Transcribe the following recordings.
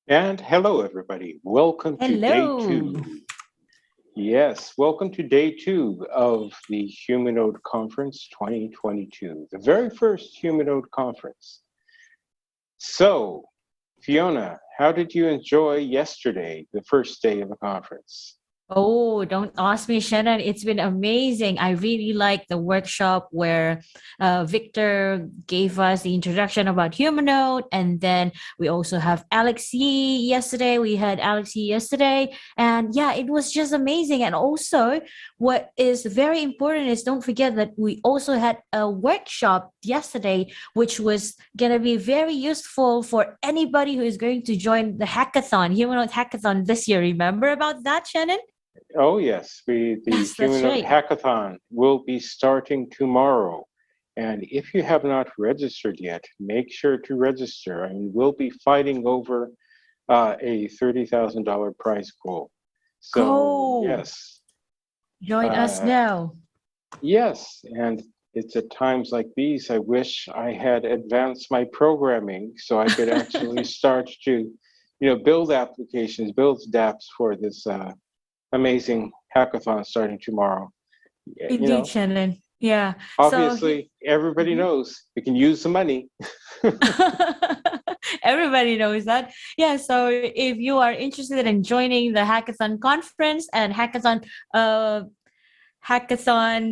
And hello, everybody. Welcome to day Hello. 2. Yes, welcome to day 2 of the Humanode Conference 2022, the very first Humanode Conference. So, Fiona, how did you enjoy yesterday, the first day of the conference? Oh, don't ask me, Shannon. It's been amazing. I really like the workshop where Victor gave us the introduction about Humanode. And then we also have Alex Yee yesterday. We had Alex Yee yesterday. And yeah, it was just amazing. And also, what is very important is don't forget that we also had a workshop yesterday, which was going to be very useful for anybody who is going to join the hackathon, Humanode Hackathon this year. Remember about that, Shannon? Oh, yes, the Yes, that's Humanode right. Hackathon will be starting tomorrow. And if you have not registered yet, make sure to register. I mean, we'll be fighting over a $30,000 prize pool. So, Go yes, join us uh, now. yes. And it's at times like these, I wish I had advanced my programming so I could actually start to, build applications, build dApps for this amazing hackathon starting tomorrow. You Indeed, know, Shannon. Yeah. So obviously, everybody Mhm. knows we can use the money. Everybody knows that. Yeah. So if you are interested in joining the hackathon conference and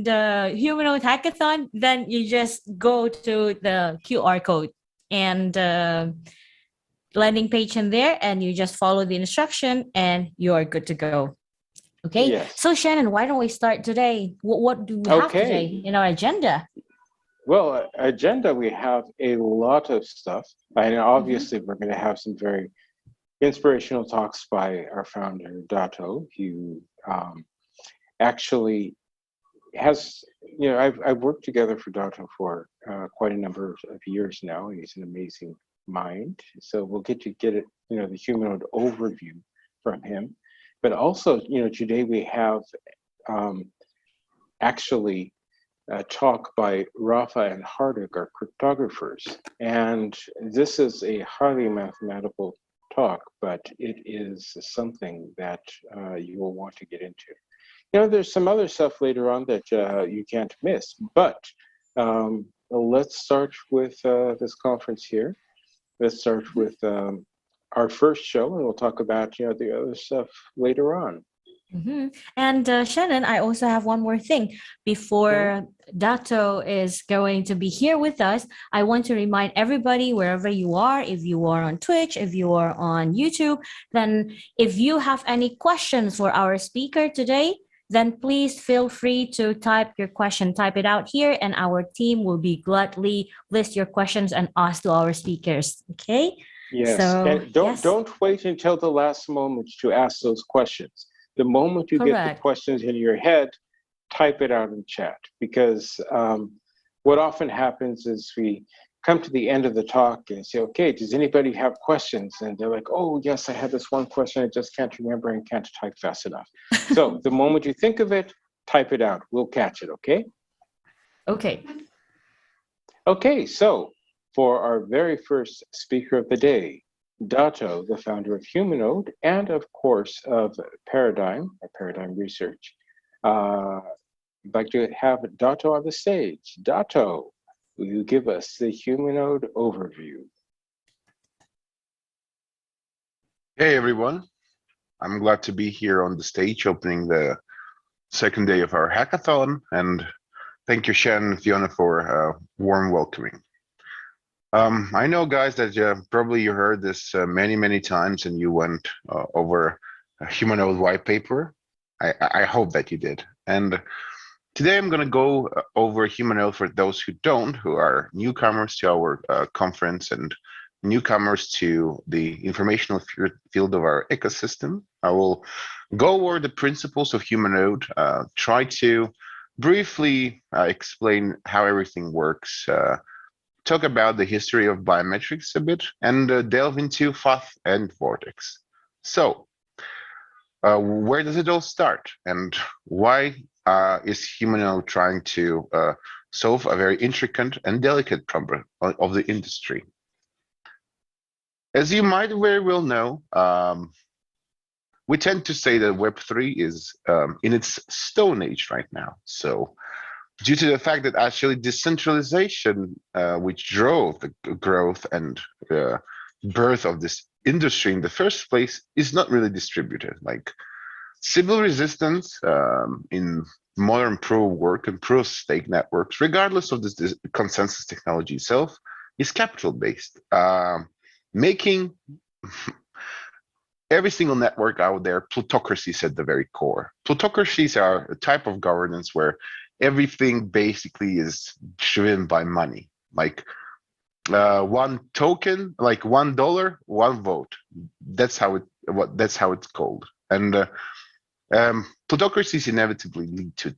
the humanoid hackathon, then you just go to the QR code and landing page in there, and you just follow the instruction, and you are good to go. Okay. Yes. So Shannon, why don't we start today? What do we have today Okay. in our agenda? Well, agenda, we have a lot of stuff. And Mhm. obviously, we're going to have some very inspirational talks by our founder, Dato, who actually has, I've worked together for Dato for quite a number of years now. He's an amazing mind. So we'll get to get it, the humanoid overview from him. But also, today we have um, actually a talk by Rafa and Hardik, our cryptographers. And this is a highly mathematical talk, but it is something that you will want to get into. There's some other stuff later on that you can't miss, but let's start with this conference here. Let's start with our first show, and we'll talk about the other stuff later on. And Shannon, I also have one more thing. Mhm. Before Dato is going to be here with us, I want to remind everybody, wherever you are, if you are on Twitch, if you are on YouTube, then if you have any questions for our speaker today, then please feel free to type your question, type it out here, and our team will be gladly list your questions and ask to our speakers. Okay. Yes, So and don't yes, don't wait until the last moment to ask those questions. The moment you get the correct. questions in your head, type it out in chat, because what often happens is we come to the end of the talk and say, okay, does anybody have questions? And they're like, oh, yes, I had this one question. I just can't remember and can't type fast enough. So the moment you think of it, type it out. We'll catch it, okay? Okay. Okay, so for our very first speaker of the day, Dato, the founder of Humanode and, of course, of Paradigm, or Paradigm Research. I'd like to have Dato on the stage. Dato, will you give us the Humanode overview? Hey everyone, I'm glad to be here on the stage opening the second day of our hackathon, and thank you Shannon and Fiona for warm welcoming. I know guys that probably you heard this many times and you went over a Humanode white paper. I hope that you did. And today I'm going to go over Humanode for those who don't, who are newcomers to our conference and newcomers to the informational field of our ecosystem. I will go over the principles of Humanode, try to briefly explain how everything works, talk about the history of biometrics a bit, and delve into FAT and Vortex. So, where does it all start, and why is Humanode trying to solve a very intricate and delicate problem of the industry? As you might very well know, we tend to say that Web3 is in its stone age right now. So due to the fact that actually decentralization, which drove the growth and birth of this industry in the first place, is not really distributed. Like civil resistance in modern proof of work and proof of stake networks, regardless of this consensus technology itself, is capital based, making every single network out there plutocracies at the very core. Plutocracies are a type of governance where everything basically is driven by money. Like one token, like $1, one vote. That's how it's called. And plutocracies inevitably lead to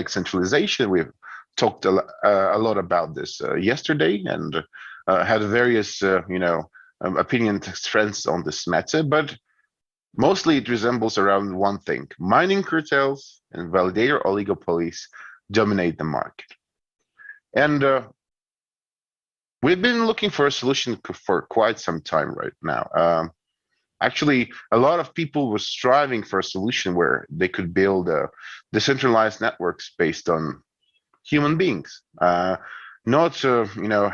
centralization. We've talked a lot about this yesterday, and had various opinion trends on this matter, but mostly it resembles around one thing: mining cartels and validator oligopolies dominate the market. And we've been looking for a solution for quite some time right now. Actually, a lot of people were striving for a solution where they could build decentralized networks based on human beings, not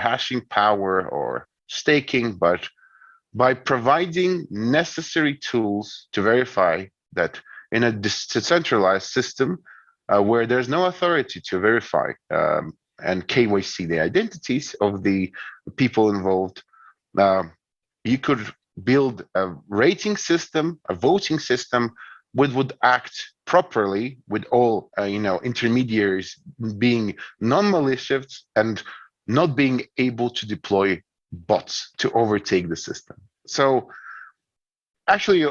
hashing power or staking, but by providing necessary tools to verify that in a decentralized system where there's no authority to verify and KYC the identities of the people involved, you could build a rating system, a voting system, which would act properly with all intermediaries being non-malicious and not being able to deploy bots to overtake the system. So actually,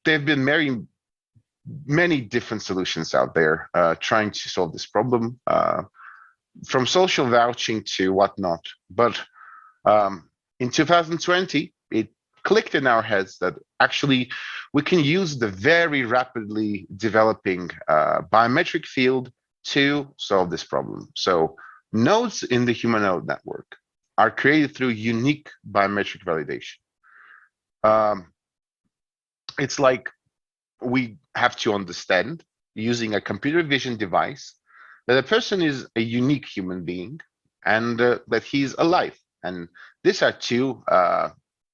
they've been many different solutions out there trying to solve this problem, from social vouching to whatnot. But in 2020, it clicked in our heads that actually we can use the very rapidly developing biometric field to solve this problem. So nodes in the Humanode network are created through unique biometric validation. It's like we have to understand, using a computer vision device, that a person is a unique human being and that he's alive. And these are two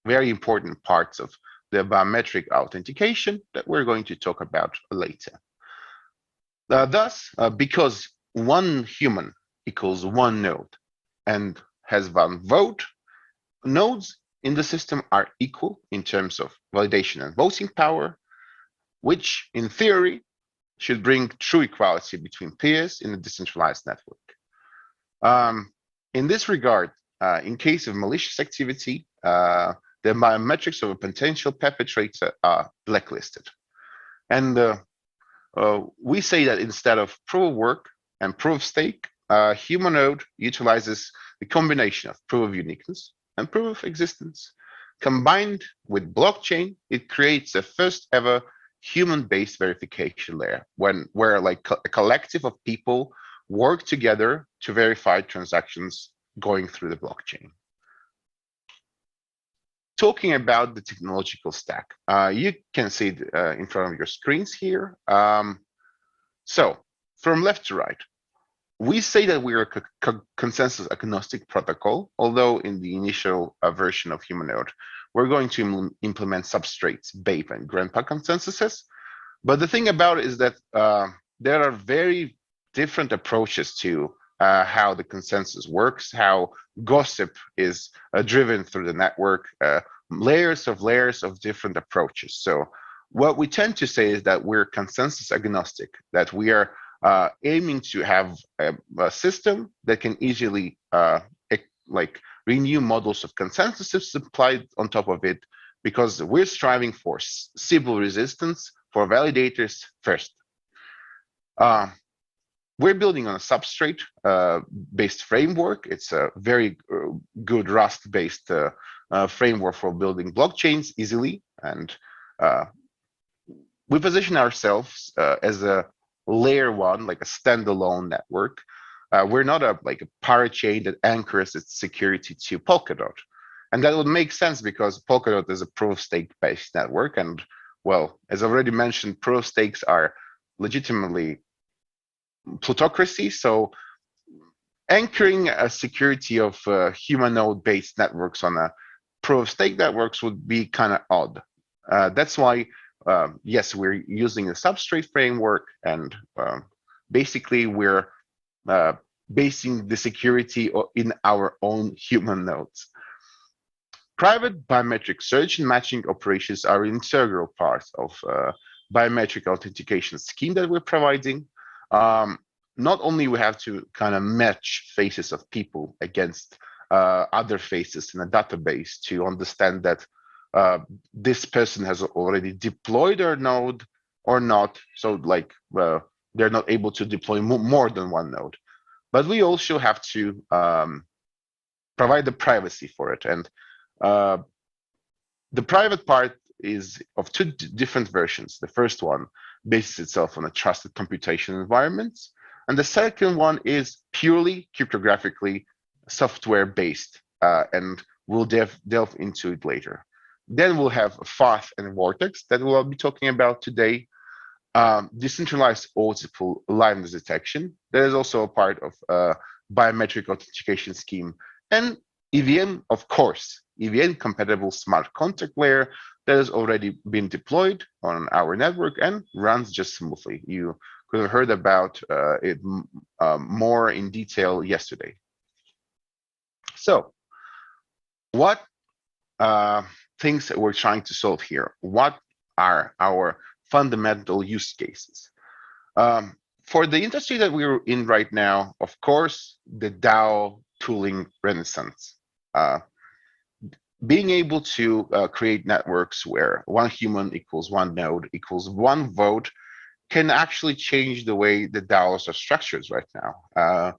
very important parts of the biometric authentication that we're going to talk about later. Thus, because one human equals one node and has one vote, nodes in the system are equal in terms of validation and voting power, which in theory should bring true equality between peers in a decentralized network. In this regard, in case of malicious activity, the biometrics of a potential perpetrator are blacklisted. And we say that instead of proof of work and proof of stake, Humanode utilizes the combination of proof of uniqueness and proof of existence. Combined with blockchain, it creates a first ever human-based verification layer where like a collective of people work together to verify transactions going through the blockchain. Talking about the technological stack, you can see it in front of your screens here. So from left to right, we say that we are a consensus agnostic protocol, although in the initial version of Humanode, we're going to implement substrates, BAPE, and grandpa consensuses. But the thing about it is that there are very different approaches to how the consensus works, how gossip is driven through the network, layers of different approaches. So what we tend to say is that we're consensus agnostic, that we are aiming to have a system that can easily renew models of consensuses applied on top of it, because we're striving for civil resistance for validators first. We're building on a substrate based framework. It's a very good Rust-based framework for building blockchains easily. And we position ourselves as a layer one, like a standalone network. We're not a parachain that anchors its security to Polkadot. And that would make sense because Polkadot is a proof-of-stake-based network. And, well, as already mentioned, proof-of-stakes are legitimately plutocracy. So anchoring a security of Humanode-based networks on a proof-of-stake networks would be kind of odd. That's why, yes, we're using a substrate framework, and basically we're basing the security in our own human nodes. Private biometric search and matching operations are an integral part of biometric authentication scheme that we're providing. Not only we have to kind of match faces of people against other faces in a database to understand that this person has already deployed their node or not. So like they're not able to deploy more than one node. But we also have to provide the privacy for it. And the private part is of two different versions. The first one bases itself on a trusted computation environments. And the second one is purely cryptographically software-based, and we'll delve into it later. Then we'll have FAUth and Vortex that we'll be talking about today. Decentralized auth liveness detection. That is also a part of biometric authentication scheme. And EVM, of course, EVM compatible smart contract layer that has already been deployed on our network and runs just smoothly. You could have heard about it more in detail yesterday. So what things that we're trying to solve here? What are our fundamental use cases? For the industry that we're in right now, of course, the DAO tooling renaissance. Being able to create networks where one human equals one node equals one vote can actually change the way the DAOs are structured right now.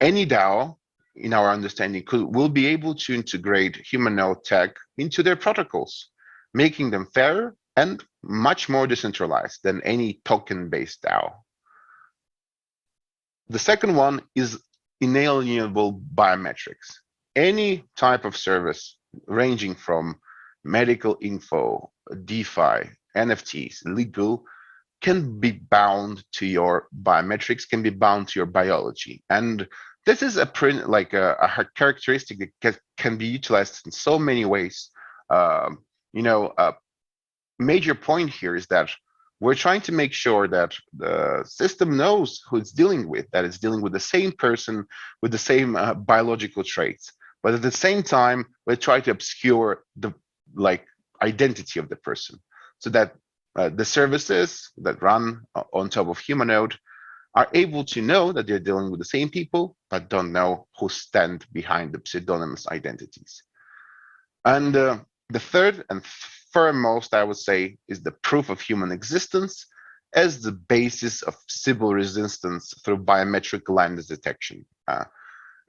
Any DAO, in our understanding, will be able to integrate Humanode tech into their protocols, making them fairer and much more decentralized than any token-based DAO. The second one is inalienable biometrics. Any type of service ranging from medical info, DeFi, NFTs, legal, can be bound to your biometrics, can be bound to your biology. And this is a characteristic that can be utilized in so many ways. A major point here is that we're trying to make sure that the system knows who it's dealing with, that it's dealing with the same person with the same biological traits. But at the same time, we try to obscure the identity of the person, so that the services that run on top of Humanode are able to know that they're dealing with the same people, but don't know who stand behind the pseudonymous identities. And the third and foremost, I would say, is the proof of human existence as the basis of Sybil resistance through biometric liveness detection.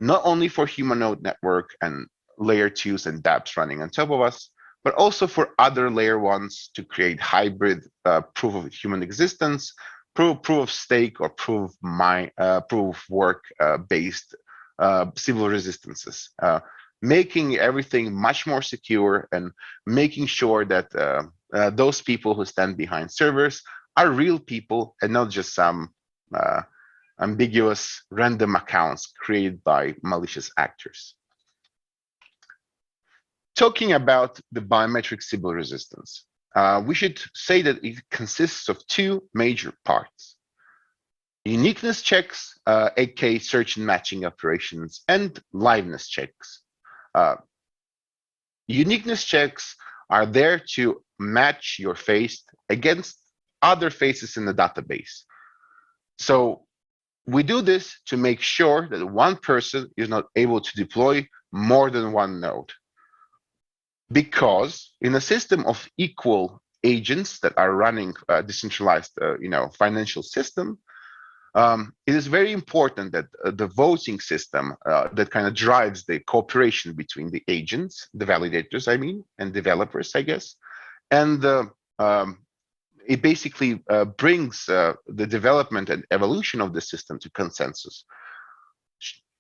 Not only for Humanode network and layer 2s and dApps running on top of us, but also for other layer 1s to create hybrid proof of human existence, proof of stake, or proof of work based Sybil resistances, making everything much more secure and making sure that those people who stand behind servers are real people and not just some ambiguous random accounts created by malicious actors. Talking about the biometric Sybil resistance, we should say that it consists of two major parts: uniqueness checks, aka search and matching operations, and liveness checks. Uniqueness checks are there to match your face against other faces in the database. So we do this to make sure that one person is not able to deploy more than one node. Because in a system of equal agents that are running a decentralized financial system, it is very important that the voting system that kind of drives the cooperation between the agents, the validators, and developers, I guess, and it basically brings the development and evolution of the system to consensus.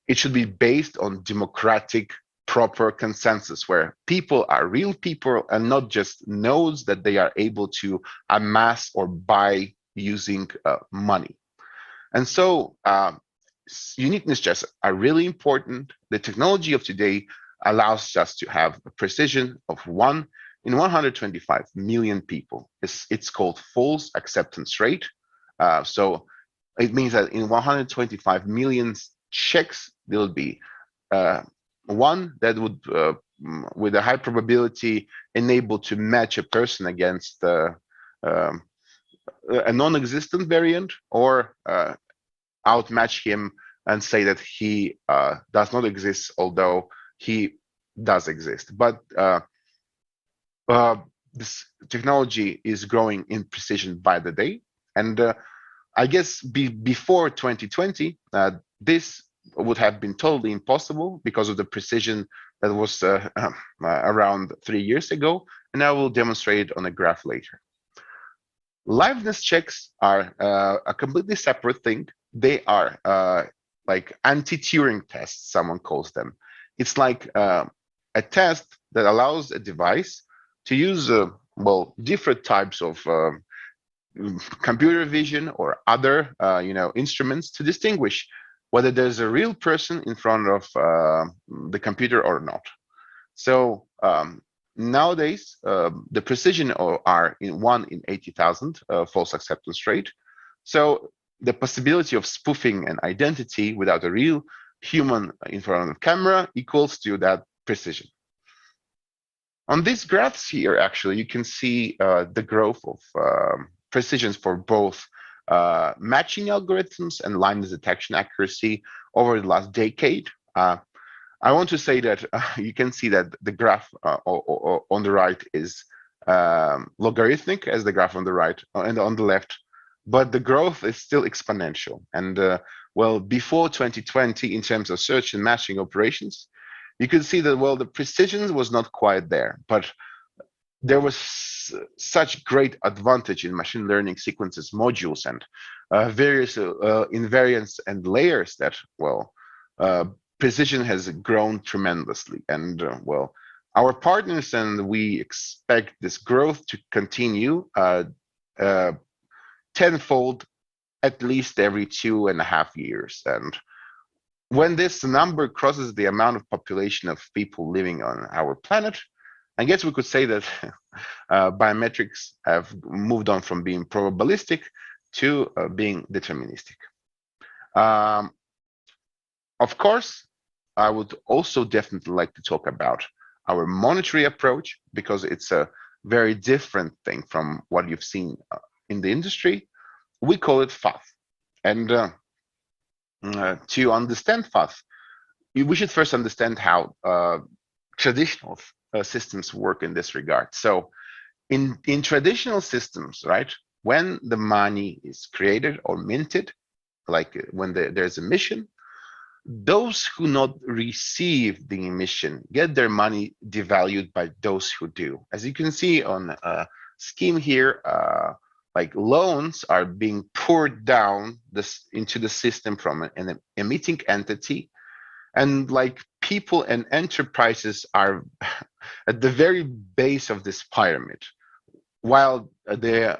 It should be based on democratic proper consensus where people are real people and not just nodes that they are able to amass or buy using money. And so uniqueness checks are really important. The technology of today allows us to have a precision of 1 in 125 million people. It's called false acceptance rate. So it means that in 125 million checks, there will be one that would, with a high probability, enable to match a person against a non-existent variant, or outmatch him and say that he does not exist, although he does exist. But this technology is growing in precision by the day. And I guess before 2020, this would have been totally impossible because of the precision that was around 3 years ago. And I will demonstrate it on a graph later. Liveness checks are a completely separate thing. They are like anti-Turing tests, someone calls them. It's like a test that allows a device to use well, different types of computer vision or other instruments to distinguish whether there's a real person in front of the computer or not. So nowadays, the precision are in 1 in 80,000 false acceptance rate. So the possibility of spoofing an identity without a real human in front of the camera equals to that precision. On these graphs here, actually, you can see the growth of precisions for both matching algorithms and line detection accuracy over the last decade. I want to say that you can see that the graph on the right is logarithmic as the graph on the right and on the left, but the growth is still exponential. And well, before 2020, in terms of search and matching operations, you could see that, well, the precision was not quite there, but there was such great advantage in machine learning sequences, modules, and various invariants and layers that, well, precision has grown tremendously. And well, our partners and we expect this growth to continue tenfold at least every 2.5 years. And when this number crosses the amount of population of people living on our planet, I guess we could say that biometrics have moved on from being probabilistic to being deterministic. Of course, I would also definitely like to talk about our monetary approach, because it's a very different thing from what you've seen in the industry. We call it FATH. And to understand FATH, we should first understand how traditional systems work in this regard. So in traditional systems, right, when the money is created or minted, like when there's emission, those who not receive the emission get their money devalued by those who do. As you can see on a scheme here, like loans are being poured down into the system from an emitting entity, and like people and enterprises are at the very base of this pyramid, while the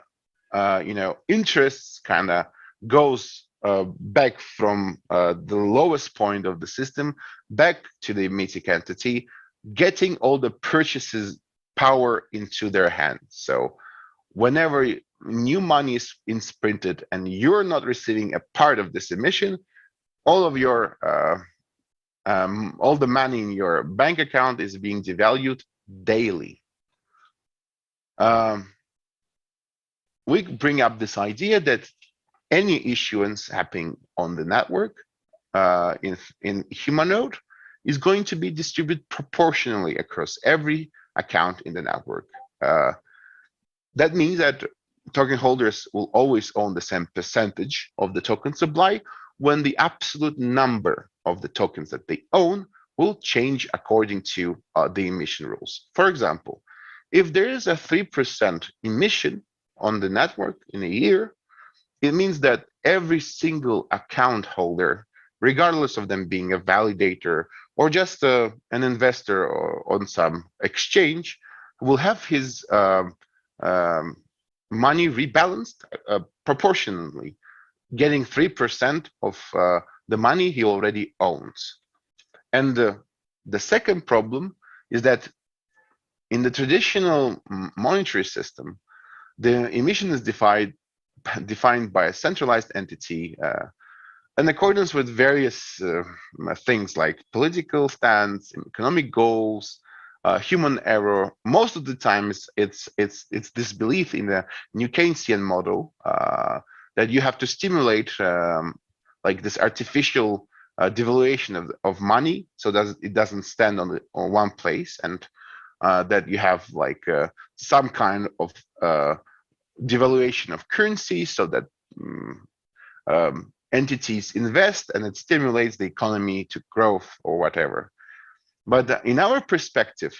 interests kind of goes back from the lowest point of the system back to the emitting entity, getting all the purchases power into their hands. So whenever new money is printed and you're not receiving a part of this emission, all of your all the money in your bank account is being devalued daily. We bring up this idea that any issuance happening on the network in Humanode is going to be distributed proportionally across every account in the network. That means that token holders will always own the same percentage of the token supply, when the absolute number of the tokens that they own will change according to the emission rules. For example, if there is a 3% emission on the network in a year, it means that every single account holder, regardless of them being a validator or just an investor on some exchange will have his money rebalanced proportionally, getting 3% of the money he already owns. And the second problem is that in the traditional monetary system, the emission is defined by a centralized entity in accordance with various things like political stance, economic goals, human error. Most of the times, it's this belief in the New Keynesian model that you have to stimulate like this artificial devaluation of money so that it doesn't stand on one place, and that you have like some kind of devaluation of currency so that entities invest and it stimulates the economy to growth or whatever. But in our perspective,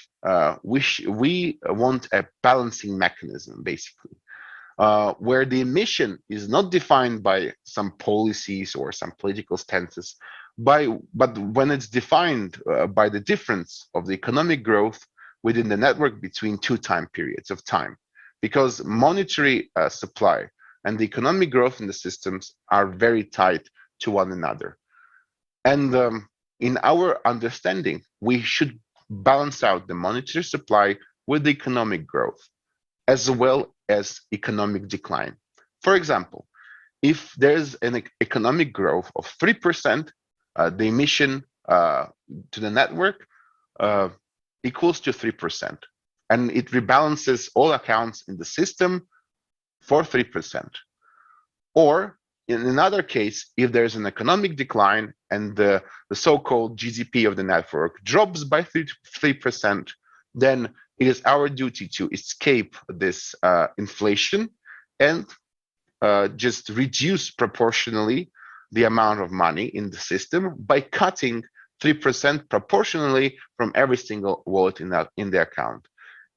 we want a balancing mechanism, basically, where the emission is not defined by some policies or some political stances, but when it's defined by the difference of the economic growth within the network between two time periods of time, because monetary supply and the economic growth in the systems are very tied to one another. And in our understanding, we should balance out the monetary supply with the economic growth, as well as economic decline. For example, if there's an economic growth of 3%, the emission to the network equals to 3%. And it rebalances all accounts in the system for 3%. Or in another case, if there's an economic decline and the so-called GDP of the network drops by 3%, then it is our duty to escape this inflation and just reduce proportionally the amount of money in the system by cutting 3% proportionally from every single wallet in the account.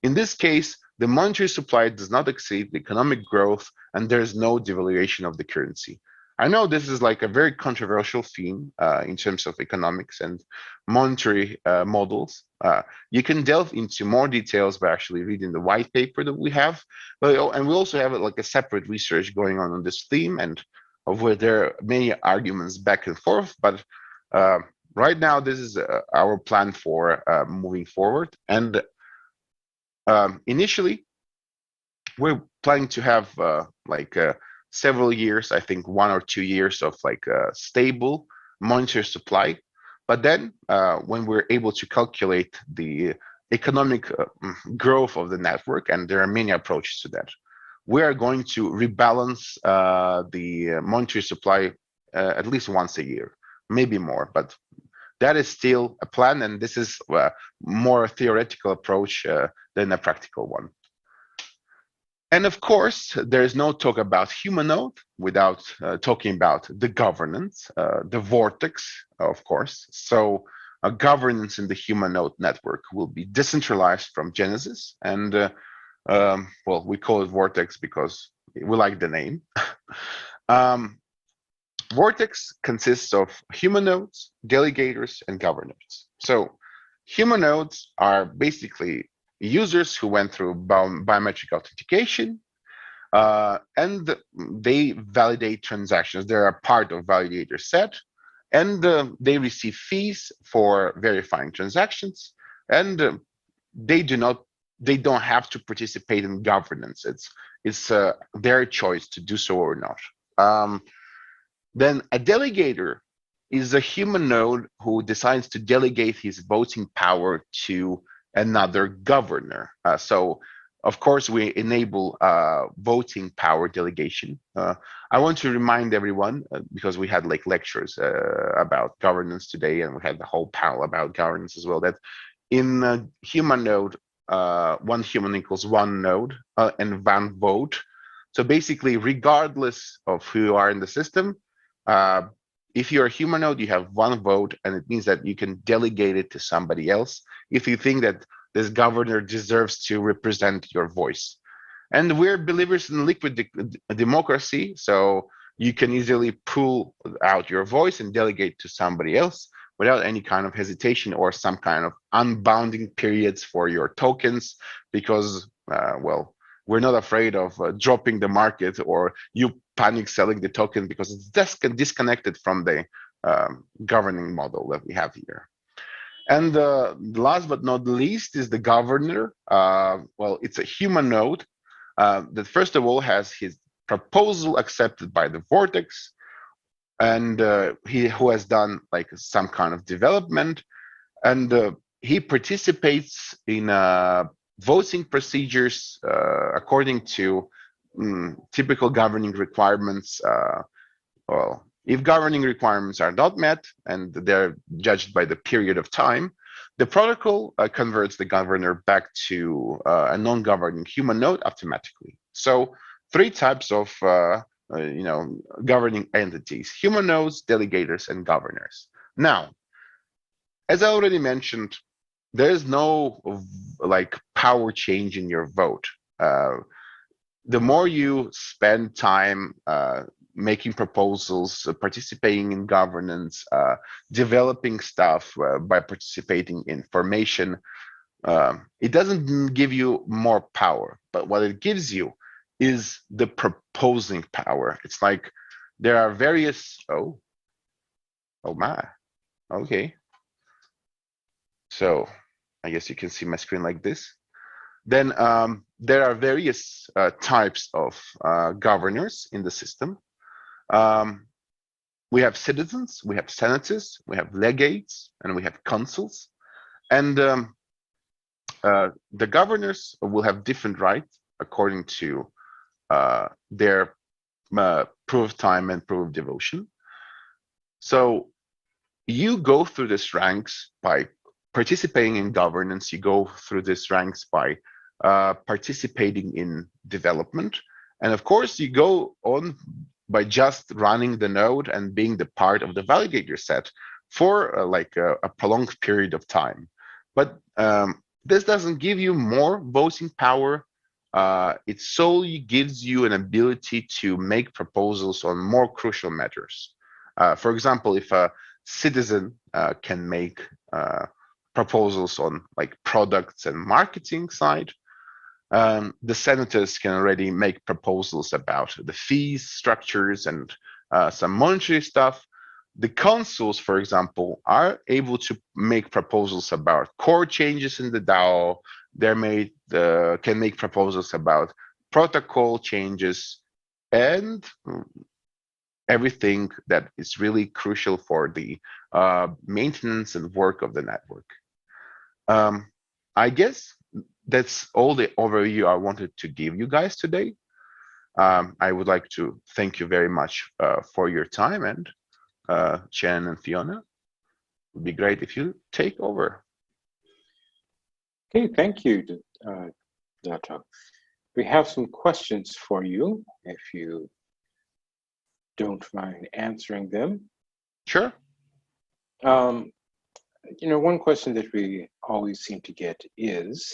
In this case, the monetary supply does not exceed the economic growth and there is no devaluation of the currency. I know this is like a very controversial theme in terms of economics and monetary models. You can delve into more details by actually reading the white paper that we have, and we also have like a separate research going on this theme, and of where there are many arguments back and forth. But right now, this is our plan for moving forward. And initially, we're planning to have several years, I think 1 or 2 years of like a stable monetary supply. But then when we're able to calculate the economic growth of the network, and there are many approaches to that, we are going to rebalance the monetary supply at least once a year, maybe more, but that is still a plan, and this is a more theoretical approach than a practical one. And of course, there is no talk about Humanode without talking about the governance, the vortex, of course. So governance in the Humanode network will be decentralized from Genesis. And well, we call it vortex because we like the name. Vortex consists of humanodes, delegators, and governors. So humanodes are basically users who went through biometric authentication, and they validate transactions. They're a part of validator set, and they receive fees for verifying transactions, and they don't have to participate in governance. It's their choice to do so or not. Then a delegator is a human node who decides to delegate his voting power to another governor. So, of course, we enable voting power delegation. I want to remind everyone, because we had like lectures about governance today, and we had the whole panel about governance as well, that in Humanode, one human equals one node and one vote. So basically, regardless of who you are in the system, if you're a Humanode, you have one vote, and it means that you can delegate it to somebody else if you think that this governor deserves to represent your voice. And we're believers in liquid democracy, so you can easily pull out your voice and delegate to somebody else. without any kind of hesitation or some kind of unbounding periods for your tokens, because, well, we're not afraid of dropping the market or you panic selling the token because it's disconnected from the governing model that we have here. And last but not least is the governor. Well, it's a human node that first of all has his proposal accepted by the Vortex, and who has done like some kind of development, and he participates in voting procedures according to typical governing requirements. Well, if governing requirements are not met and they're judged by the period of time, the protocol converts the governor back to a non-governing human node automatically. So 3 types of governing entities: human nodes, delegators, and governors. Now, as I already mentioned, there is no like power change in your vote. The more you spend time making proposals, participating in governance, developing stuff by participating in formation, it doesn't give you more power, but what it gives you is the proposing power. It's like there are various, oh my, okay. So I guess you can see my screen like this. Then there are various types of governors in the system. We have citizens, we have senators, we have legates, and we have consuls. And the governors will have different rights according to their proof of time and proof of devotion. So you go through these ranks by participating in governance. You go through these ranks by participating in development. And of course, you go on by just running the node and being the part of the validator set for like a prolonged period of time. But this doesn't give you more voting power. It solely gives you an ability to make proposals on more crucial matters. For example, if a citizen can make proposals on like products and marketing side, the senators can already make proposals about the fees structures and some monetary stuff. The consuls, for example, are able to make proposals about core changes in the DAO. Can make proposals about protocol changes and everything that is really crucial for the maintenance and work of the network. I guess that's all the overview I wanted to give you guys today. I would like to thank you very much for your time, and Shannon and Fiona, it would be great if you take over. Okay, thank you, Dato. We have some questions for you, if you don't mind answering them. Sure. One question that we always seem to get is,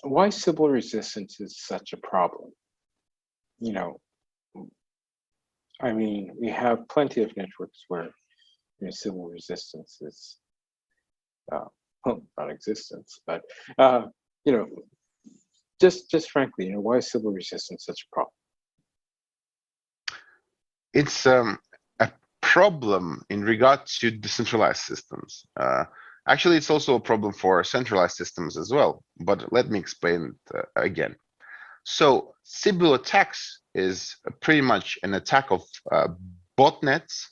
why Sybil resistance is such a problem? I mean, we have plenty of networks where Sybil resistance is non-existent, but just frankly, why is Sybil resistance such a problem? It's a problem in regard to decentralized systems. Actually, it's also a problem for centralized systems as well, but let me explain it again. So Sybil attacks is pretty much an attack of botnets,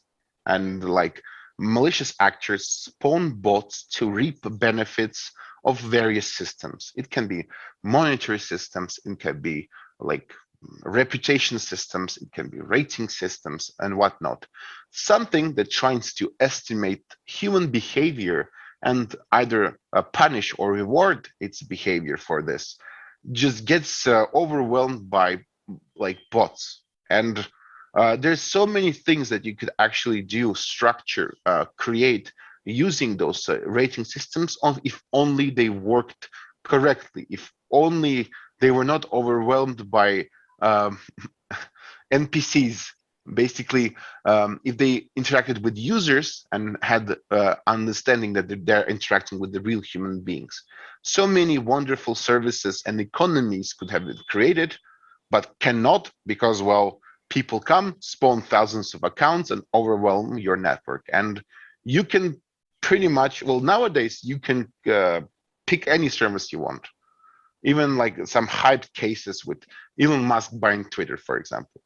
and like malicious actors spawn bots to reap benefits of various systems. It can be monetary systems, it can be like reputation systems, it can be rating systems and whatnot. Something that tries to estimate human behavior and either punish or reward its behavior for this just gets overwhelmed by like bots. And there's so many things that you could actually do, structure, create using those rating systems if only they worked correctly, if only they were not overwhelmed by NPCs basically, if they interacted with users and had understanding that they're interacting with the real human beings. So many wonderful services and economies could have been created, but cannot because, well, people come, spawn thousands of accounts and overwhelm your network. And you can pretty much, well, nowadays you can pick any service you want. Even like some hyped cases with Elon Musk buying Twitter, for example.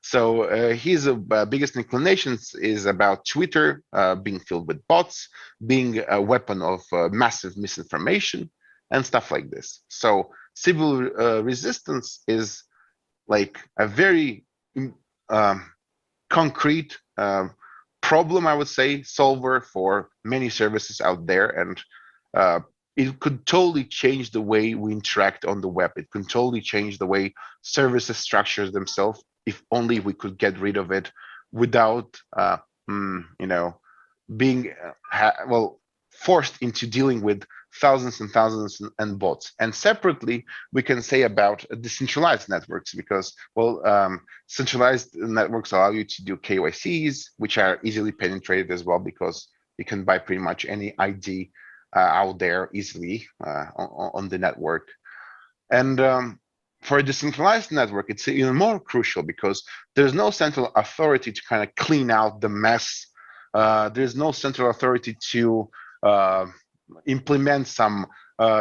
So his biggest inclinations is about Twitter being filled with bots, being a weapon of massive misinformation and stuff like this. So civil resistance is like a very concrete problem, I would say, solver for many services out there. And it could totally change the way we interact on the web. It could totally change the way services structure themselves if only we could get rid of it without, being forced into dealing with thousands and thousands and bots. And separately, we can say about decentralized networks because, centralized networks allow you to do KYCs, which are easily penetrated as well because you can buy pretty much any ID out there easily on the network. And for a decentralized network, it's even more crucial because there's no central authority to kind of clean out the mess. There's no central authority to implement some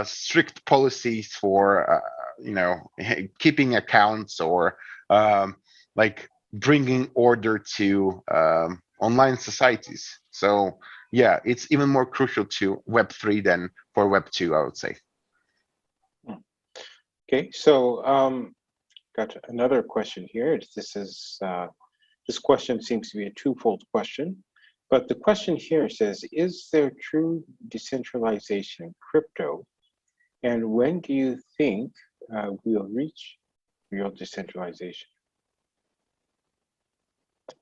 strict policies for, keeping accounts or like bringing order to online societies. So yeah, it's even more crucial to Web3 than for Web2, I would say. Okay, so got another question here. This question seems to be a twofold question, but the question here says, is there true decentralization in crypto? And when do you think we'll reach real decentralization?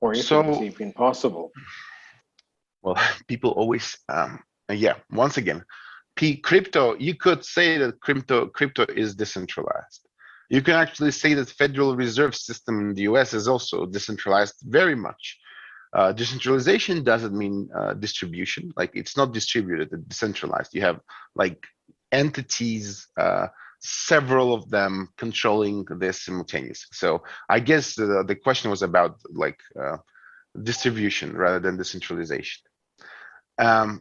Or if it's even possible? Well, people always, once again, crypto, you could say that crypto is decentralized. You can actually say that Federal Reserve System in the US is also decentralized very much. Decentralization doesn't mean distribution, like it's not distributed, it's decentralized. You have like entities, several of them controlling this simultaneously. So I guess the question was about like distribution rather than decentralization.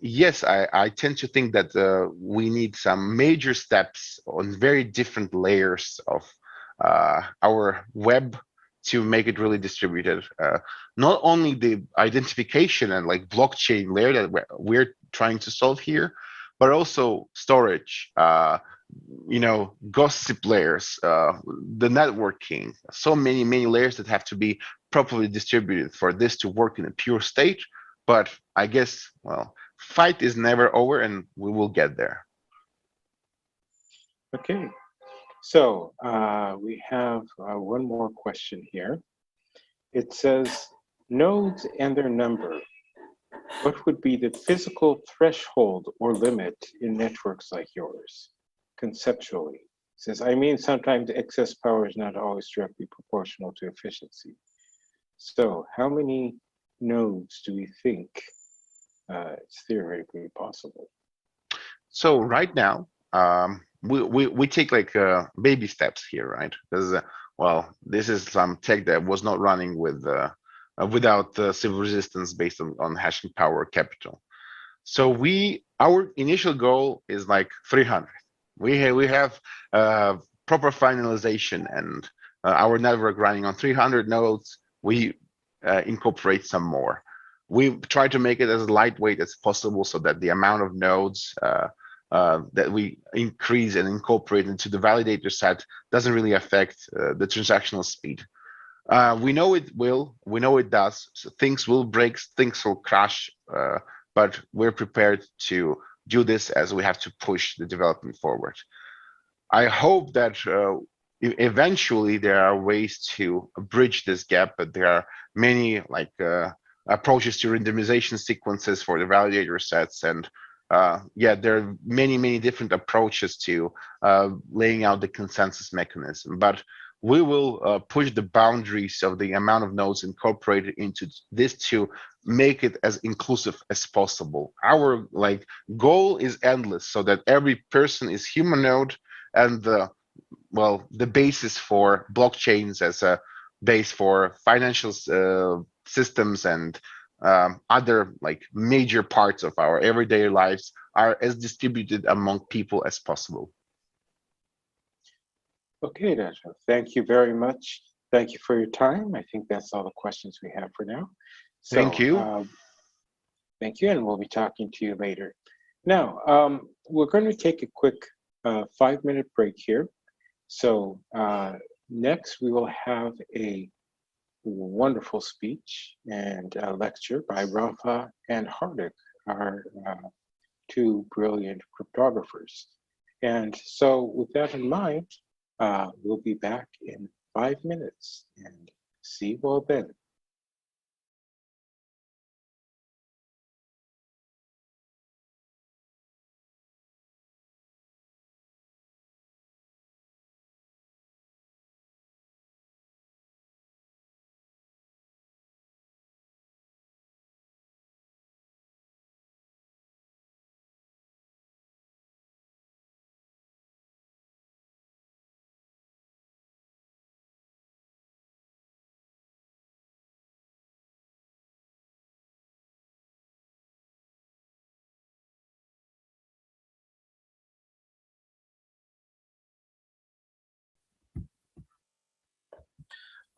Yes, I tend to think that we need some major steps on very different layers of our web to make it really distributed. Not only the identification and like blockchain layer that we're trying to solve here, but also storage, gossip layers, the networking, so many layers that have to be properly distributed for this to work in a pure state. But I guess, well, fight is never over and we will get there. Okay, so we have one more question here. It says, nodes and their number. What would be the physical threshold or limit in networks like yours, conceptually? It says, I mean, sometimes excess power is not always directly proportional to efficiency. So how many nodes do we think it's theoretically possible? So right now, we take like baby steps here, right? Because this is some tech that was not running with without civil resistance based on hashing power capital. So our initial goal is like 300. We have proper finalization and our network running on 300 nodes. We incorporate some more. We try to make it as lightweight as possible so that the amount of nodes that we increase and incorporate into the validator set doesn't really affect the transactional speed. We know it will, we know it does. So things will break, things will crash, but we're prepared to do this as we have to push the development forward. I hope that eventually there are ways to bridge this gap, but there are many like approaches to randomization sequences for the validator sets and yeah, there are many different approaches to laying out the consensus mechanism, but we will push the boundaries of the amount of nodes incorporated into this to make it as inclusive as possible. Our goal is endless, so that every person is Humanode, and the basis for blockchains as a base for financial systems and other major parts of our everyday lives are as distributed among people as possible. Okay, Dato. Thank you very much. Thank you for your time. I think that's all the questions we have for now. So, Thank you. Thank you, and we'll be talking to you later. Now, we're going to take a quick 5-minute break here. So next we will have a wonderful speech and a lecture by Rafa and Hardik, our two brilliant cryptographers. And so with that in mind, we'll be back in 5 minutes, and see you all then.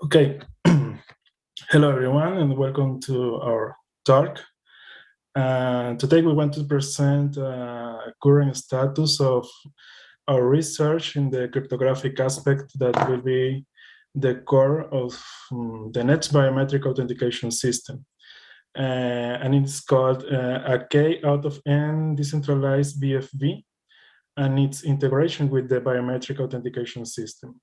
Okay, hello everyone, and welcome to our talk. Today we want to present current status of our research in the cryptographic aspect that will be the core of the next biometric authentication system. And it's called a K out of N decentralized BFV, and its integration with the biometric authentication system.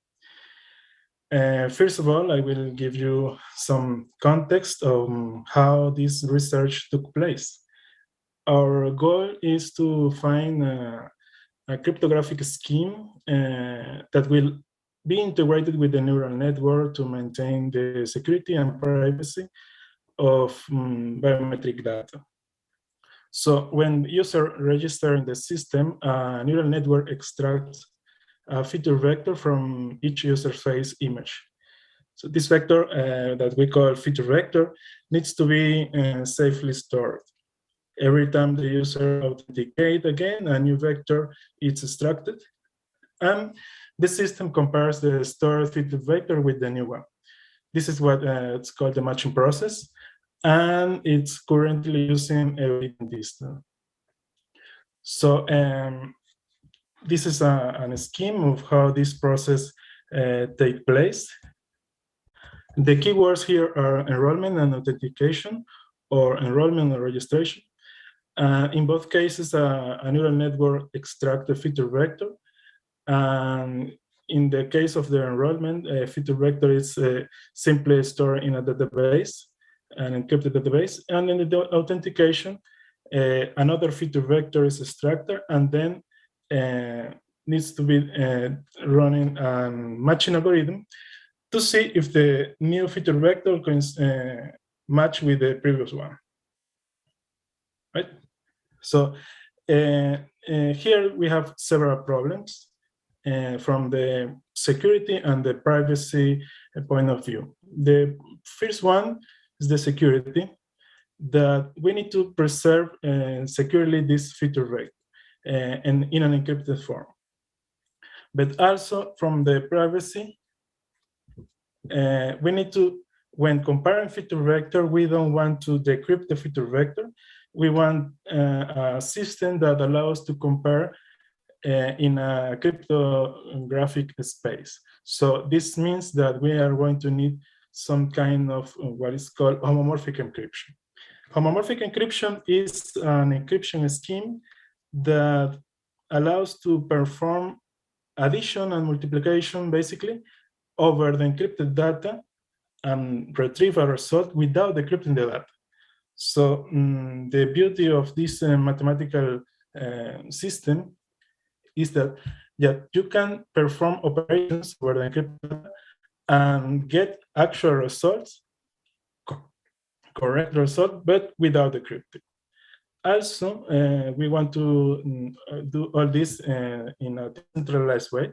First of all, I will give you some context on how this research took place. Our goal is to find a cryptographic scheme that will be integrated with the neural network to maintain the security and privacy of biometric data. So when user register in the system, a neural network extracts a feature vector from each user face image. So this vector that we call feature vector needs to be safely stored. Every time the user authenticates again, a new vector is extracted, and the system compares the stored feature vector with the new one. This is what it's called the matching process, and it's currently using evident distance. So this is a scheme of how this process takes place. The keywords here are enrollment and authentication, or enrollment and registration. In both cases, a neural network extracts the feature vector. And in the case of the enrollment, a feature vector is simply stored in a database, an encrypted database. And in the authentication, another feature vector is extracted, and then needs to be running a matching algorithm to see if the new feature vector can match with the previous one, right? So here we have several problems from the security and the privacy point of view. The first one is the security, that we need to preserve securely this feature vector and in an encrypted form. But also from the privacy, we need to, when comparing feature vector, we don't want to decrypt the feature vector. We want a system that allows to compare in a cryptographic space. So this means that we are going to need some kind of what is called homomorphic encryption. Homomorphic encryption is an encryption scheme that allows to perform addition and multiplication, basically, over the encrypted data and retrieve a result without decrypting the data. So the beauty of this mathematical system is that you can perform operations where the encrypted and get actual results, correct result, but without decrypting. Also, we want to do all this in a decentralized way.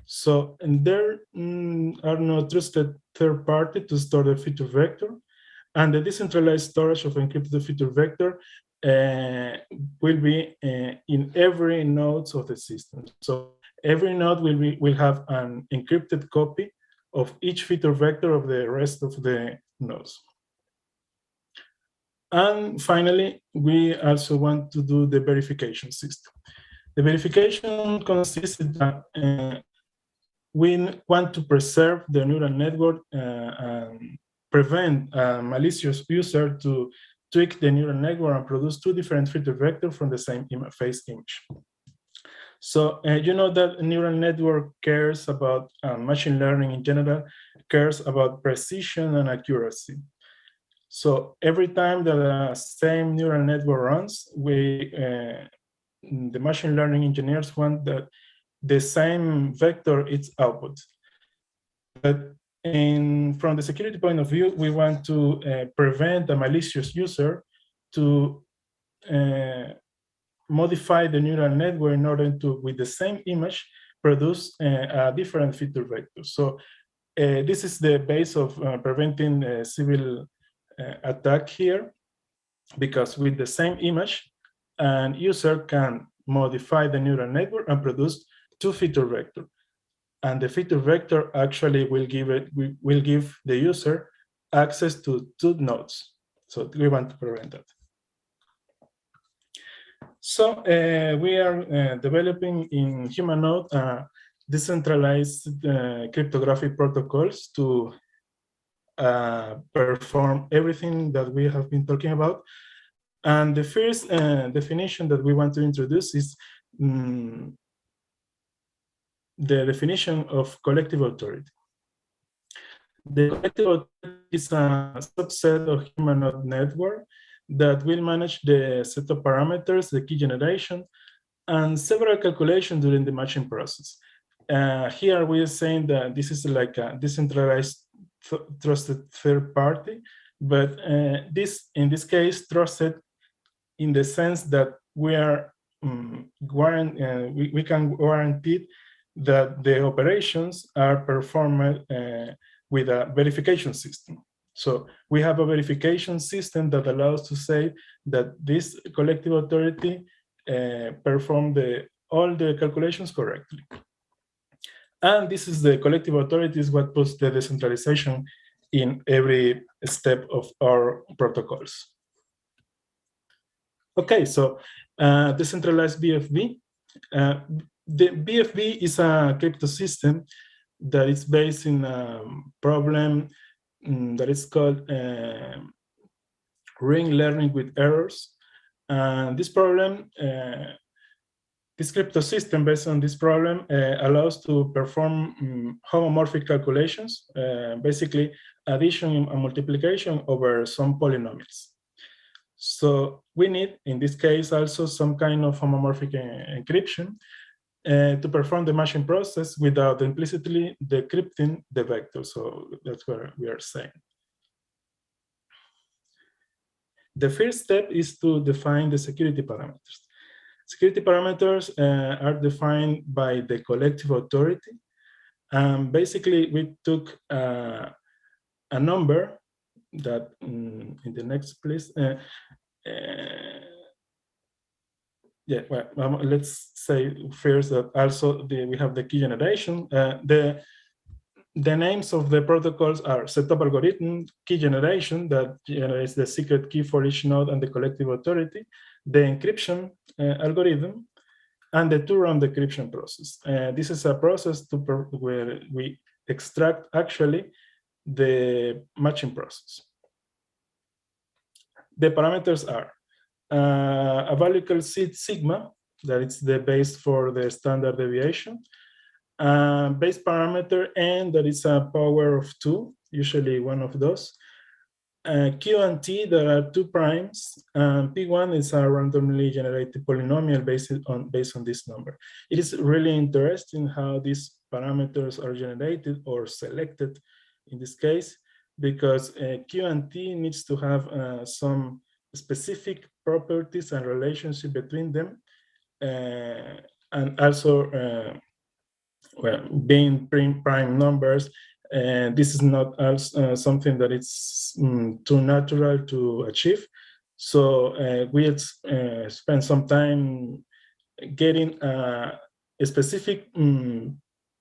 So, and there are no trusted third party to store the feature vector, and the decentralized storage of encrypted feature vector will be in every node of the system. So every node will have an encrypted copy of each feature vector of the rest of the nodes. And finally, we also want to do the verification system. The verification consists in that we want to preserve the neural network and prevent a malicious user to tweak the neural network and produce two different feature vectors from the same face image. So you know that a neural network cares about machine learning in general, cares about precision and accuracy. So every time that the same neural network runs, the machine learning engineers want that the same vector its output. But from the security point of view, we want to prevent a malicious user to modify the neural network in order to, with the same image, produce a different feature vector. So this is the base of preventing a civil attack here, because with the same image, an user can modify the neural network and produce two feature vectors. And the feature vector actually will give the user access to two nodes. So we want to prevent that. So we are developing in Humanode decentralized cryptographic protocols to perform everything that we have been talking about. And the first definition that we want to introduce is the definition of collective authority. The collective authority is a subset of Humanode network that will manage the set of parameters, the key generation, and several calculations during the matching process. Here we are saying that this is like a decentralized trusted third party, but in this case, trusted in the sense that we are we can guarantee that the operations are performed with a verification system. So we have a verification system that allows to say that this collective authority performed all the calculations correctly. And this is the collective authority is what puts the decentralization in every step of our protocols. Okay, so decentralized BFB. The BFB is a crypto system that is based in a problem that is called ring learning with errors. And this problem, this crypto system based on this problem allows to perform homomorphic calculations, basically addition and multiplication over some polynomials. So we need, in this case, also some kind of homomorphic encryption to perform the matching process without implicitly decrypting the vector. So that's what we are saying. The first step is to define the security parameters. Security parameters are defined by the collective authority. Basically, we took a number that, in the next place, yeah, well, let's say first that also we have the key generation. The names of the protocols are setup algorithm, key generation that generates the secret key for each node and the collective authority, the encryption algorithm, and the two-round decryption process. This is a process where we extract actually the matching process. The parameters are a value called sigma, that is the base for the standard deviation, base parameter n, that is a power of 2, usually one of those, Q and T, there are two primes. P1 is a randomly generated polynomial based on this number. It is really interesting how these parameters are generated or selected in this case, because Q and T needs to have some specific properties and relationship between them, and also well, being prime numbers. And this is not something that it's too natural to achieve. So we spent some time getting a specific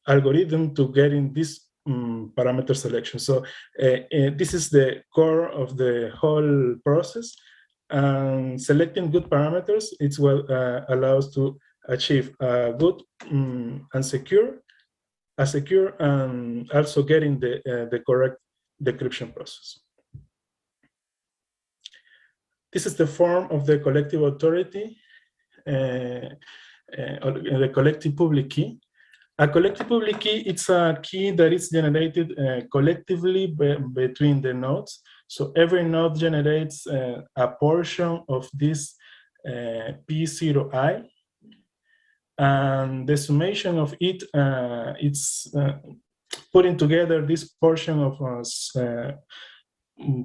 algorithm to getting this parameter selection. So this is the core of the whole process. And selecting good parameters, it's what allows to achieve good and secure and also getting the correct decryption process. This is the form of the collective authority, the collective public key. A collective public key, it's a key that is generated collectively between the nodes. So every node generates a portion of this P0i, and the summation of it, it's putting together this portion of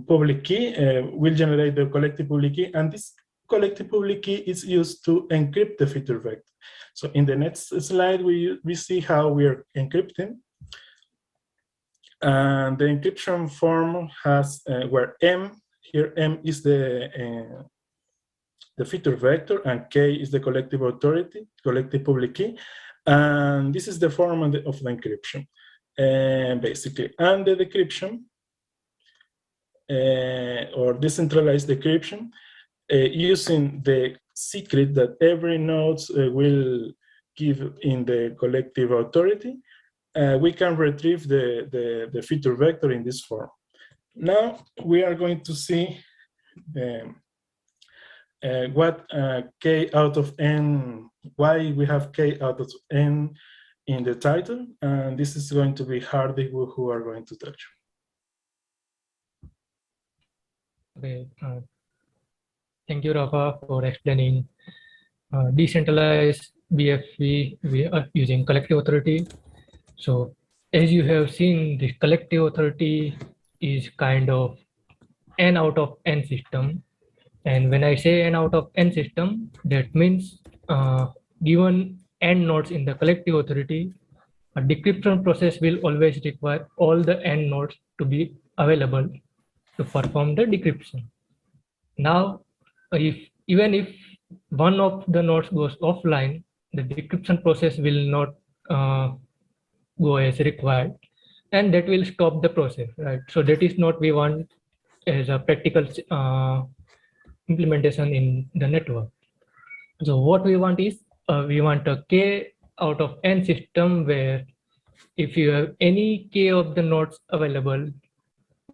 public key will generate the collective public key, and this collective public key is used to encrypt the feature vector. So in the next slide, we see how we are encrypting. And the encryption form has where M, here M is the feature vector, and K is the collective authority, collective public key. And this is the form of the encryption, basically. And the decryption, or decentralized decryption, using the secret that every node will give in the collective authority, we can retrieve the feature vector in this form. Now we are going to see what K out of N, why we have K out of N in the title, and this is going to be Hardy who are going to touch. Okay, thank you, Rafa, for explaining decentralized BFV we are using collective authority. So as you have seen, this collective authority is kind of N out of N system. And when I say N out of N system, that means given N nodes in the collective authority, a decryption process will always require all the N nodes to be available to perform the decryption. Now, even if one of the nodes goes offline, the decryption process will not go as required, and that will stop the process, right? So that is not we want as a practical implementation in the network. So what we want is we want a K out of N system where if you have any K of the nodes available,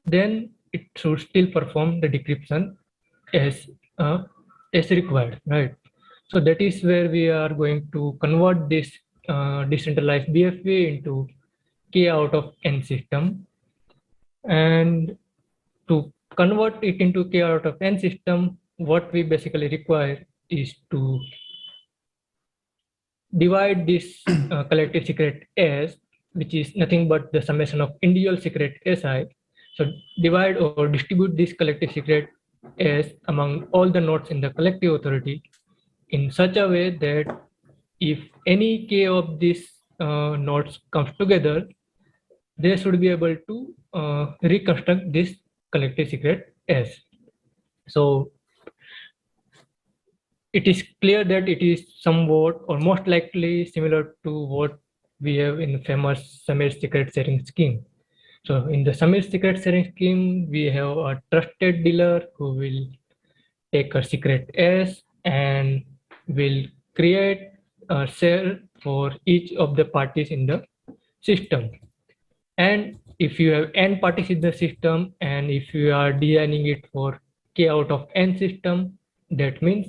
then it should still perform the decryption as required, right? So that is where we are going to convert this decentralized BFV into K out of N system. And to convert it into K out of N system, what we basically require is to divide this collective secret S, which is nothing but the summation of individual secret Si. So divide or distribute this collective secret S among all the nodes in the collective authority in such a way that if any K of these nodes comes together, they should be able to reconstruct this collective secret S. So it is clear that it is somewhat or most likely similar to what we have in the famous Samir secret sharing scheme. So in the Samir secret sharing scheme, we have a trusted dealer who will take a secret S and will create a share for each of the parties in the system. And if you have N parties in the system, and if you are designing it for K out of N system, that means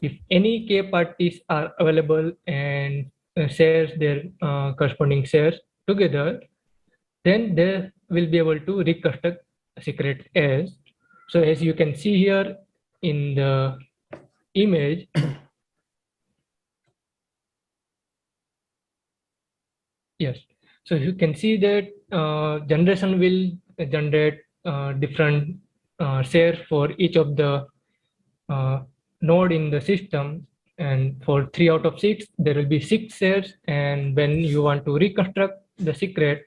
if any K parties are available and shares their corresponding shares together, then they will be able to reconstruct a secret S. So as you can see here in the image, yes. So you can see that generation will generate different shares for each of the node in the system. And for 3 out of 6, there will be 6 shares. And when you want to reconstruct the secret,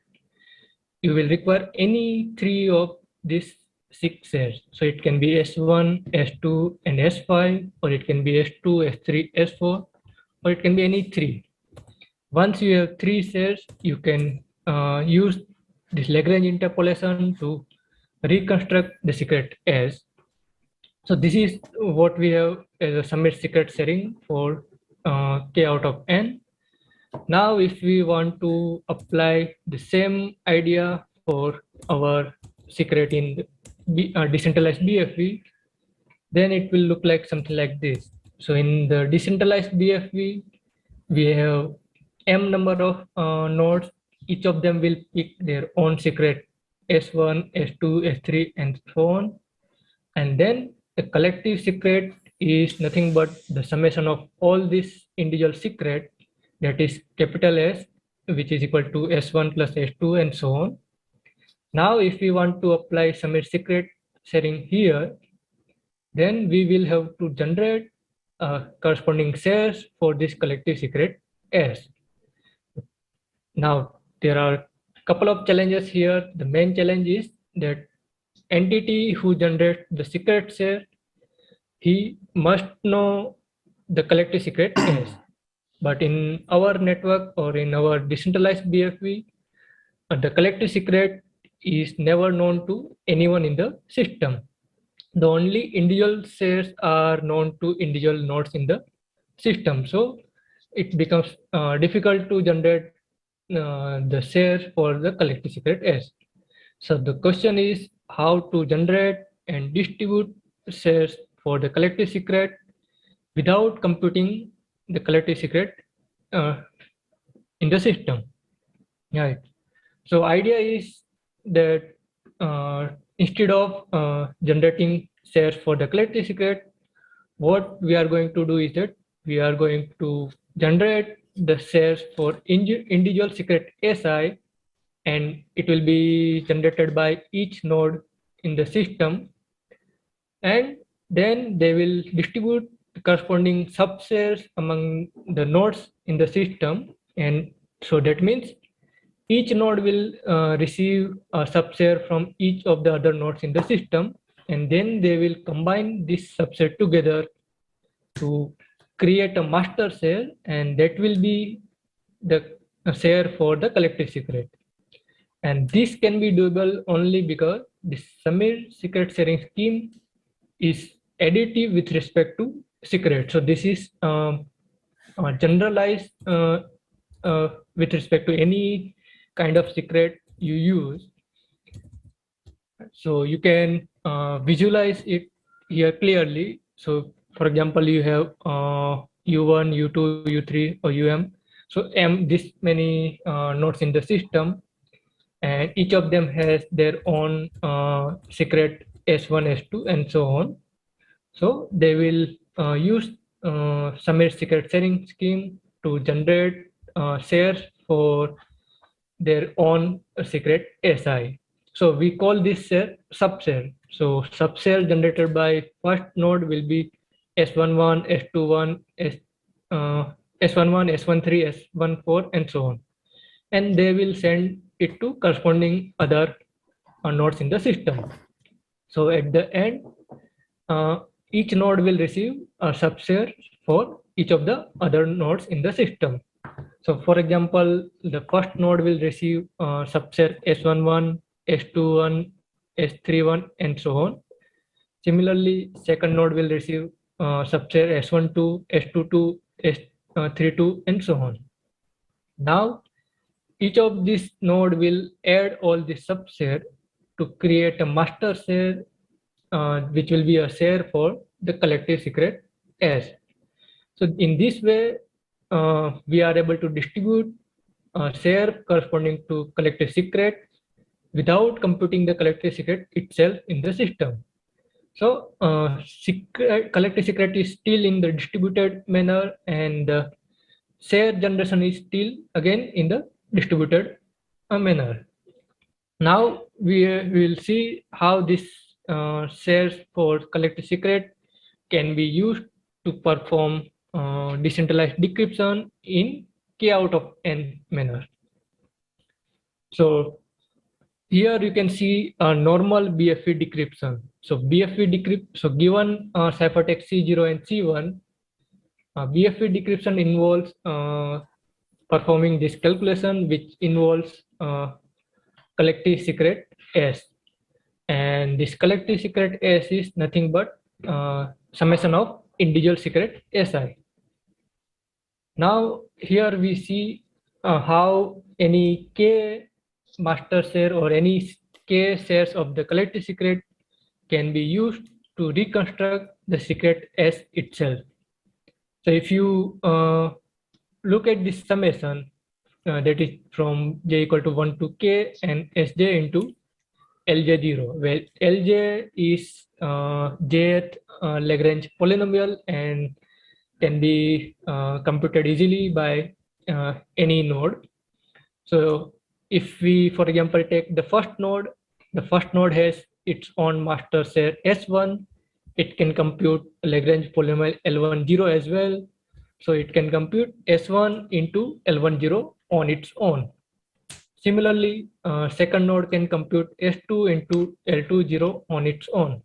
you will require any 3 of these 6 shares. So it can be S1, S2, and S5, or it can be S2, S3, S4, or it can be any 3. Once you have 3 shares, you can use this Lagrange interpolation to reconstruct the secret S. So this is what we have as a summit secret sharing for K out of N. Now, if we want to apply the same idea for our secret in decentralized BFV, then it will look like something like this. So in the decentralized BFV, we have M number of nodes. Each of them will pick their own secret S1, S2, S3, and so on. And then the collective secret is nothing but the summation of all these individual secret, that is capital S, which is equal to S1 plus S2 and so on. Now, if we want to apply summit secret sharing here, then we will have to generate corresponding shares for this collective secret S. Now, there are a couple of challenges here. The main challenge is that entity who generates the secret share, he must know the collective secret S. But in our network or in our decentralized BFV, the collective secret is never known to anyone in the system. The only individual shares are known to individual nodes in the system. So it becomes difficult to generate the shares for the collective secret S. So the question is how to generate and distribute shares for the collective secret without computing the collective secret in the system. Right. So idea is that instead of generating shares for the collective secret, what we are going to do is that we are going to generate the shares for individual secret SI, and it will be generated by each node in the system, and then they will distribute the corresponding subshares among the nodes in the system. And so that means each node will receive a subshare from each of the other nodes in the system, and then they will combine this subset together to create a master share, and that will be the share for the collective secret. And this can be doable only because the summit secret sharing scheme is additive with respect to secret. So this is generalized with respect to any kind of secret you use. So you can visualize it here clearly. So for example, you have U1, U2, U3, or UM. So this many nodes in the system, and each of them has their own secret S1, S2, and so on. So they will use summit secret sharing scheme to generate shares for their own secret SI. So we call this share subshare. So subshare generated by first node will be S11, S21, S11, S13, S14, and so on. And they will send it to corresponding other nodes in the system. So at the end, each node will receive a subshare for each of the other nodes in the system. So for example, the first node will receive subshare S11, S21, S31, and so on. Similarly, second node will receive subshare S12, S22, S32, and so on. Now, each of this node will add all the subshare to create a master share, which will be a share for the collective secret S. So in this way, we are able to distribute a share corresponding to collective secret without computing the collective secret itself in the system. So collective secret is still in the distributed manner, and the share generation is still again in the distributed manner. Now we will see how this shares for collective secret can be used to perform decentralized decryption in K out of N manner. So here you can see a normal BFE decryption. So BFE decrypt. So given ciphertext C0 and C1, BFE decryption involves performing this calculation, which involves collective secret S, and this collective secret S is nothing but summation of individual secret Si. Now here we see how any K master share or any K shares of the collective secret can be used to reconstruct the secret S itself. So if you look at this summation, that is from j equal to 1 to k and sj into lj0, where lj is jth Lagrange polynomial and can be computed easily by any node. So if we, for example, take the first node has its own master share S1. It can compute Lagrange polynomial L10 as well. So it can compute S1 into L10 on its own. Similarly, second node can compute S2 into L20 on its own.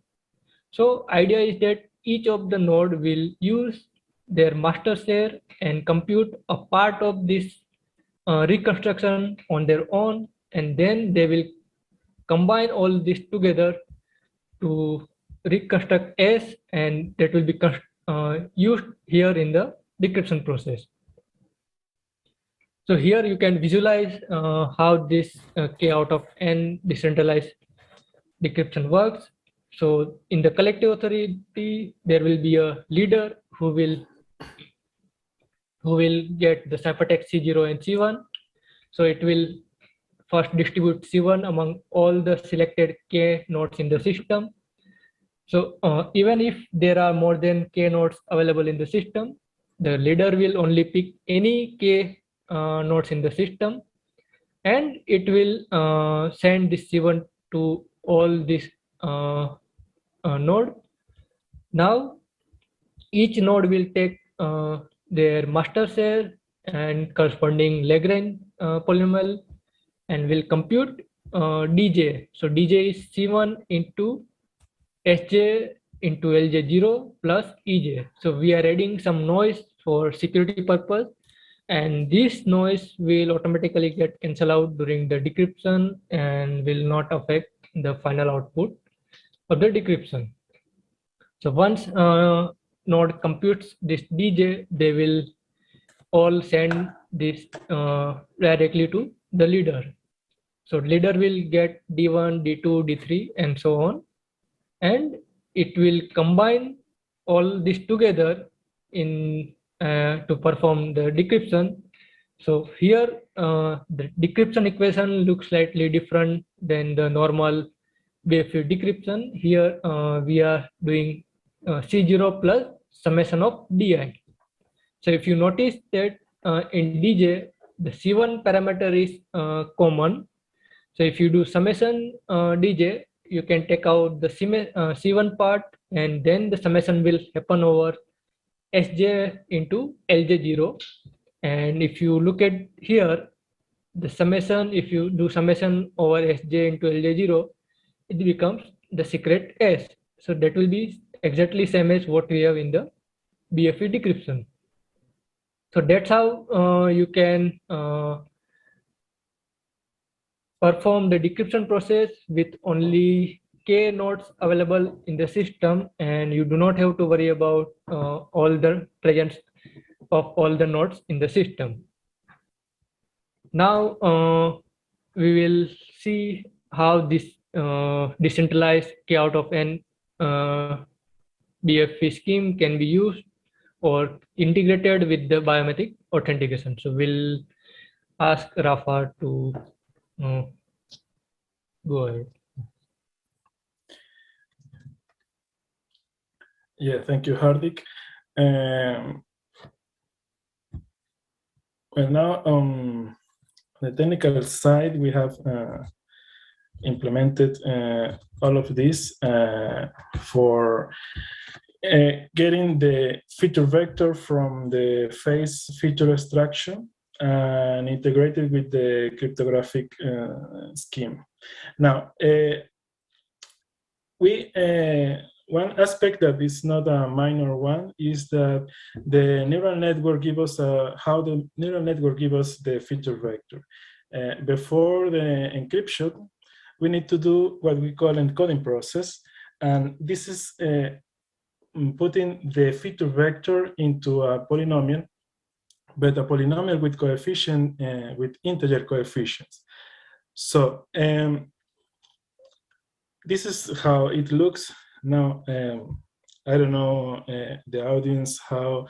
So idea is that each of the node will use their master share and compute a part of this reconstruction on their own, and then they will combine all this together to reconstruct S, and that will be used here in the decryption process. So here you can visualize how this K out of N decentralized decryption works. So in the collective authority, there will be a leader who will get the ciphertext C0 and C1. So it will first distribute C1 among all the selected K nodes in the system. So even if there are more than K nodes available in the system, the leader will only pick any K nodes in the system, and it will send this C1 to all this node. Now each node will take their master share and corresponding Lagrange polynomial and will compute dj. So dj is C1 into sj into lj0 plus ej. So we are adding some noise for security purpose, and this noise will automatically get cancelled out during the decryption and will not affect the final output of the decryption. So once node computes this dj, they will all send this directly to the leader. So leader will get d1, d2, d3, and so on, and it will combine all this together in to perform the decryption. So here the decryption equation looks slightly different than the normal BFE decryption. Here we are doing C0 plus summation of di. So if you notice that in dj, the C1 parameter is common. So if you do summation dj, you can take out the C1 part, and then the summation will happen over sj into lj0. And if you look at here, the summation, if you do summation over sj into lj0, it becomes the secret S. So that will be exactly same as what we have in the BFE decryption. So that's how you can perform the decryption process with only K nodes available in the system, and you do not have to worry about all the presence of all the nodes in the system. Now we will see how this decentralized K out of N BFE scheme can be used or integrated with the biometric authentication. So we'll ask Rafa to go ahead. Yeah, thank you, Hardik. Well, now on the technical side, we have implemented all of this for getting the feature vector from the face feature extraction and integrated with the cryptographic scheme. Now, one aspect that is not a minor one is that the neural network gives us how the neural network gives us the feature vector. Before the encryption, we need to do what we call encoding process, and this is putting the feature vector into a polynomial, but a polynomial with coefficient with integer coefficients. So this is how it looks now. I don't know the audience how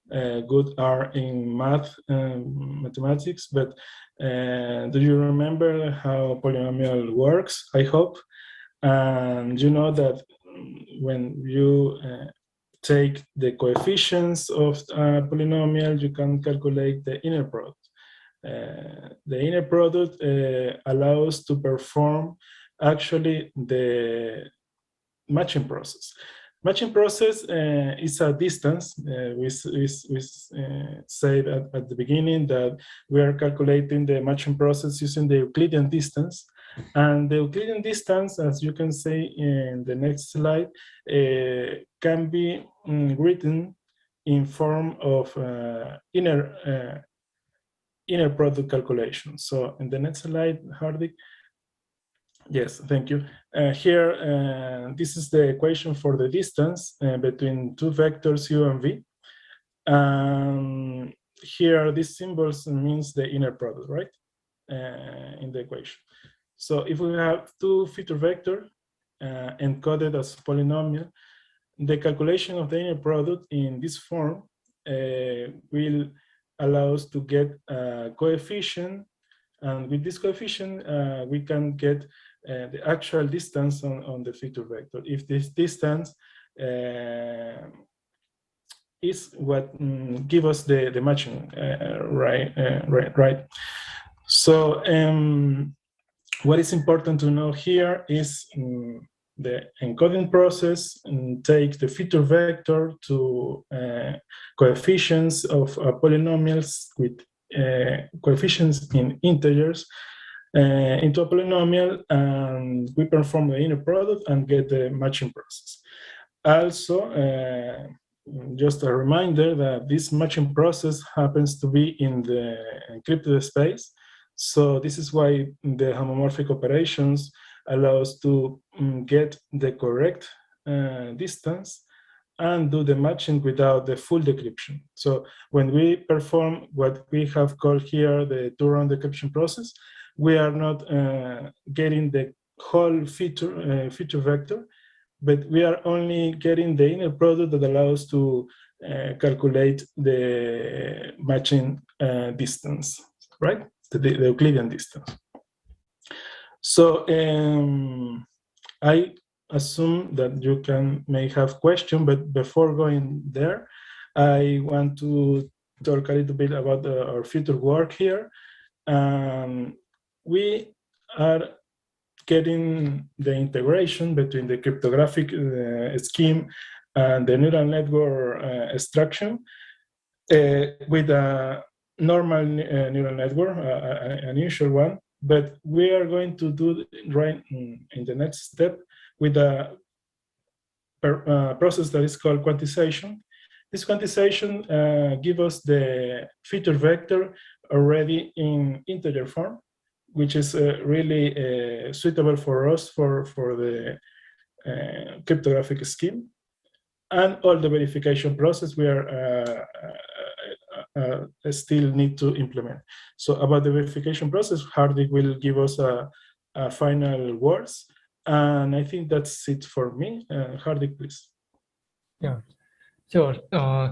good are in mathematics, but do you remember how polynomial works? I hope. And you know that when you take the coefficients of a polynomial, you can calculate the inner product. The inner product allows to perform actually the matching process. Matching process is a distance. We said at the beginning that we are calculating the matching process using the Euclidean distance. And the Euclidean distance, as you can see in the next slide, can be written in form of inner product calculation. So in the next slide, Hardik. Yes, thank you. Here, this is the equation for the distance between two vectors u and v. Here, these symbols means the inner product, right? In the equation. So if we have two feature vector encoded as polynomial, the calculation of the inner product in this form will allow us to get a coefficient, and with this coefficient, we can get the actual distance on the feature vector. If this distance is what gives us the matching, right? So what is important to know here is the encoding process takes the feature vector to coefficients of polynomials with coefficients in integers into a polynomial, and we perform the inner product and get the matching process. Also, just a reminder that this matching process happens to be in the encrypted space. So this is why the homomorphic operations allow us to get the correct distance and do the matching without the full decryption. So when we perform what we have called here the two-round decryption process, we are not getting the whole feature vector, but we are only getting the inner product that allows to calculate the matching distance, right? The Euclidean distance. So I assume that you may have questions, but before going there, I want to talk a little bit about our future work here. We are getting the integration between the cryptographic scheme and the neural network extraction with a normal neural network, an unusual one, but we are going to do right in the next step with a process that is called quantization. This quantization gives us the feature vector already in integer form, which is really suitable for us for the cryptographic scheme. And all the verification process we are still need to implement. So about the verification process, Hardik will give us a final words. And I think that's it for me. Hardik, please. Yeah, sure.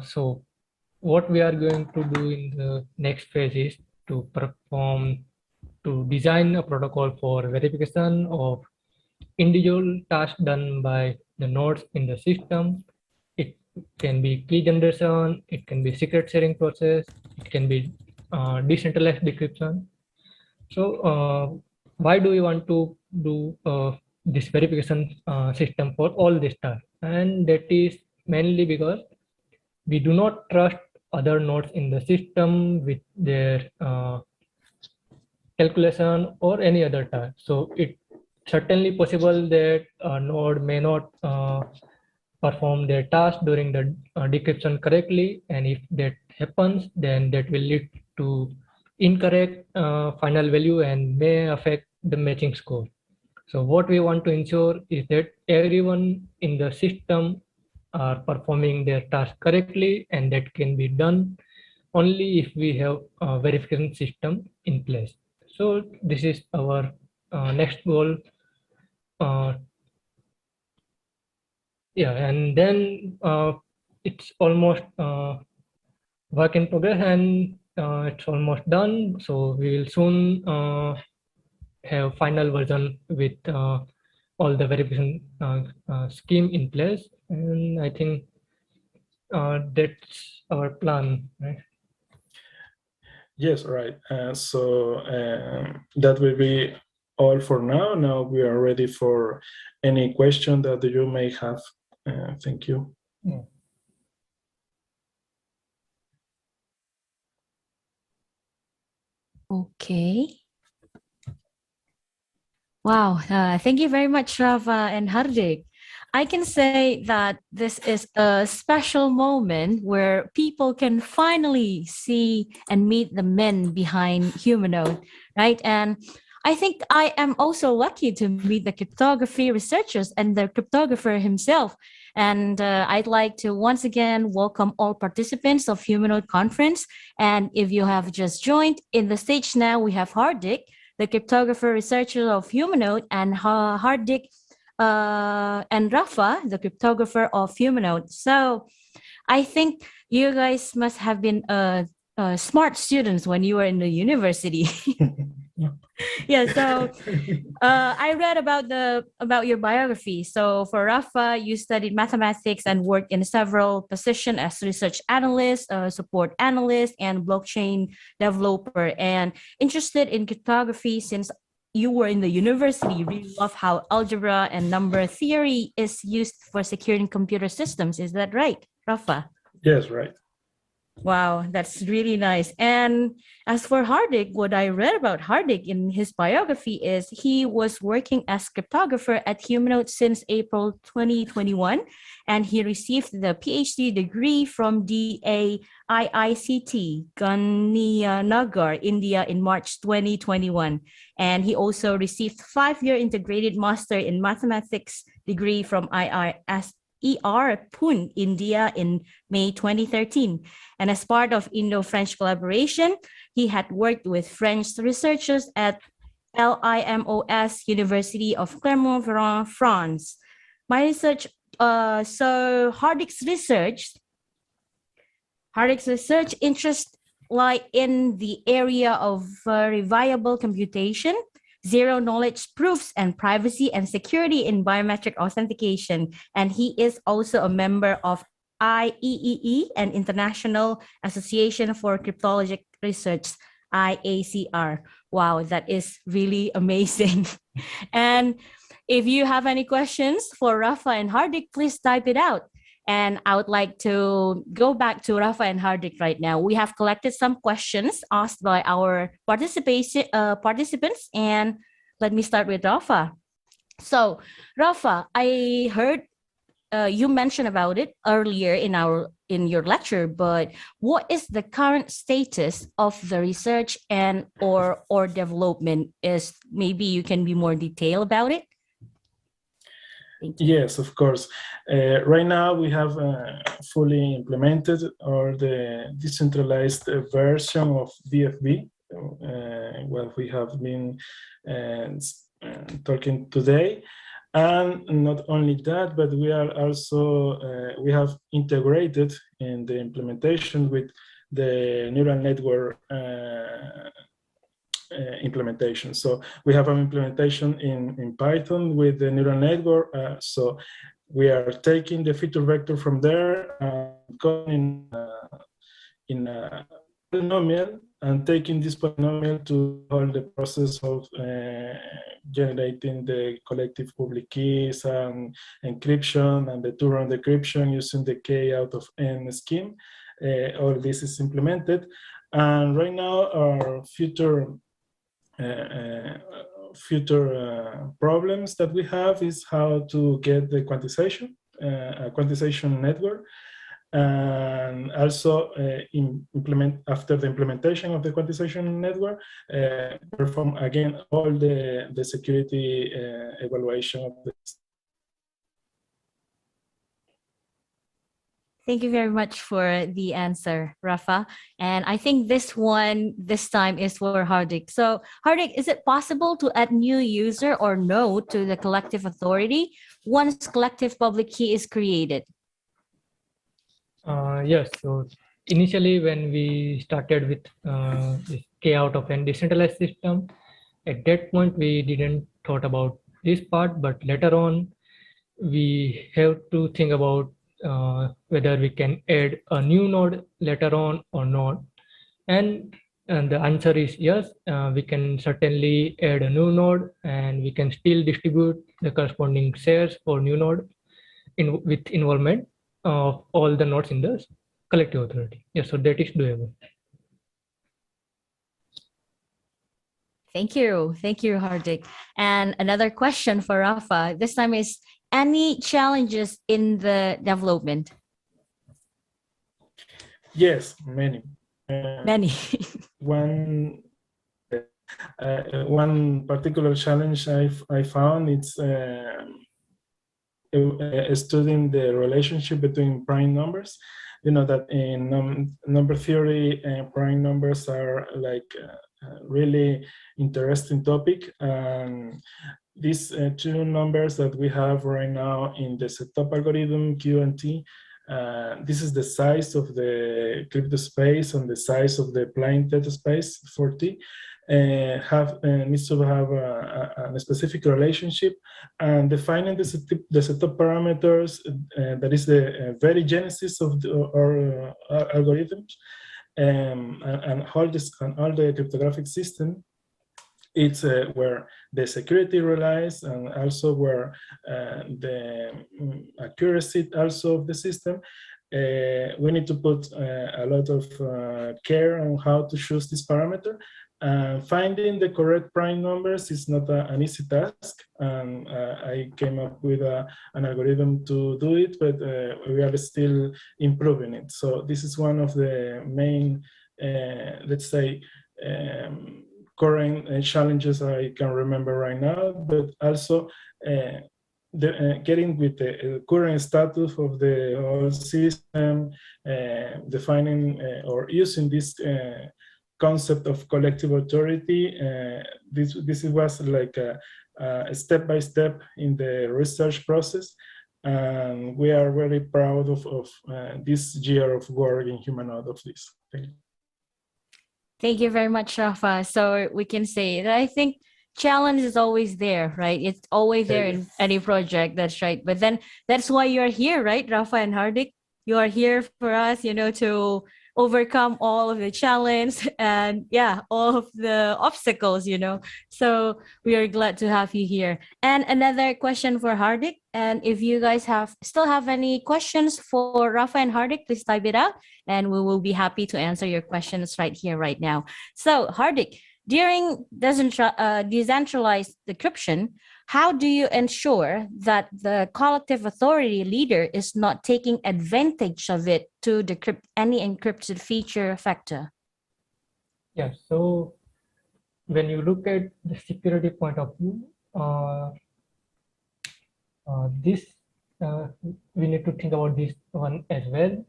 So what we are going to do in the next phase is to design a protocol for verification of individual tasks done by the nodes in the system. It can be key generation, it can be secret sharing process, it can be decentralized decryption. So why do we want to do this verification system for all this stuff? And that is mainly because we do not trust other nodes in the system with their calculation or any other task. So it's certainly possible that a node may not perform their task during the decryption correctly, and if that happens, then that will lead to incorrect final value and may affect the matching score. So what we want to ensure is that everyone in the system are performing their task correctly, and that can be done only if we have a verification system in place. So this is our next goal. Yeah, and then it's almost work in progress, and it's almost done. So we will soon have final version with all the verification scheme in place, and I think that's our plan, right? Yes, right. So that will be all for now. Now we are ready for any question that you may have. Thank you. Yeah. Okay. Wow. Thank you very much, Rafa and Hardik. I can say that this is a special moment where people can finally see and meet the men behind Humanode, right? And I think I am also lucky to meet the cryptography researchers and the cryptographer himself. And I'd like to once again welcome all participants of Humanode Conference. And if you have just joined, in the stage now, we have Hardik, the cryptographer researcher of Humanode, and Hardik and Rafa, the cryptographer of Humanode. So I think you guys must have been smart students when you were in the university. Yeah, so I read about your biography. So for Rafa, you studied mathematics and worked in several positions as research analyst, support analyst, and blockchain developer. And interested in cryptography since you were in the university. Really love how algebra and number theory is used for securing computer systems. Is that right, Rafa? Yes, right. Wow, that's really nice. And as for Hardik, what I read about Hardik in his biography is he was working as cryptographer at Humanode since April 2021, and he received the PhD degree from DAIICT, Gandhinagar, India in March 2021. And he also received 5-year integrated master in mathematics degree from Pune, India in May 2013. And as part of Indo-French collaboration, he had worked with French researchers at LIMOS University of Clermont-Ferrand, France. My research, so Hardik's research interests lie in the area of reliable computation, zero knowledge proofs, and privacy and security in biometric authentication. And he is also a member of IEEE, an International Association for Cryptologic Research, IACR. Wow, that is really amazing. And if you have any questions for Rafa and Hardik, please type it out. And I would like to go back to Rafa and Hardik right now. We have collected some questions asked by our participants. And let me start with Rafa. So, Rafa, I heard you mentioned about it earlier in your lecture, but what is the current status of the research and or development? Is maybe you can be more detailed about it? Yes, of course. Right now we have fully implemented or the decentralized version of DFB, what we have been talking today. And not only that, but we are also, we have integrated in the implementation with the neural network implementation. So we have an implementation in Python with the neural network. So we are taking the feature vector from there and going in a polynomial and taking this polynomial to all the process of generating the collective public keys and encryption and the two-round decryption using the K out of N scheme. All this is implemented. And right now our future problems that we have is how to get the quantization, a quantization network, and also after the implementation of the quantization network, perform again all the security evaluation of the. Thank you very much for the answer, Rafa. And I think this time is for Hardik. So Hardik, is it possible to add new user or node to the collective authority once collective public key is created? Yes, so initially when we started with this K out of N decentralized system, at that point we didn't thought about this part, but later on we have to think about whether we can add a new node later on or not. And the answer is yes, we can certainly add a new node and we can still distribute the corresponding shares for new node with involvement of all the nodes in the collective authority. Yes, so that is doable. Thank you. Thank you, Hardik. And another question for Rafa. This time is, any challenges in the development? Yes, many. Many. One particular challenge I found is studying the relationship between prime numbers. You know that in number theory, prime numbers are like really interesting topic. These two numbers that we have right now in the setup algorithm Q and T, this is the size of the crypto space and the size of the plain data space for T. Needs to have a specific relationship, and defining the setup parameters, that is the very genesis of our algorithms, and all the cryptographic system. It's where the security relies, and also where the accuracy also of the system. We need to put a lot of care on how to choose this parameter. Finding the correct prime numbers is not an easy task, and I came up with an algorithm to do it, but we are still improving it. So this is one of the main, let's say, current challenges I can remember right now, but also getting with the current status of the whole system, defining or using this concept of collective authority. This was like a step-by-step in the research process, and we are very proud of this year of work in Humanode of this. Thank you. Thank you very much, Rafa. So we can say that I think challenge is always there, right? It's always there in any project. That's right. But then that's why you're here, right, Rafa and Hardik? You are here for us, to overcome all of the challenge and all of the obstacles, So we are glad to have you here. And another question for Hardik. And if you guys still have any questions for Rafa and Hardik, please type it out and we will be happy to answer your questions right here, right now. So Hardik, during decentralized decryption, how do you ensure that the collective authority leader is not taking advantage of it to decrypt any encrypted feature factor? Yeah, so when you look at the security point of view, we need to think about this one as well.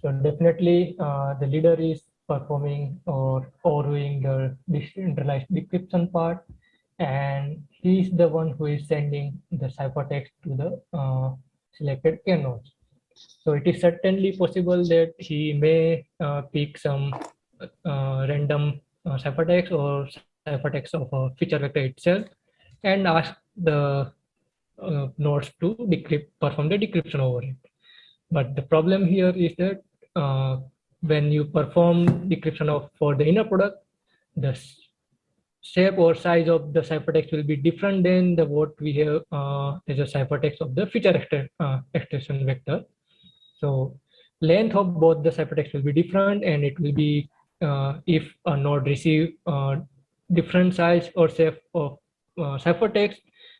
So definitely the leader is performing or overdoing the decentralized decryption part, and he is the one who is sending the ciphertext to the selected K nodes. So it is certainly possible that he may pick some random ciphertext or ciphertext of a feature vector itself and ask the nodes to perform the decryption over it. But the problem here is that when you perform decryption for the inner product, the shape or size of the ciphertext will be different than what we have as a ciphertext of the feature extraction vector. So length of both the ciphertext will be different, and it will be if a node receive different size or shape of ciphertext,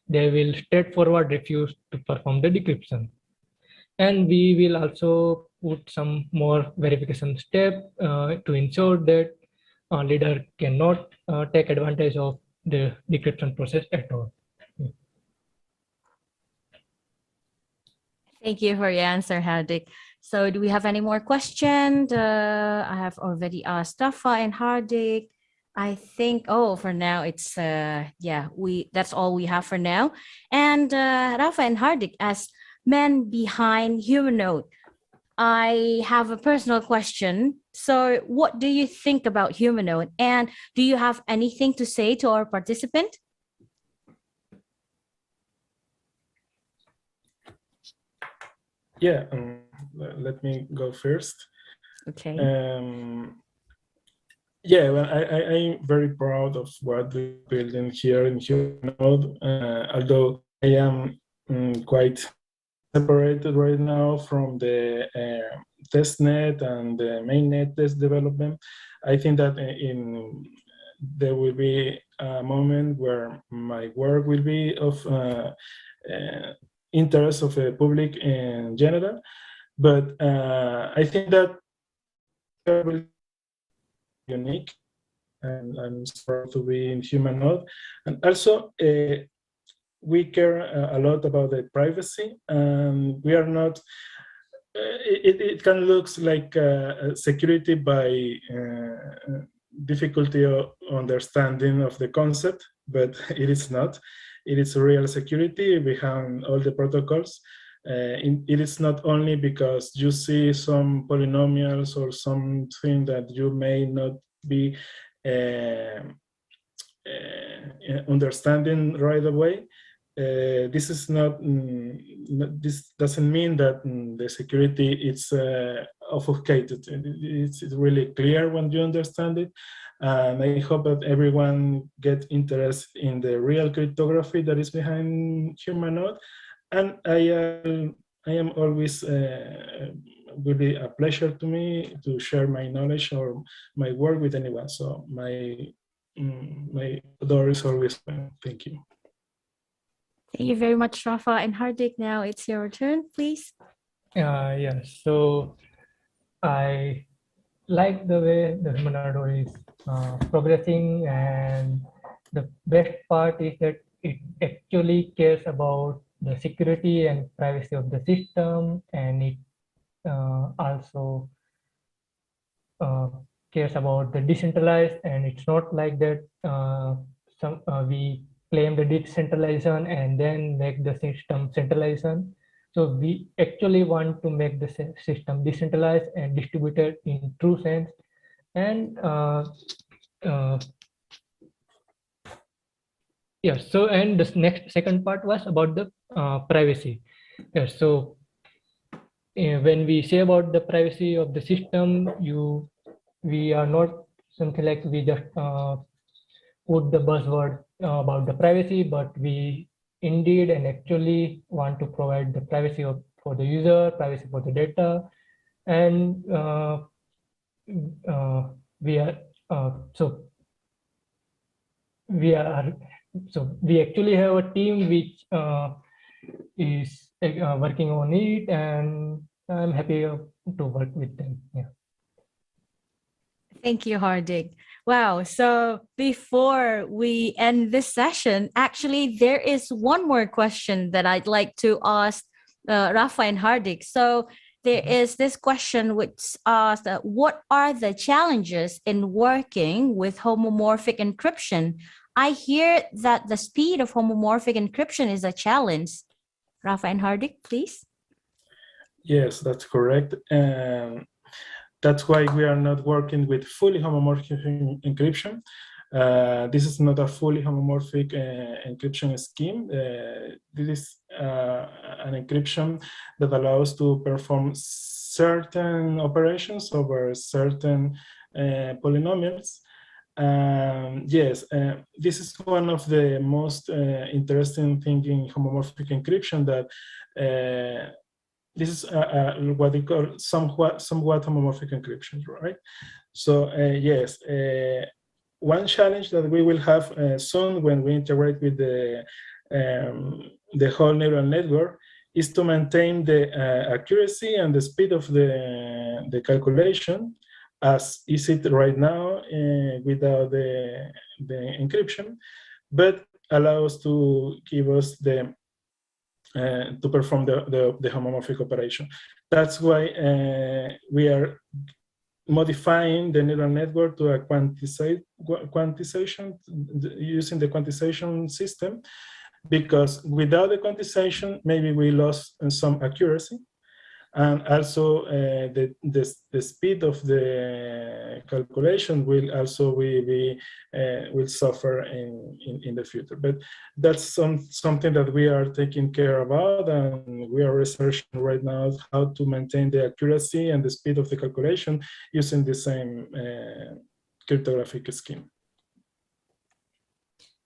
they will straightforward refuse to perform the decryption. And we will also put some more verification step to ensure that leader cannot take advantage of the decryption process at all. Thank you for your answer, Hardik. So do we have any more questions? I have already asked Rafa and Hardik. I think, for now it's, that's all we have for now. And Rafa and Hardik, as men behind Humanode, I have a personal question. So what do you think about Humanode? And do you have anything to say to our participant? Yeah, let me go first. Okay. Yeah, well, I'm very proud of what we're building here in Humanode, although I am quite separated right now from the testnet and the mainnet test development. I think that there will be a moment where my work will be of interest of the public in general, but I think that will be unique, and I'm proud to be in Humanode. And also, we care a lot about the privacy, and we are not. It can look like security by difficulty of understanding of the concept, but it is not. It is real security behind all the protocols. It is not only because you see some polynomials or something that you may not be understanding right away. This is not. This doesn't mean that the security is obfuscated. It's really clear when you understand it. And I hope that everyone gets interested in the real cryptography that is behind Humanode. And I am always really a pleasure to me to share my knowledge or my work with anyone. So my door is always open. Thank you. Thank you very much, Rafa and Hardik. Now it's your turn, please. Yes, so I like the way the Humanode is progressing, and the best part is that it actually cares about the security and privacy of the system, and it also cares about the decentralized, and it's not like that we claim the decentralization and then make the system centralization. So we actually want to make the system decentralized and distributed in true sense. And yes, so and the second part was about the privacy. Yes, so when we say about the privacy of the system, we are not something like we just put the buzzword about the privacy, but we indeed and actually want to provide the privacy for the user, privacy for the data, and we actually have a team which is working on it, and I'm happy to work with them. Yeah. Thank you, Hardik. Wow. So before we end this session, actually, there is one more question that I'd like to ask Rafa and Hardik. So there is this question which asks, what are the challenges in working with homomorphic encryption? I hear that the speed of homomorphic encryption is a challenge. Rafa and Hardik, please. Yes, that's correct. That's why we are not working with fully homomorphic encryption. This is not a fully homomorphic encryption scheme. This is an encryption that allows to perform certain operations over certain polynomials. Yes, this is one of the most interesting things in homomorphic encryption, that this is what we call somewhat homomorphic encryption, right? So yes, one challenge that we will have soon when we integrate with the whole neural network is to maintain the accuracy and the speed of the calculation, as is it right now without the encryption, but allows to give us the to perform the homomorphic operation. That's why we are modifying the neural network to a quantization using the quantization system, because without the quantization, maybe we lost some accuracy, and also the speed of the calculation will also will suffer in the future. But that's something that we are taking care about, and we are researching right now how to maintain the accuracy and the speed of the calculation using the same cryptographic scheme.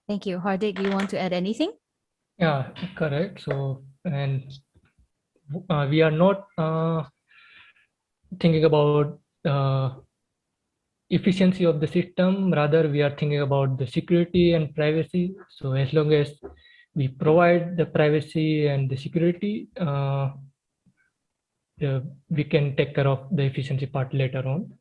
Thank you. Hardik, you want to add anything? Yeah, correct. So, and we are not thinking about efficiency of the system, rather we are thinking about the security and privacy. So as long as we provide the privacy and the security, we can take care of the efficiency part later on.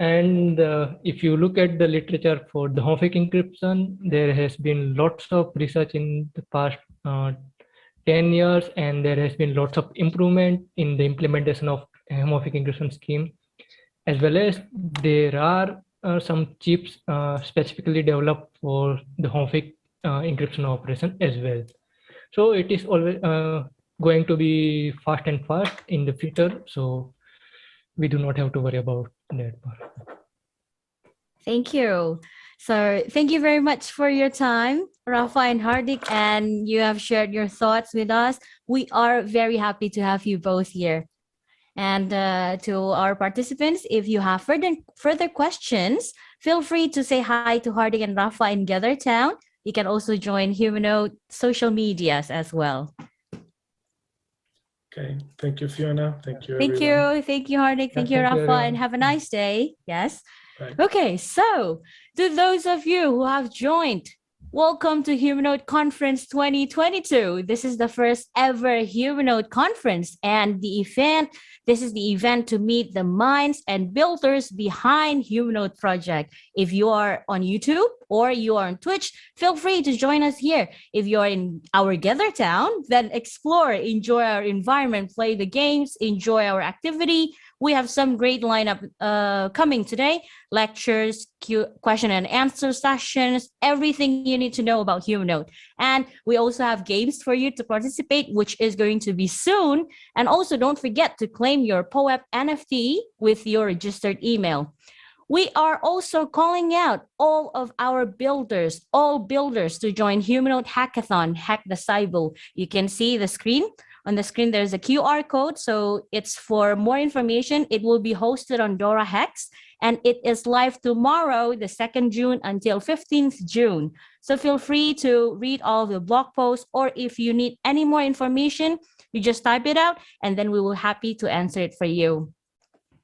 And if you look at the literature for the homomorphic encryption, there has been lots of research in the past 10 years, and there has been lots of improvement in the implementation of homomorphic encryption scheme, as well as there are some chips specifically developed for the homomorphic encryption operation as well. So it is always going to be fast and fast in the future. So we do not have to worry about that part. Thank you. So thank you very much for your time, Rafa and Hardik, and you have shared your thoughts with us. We are very happy to have you both here. And to our participants, if you have further questions, feel free to say hi to Hardik and Rafa in Gathertown. You can also join Humanode social medias as well. Okay, thank you, Fiona. Thank you, Thank everyone. you. Thank you, Hardik. Thank you, Thank you, Rafa, and everyone. have a nice day. Yes. Bye. Okay, so to those of you who have joined, welcome to Humanode Conference 2022. This is the first ever Humanode Conference, and this is the event to meet the minds and builders behind Humanode Project. If you are on YouTube or you are on Twitch, feel free to join us here. If you are in our Gathertown, then explore, enjoy our environment, play the games, enjoy our activity. We have some great lineup coming today: lectures, question and answer sessions, everything you need to know about Humanode. And we also have games for you to participate, which is going to be soon. And also don't forget to claim your POEP NFT with your registered email. We are also calling out all of our builders, all builders, to join Humanode Hackathon, Hack the Cyber. You can see the screen. On the screen, there's a QR code. So it's for more information. It will be hosted on Dora Hex, and it is live tomorrow, the 2nd June until 15th June. So feel free to read all the blog posts, or if you need any more information, you just type it out, and then we will be happy to answer it for you.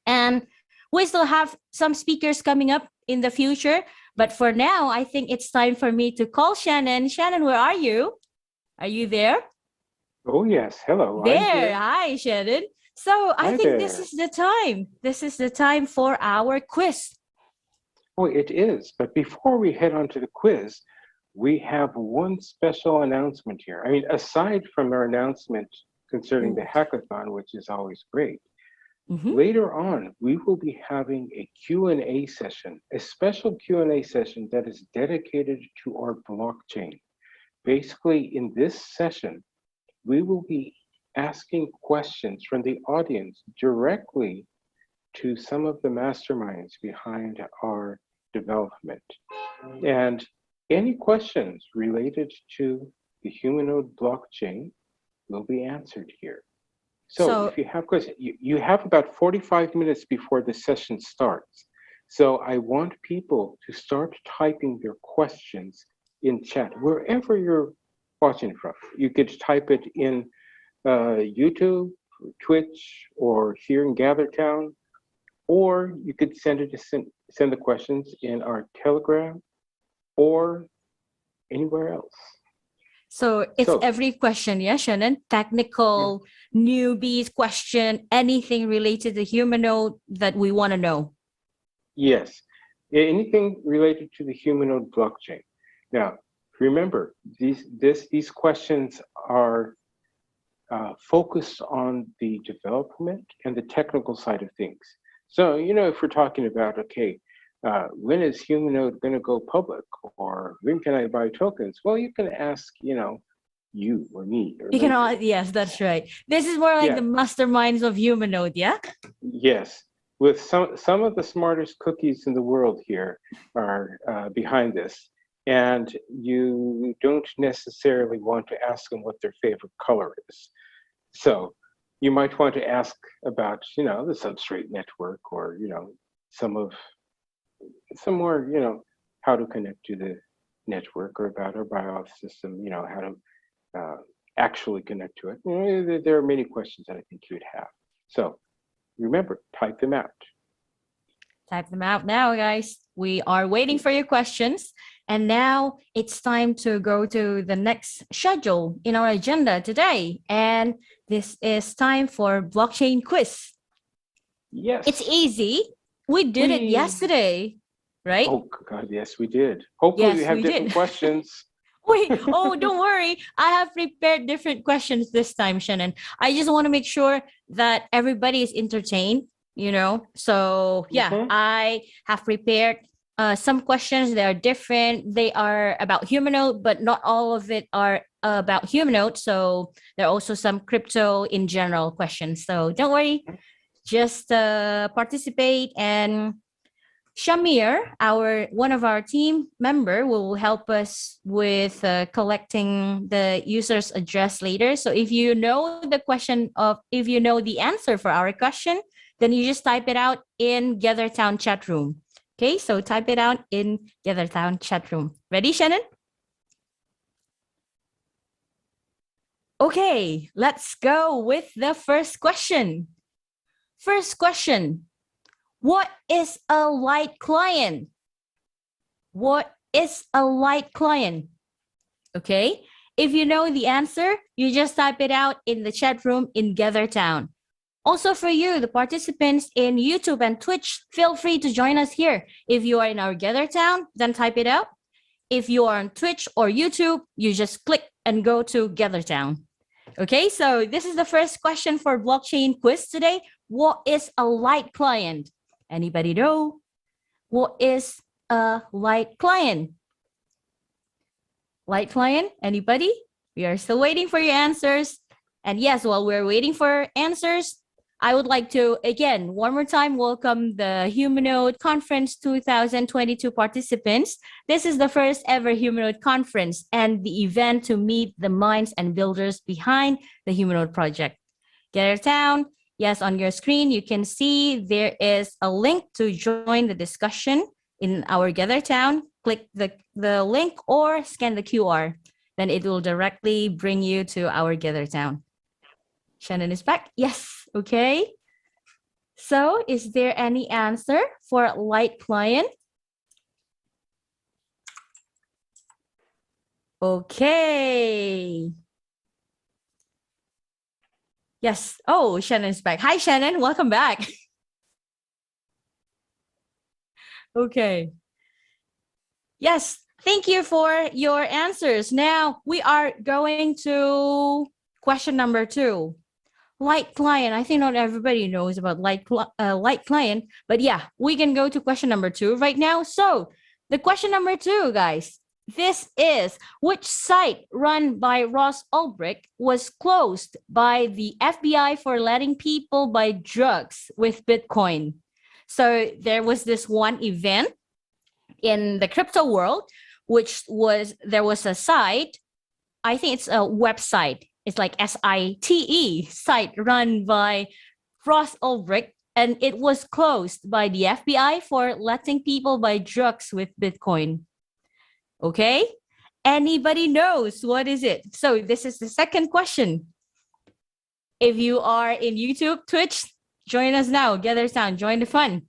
And we still have some speakers coming up in the future. But for now, I think it's time for me to call Shannon. Shannon, where are you? Are you there? Oh, yes. Hello. I'm There. here. Hi, Shannon. So I Hi think this there. is the time. This is the time for our quiz. Oh, it is. But before we head on to the quiz, we have one special announcement here. I mean, aside from our announcement concerning the hackathon, which is always great, later on, we will be having a Q&A session, a special Q&A session that is dedicated to our blockchain. Basically, in this session, we will be asking questions from the audience directly to some of the masterminds behind our development. And any questions related to the Humanode blockchain will be answered here. So- So if you have questions, you have about 45 minutes before the session starts. So I want people to start typing their questions in chat, wherever you're watching from. You could type it in YouTube, Twitch, or here in GatherTown, or you could send the questions in our Telegram or anywhere else. So it's So- every question, yeah, Shannon? Technical, newbies question, anything related to Humanode that we want to know. Yes, anything related to the Humanode blockchain. Now, remember, these questions are focused on the development and the technical side of things. So, if we're talking about, okay, when is Humanode going to go public, or when can I buy tokens? Well, you can ask, you or me. Or You can maybe- all, yes, that's right. This is more like Yeah. the masterminds of Humanode, yeah? Yes, with some of the smartest cookies in the world here are behind this, and you don't necessarily want to ask them what their favorite color is. So you might want to ask about, the substrate network, or some more, how to connect to the network, or about our BIOS system, how to actually connect to it. There are many questions that I think you'd have. So remember, type them out. Type them out now, guys. We are waiting for your questions. And now it's time to go to the next schedule in our agenda today. And this is time for blockchain quiz. Yes. It's easy. We did it We- yesterday, right? Oh God, yes, we did. Hopefully, Yes, we have we different did. questions. Wait, oh, don't worry. I have prepared different questions this time, Shannon. I just want to make sure that everybody is entertained, So, yeah, Mhm. I have prepared some questions. They are different. They are about Humanode, but not all of it are about Humanode. So, there are also some crypto in general questions. So, don't worry. Just participate, and Shamir, one of our team member, will help us with collecting the user's address later. So if you know the answer for our question, then you just type it out in GatherTown chat room. Okay, so type it out in GatherTown chat room. Ready, Shannon? Okay, let's go with the first question. First question. What is a light client? What is a light client? Okay. If you know the answer, you just type it out in the chat room in GatherTown. Also for you, the participants in YouTube and Twitch, feel free to join us here. If you are in our GatherTown, then type it out. If you are on Twitch or YouTube, you just click and go to GatherTown. Okay, so this is the first question for blockchain quiz today. What is a light client? Anybody know? What is a light client? Light client? Anybody? We are still waiting for your answers. And yes, while we're waiting for answers, I would like to, again, one more time, welcome the Humanode Conference 2022 participants. This is the first ever Humanode Conference and the event to meet the minds and builders behind the Humanode Project. GatherTown. Yes, on your screen, you can see there is a link to join the discussion in our GatherTown. Click the link or scan the QR. Then it will directly bring you to our GatherTown. Shannon is back. Yes. Okay. So is there any answer for light client? Okay. Yes. Oh, Shannon's back. Hi, Shannon. Welcome back. Okay. Yes. Thank you for your answers. Now we are going to question number 2. Light client. I think not everybody knows about light client, but yeah, we can go to question number 2 right now. So the question number 2, guys. This is, which site run by Ross Ulbricht was closed by the FBI for letting people buy drugs with Bitcoin? So there was this one event in the crypto world, there was a site, I think it's a website. It's like SITE, site run by Ross Ulbricht, and it was closed by the FBI for letting people buy drugs with Bitcoin. Okay? Anybody knows what is it? So this is the second question. If you are in YouTube, Twitch, join us now. Gather sound, join the fun.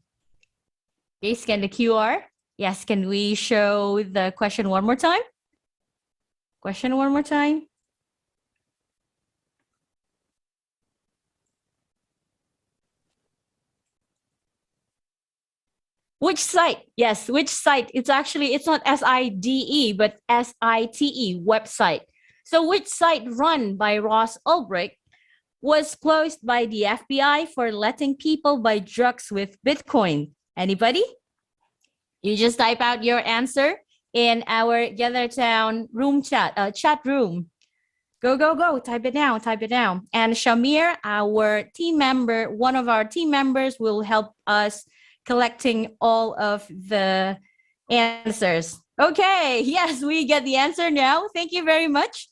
Okay, scan the QR. Yes, can we show the question one more time? Question one more time. Which site? Yes, which site? It's not SIDE, but SITE, website. So which site run by Ross Ulbricht was closed by the FBI for letting people buy drugs with Bitcoin? Anybody? You just type out your answer in our GatherTown room chat room. Go, go, go. Type it down. Type it down. And Shamir, our team member, one of our team members, will help us collecting all of the answers. Okay. Yes, we get the answer now. Thank you very much.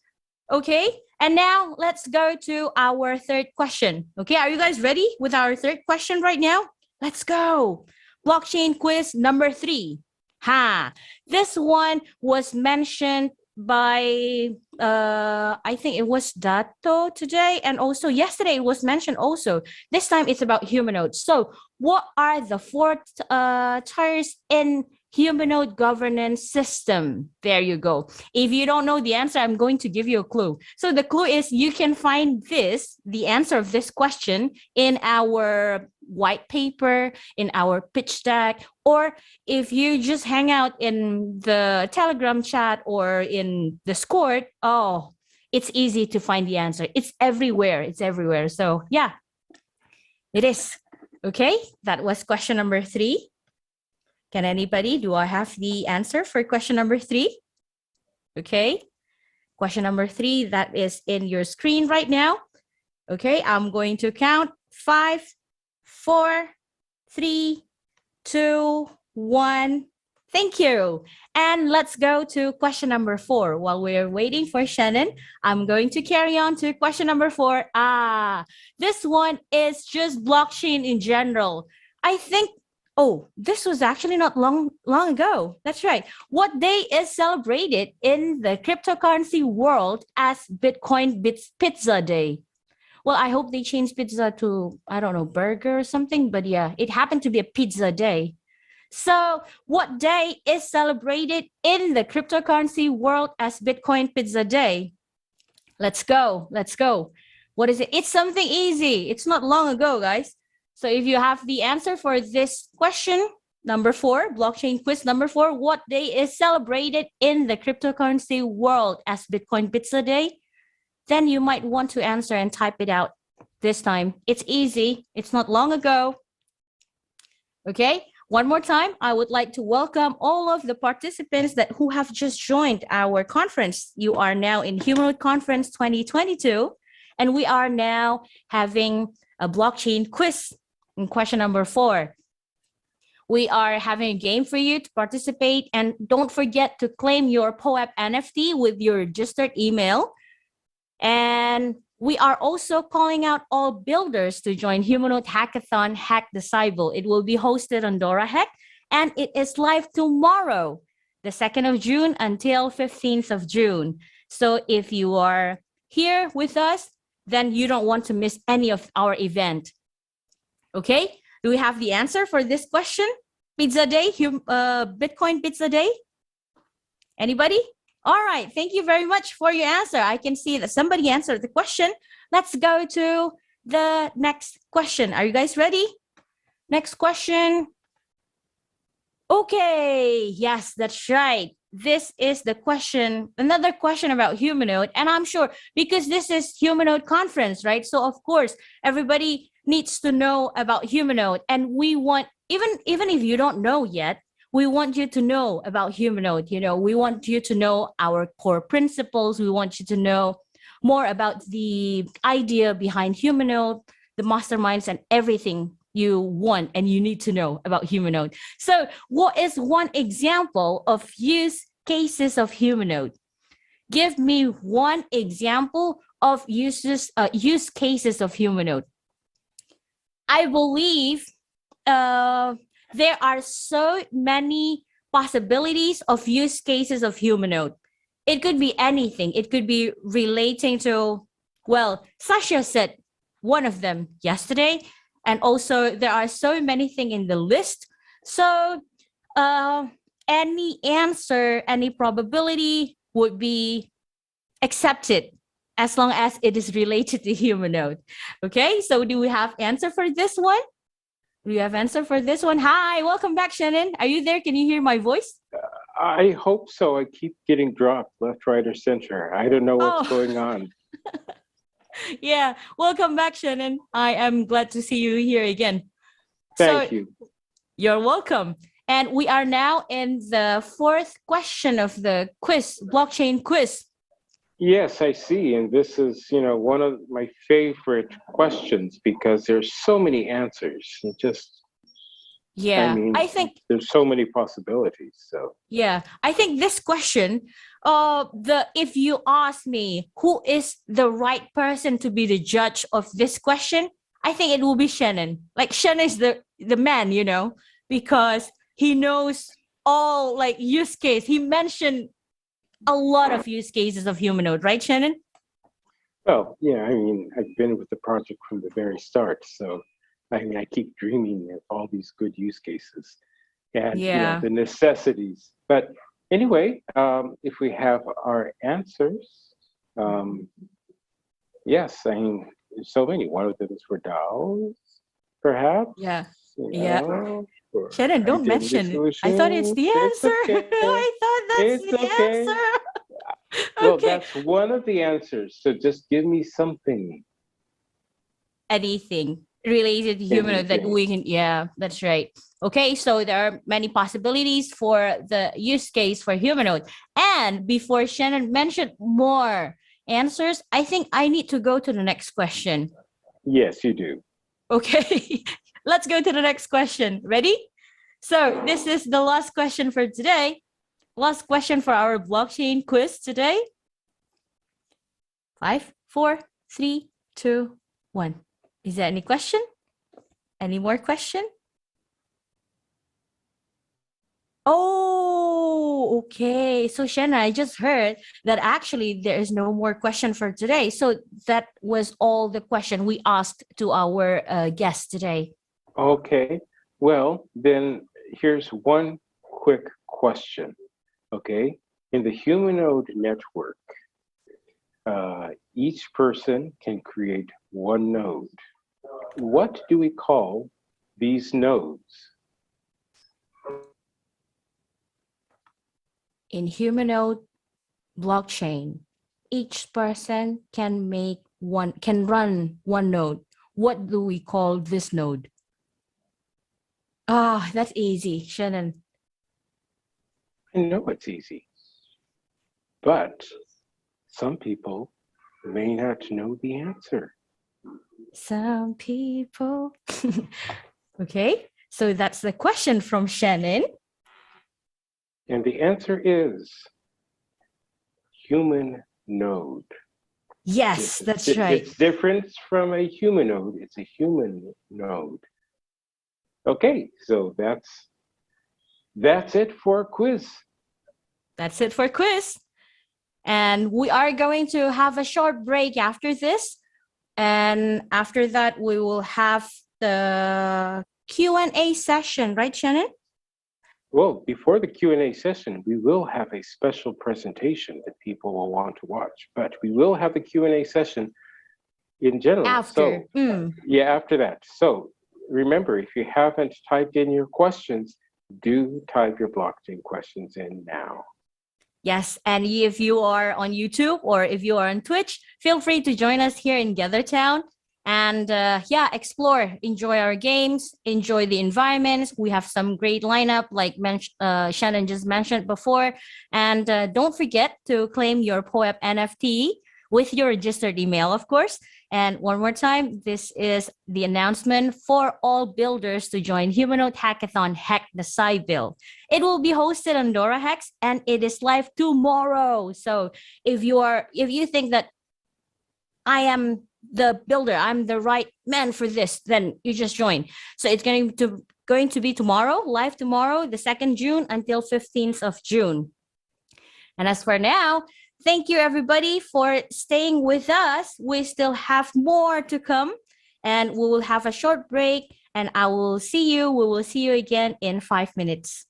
Okay. And now let's go to our third question. Okay. Are you guys ready with our third question right now? Let's go. Blockchain quiz number 3. This one was mentioned by I think it was Dato today, and also yesterday it was mentioned also. This time it's about Humanode. So what are the 4 tiers in Humanode governance system? There you go. If you don't know the answer, I'm going to give you a clue. So the clue is you can find the answer of this question in our white paper, in our pitch deck, or if you just hang out in the Telegram chat or in Discord, it's easy to find the answer. It's everywhere. It's everywhere. So yeah, it is. Okay, that was question number 3. Can anybody, do I have the answer for question number 3? Okay, question number 3, that is in your screen right now. Okay, I'm going to count 5, 4, 3, 2, 1. Thank you. And let's go to question number 4. While we're waiting for Shannon, I'm going to carry on to question number 4. This one is just blockchain in general. I think, this was actually not long ago. That's right. What day is celebrated in the cryptocurrency world as Bitcoin Pizza Day? Well, I hope they change pizza to, I don't know, burger or something. But yeah, it happened to be a pizza day. So what day is celebrated in the cryptocurrency world as Bitcoin Pizza Day? Let's go. Let's go. What is it? It's something easy. It's not long ago, guys. So if you have the answer for this question, number 4, blockchain quiz number 4, what day is celebrated in the cryptocurrency world as Bitcoin Pizza Day? Then you might want to answer and type it out this time. It's easy. It's not long ago. Okay. One more time, I would like to welcome all of the participants who have just joined our conference. You are now in Humanode Conference 2022, and we are now having a blockchain quiz in question number 4. We are having a game for you to participate, and don't forget to claim your POAP NFT with your registered email. And we are also calling out all builders to join Humanode Hackathon Hack the Cyber. It will be hosted on Dora Hack, and it is live tomorrow, the 2nd of June until 15th of June. So if you are here with us, then you don't want to miss any of our event. Okay, do we have the answer for this question? Pizza Day, Bitcoin Pizza Day? Anybody? All right, thank you very much for your answer. I can see that somebody answered the question. Let's go to the next question. Are you guys ready? Next question. Okay, yes, that's right. This is the question, another question about Humanode. And I'm sure because this is Humanode Conference, right? So of course, everybody needs to know about Humanode. And we want, even if you don't know yet, we want you to know about Humanode. You know, we want you to know our core principles. We want you to know more about the idea behind Humanode, the masterminds, and everything you want and you need to know about Humanode. So what is one example of use cases of Humanode? Give me one example of use cases of Humanode. I believe there are so many possibilities of use cases of Humanode. It could be anything. It could be relating to, well, Sasha said one of them yesterday. And also there are so many things in the list. So any answer, any probability would be accepted as long as it is related to Humanode. Okay, so do we have answer for this one? Do you have answer for this one? Hi, welcome back, Shannon. Are you there? Can you hear my voice? I hope so. I keep getting dropped left, right, or center. I don't know what's going on. Yeah, welcome back, Shannon. I am glad to see you here again. Thank you. You're welcome. And we are now in the fourth question of the quiz, blockchain quiz. Yes, I see. And this is, one of my favorite questions because there's so many answers. I think there's so many possibilities. So yeah, I think this question, if you ask me who is the right person to be the judge of this question, I think it will be Shannon. Like Shannon is the man, because he knows all like use case. He mentioned a lot of use cases of Humanode, right, Shannon? Well, yeah, I've been with the project from the very start. So, I keep dreaming of all these good use cases and the necessities. But anyway, if we have our answers, yes, there's so many. One of them is for DAOs, perhaps. Yeah. Shannon, don't mention it. I thought it's the answer. Okay. I thought that's the answer. Well, that's one of the answers. So just give me something. Anything related to Humanode that we can. Yeah, that's right. Okay, so there are many possibilities for the use case for Humanode. And before Shannon mentioned more answers, I think I need to go to the next question. Yes, you do. Okay, let's go to the next question. Ready? So this is the last question for today. Last question for our blockchain quiz today. 5, 4, 3, 2, 1. Is there any question? Any more question? Oh, okay. So Shannon, I just heard that actually there is no more question for today. So that was all the question we asked to our guest today. Okay. Well, then here's one quick question. Okay. In the Humanode network, each person can create one node. What do we call these nodes? In Humanode blockchain, each person can run one node. What do we call this node? That's easy, Shannon. I know it's easy, but some people may not know the answer. Some people. Okay, so that's the question from Shannon. And the answer is human node. Yes, that's right. It's different from a human node. It's a human node. Okay, so that's it for quiz. That's it for quiz. And we are going to have a short break after this. And after that, we will have the Q&A session, right, Shannon? Well, before the Q&A session, we will have a special presentation that people will want to watch. But we will have the Q&A session in general. After. Yeah, after that. So remember, if you haven't typed in your questions, do type your blockchain questions in now. Yes, and if you are on YouTube or if you are on Twitch, feel free to join us here in Gathertown and explore, enjoy our games, enjoy the environments. We have some great lineup like Shannon just mentioned before. And don't forget to claim your POEP NFT with your registered email, of course. And one more time, this is the announcement for all builders to join Humanode Hackathon Hack the Cybil. It will be hosted on Dora Hex and it is live tomorrow. So if you think that I am the builder, I'm the right man for this, then you just join. So it's going to be tomorrow, live tomorrow, the 2nd June until 15th of June. And as for now, thank you everybody for staying with us. We still have more to come, and we will have a short break, and we will see you again in 5 minutes.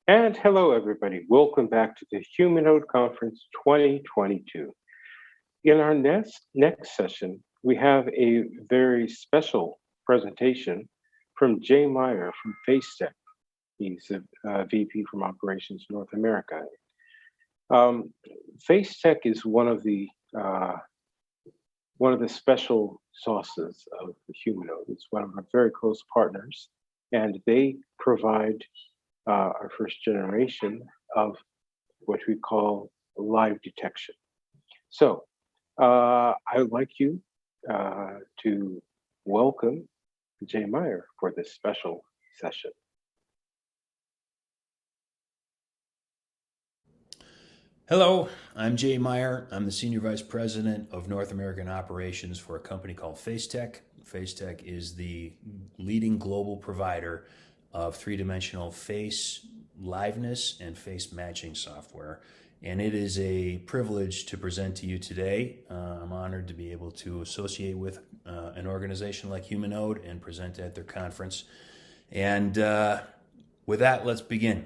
And hello, everybody. Welcome back to the Humanode Conference 2022. In our next session, we have a very special presentation from Jay Meyer from FaceTech. He's a VP from Operations North America. FaceTech is one of the special sauces of the Humanode. It's one of our very close partners, and they provide our first generation of what we call live detection. So I would like you to welcome Jay Meyer for this special session. Hello, I'm Jay Meyer. I'm the Senior Vice President of North American Operations for a company called FaceTech. FaceTech is the leading global provider of three-dimensional face liveness and face matching software. And it is a privilege to present to you today. I'm honored to be able to associate with an organization like Humanode and present at their conference. And with that, let's begin.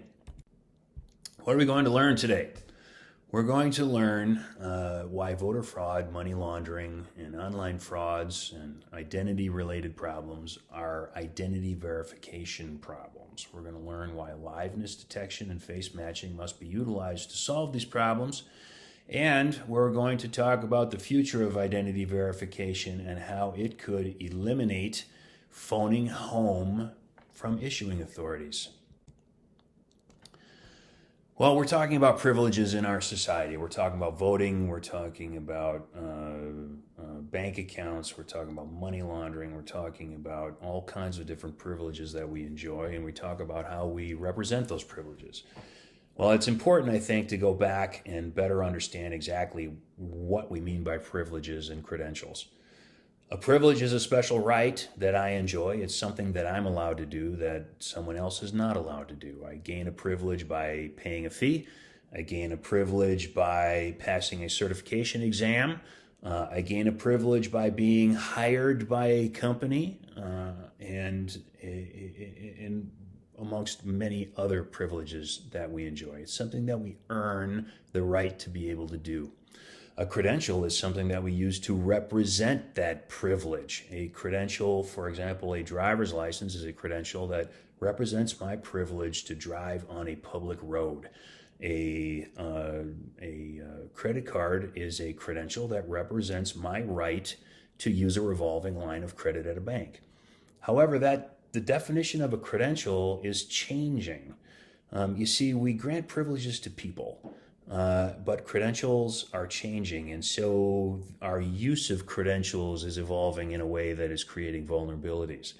What are we going to learn today? We're going to learn why voter fraud, money laundering, and online frauds and identity-related problems are identity verification problems. We're going to learn why liveness detection and face matching must be utilized to solve these problems. And we're going to talk about the future of identity verification and how it could eliminate phoning home from issuing authorities. Well, we're talking about privileges in our society. We're talking about voting. We're talking about bank accounts. We're talking about money laundering. We're talking about all kinds of different privileges that we enjoy, and we talk about how we represent those privileges. Well, it's important, I think, to go back and better understand exactly what we mean by privileges and credentials. A privilege is a special right that I enjoy. It's something that I'm allowed to do that someone else is not allowed to do. I gain a privilege by paying a fee. I gain a privilege by passing a certification exam. I gain a privilege by being hired by a company and amongst many other privileges that we enjoy. It's something that we earn the right to be able to do. A credential is something that we use to represent that privilege. A credential, for example, a driver's license is a credential that represents my privilege to drive on a public road. A credit card is a credential that represents my right to use a revolving line of credit at a bank. However, the definition of a credential is changing. You see, we grant privileges to people. But credentials are changing, and so our use of credentials is evolving in a way that is creating vulnerabilities.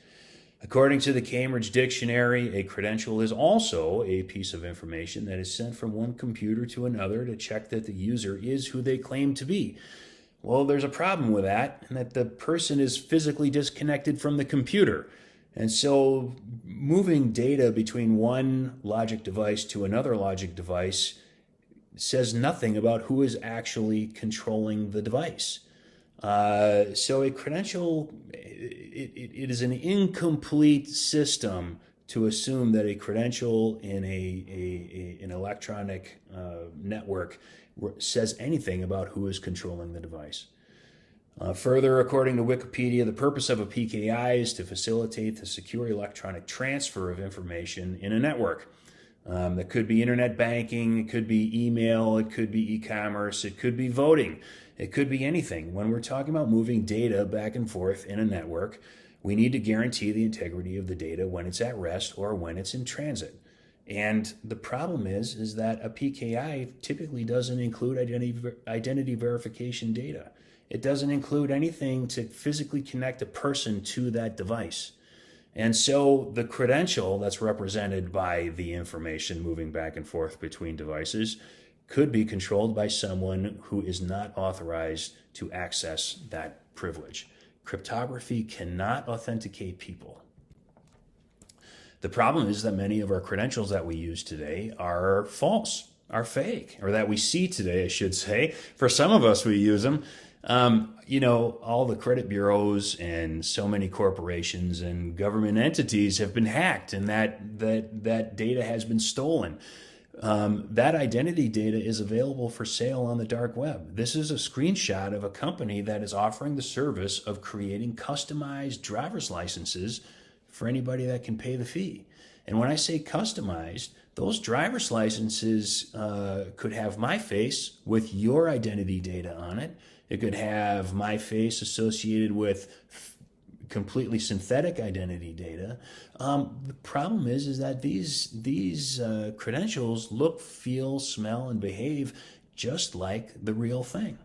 According to the Cambridge Dictionary, a credential is also a piece of information that is sent from one computer to another to check that the user is who they claim to be. Well, there's a problem with that, and that the person is physically disconnected from the computer. And so moving data between one logic device to another logic device says nothing about who is actually controlling the device. So a credential, it is an incomplete system to assume that a credential in an electronic network says anything about who is controlling the device. Further, according to Wikipedia, the purpose of a PKI is to facilitate the secure electronic transfer of information in a network. That could be internet banking, it could be email, it could be e-commerce, it could be voting, it could be anything. When we're talking about moving data back and forth in a network, we need to guarantee the integrity of the data when it's at rest or when it's in transit. And the problem is that a PKI typically doesn't include identity verification data. It doesn't include anything to physically connect a person to that device. And so the credential that's represented by the information moving back and forth between devices could be controlled by someone who is not authorized to access that privilege. Cryptography cannot authenticate people. The problem is that many of our credentials that we use today are false, are fake, or that we see today, I should say. For some of us, we use them. All the credit bureaus and so many corporations and government entities have been hacked, and that data has been stolen. That identity data is available for sale on the dark web. This is a screenshot of a company that is offering the service of creating customized driver's licenses for anybody that can pay the fee. And when I say customized, those driver's licenses could have my face with your identity data on it. It could have my face associated with completely synthetic identity data. The problem is that these credentials look, feel, smell, and behave just like the real thing.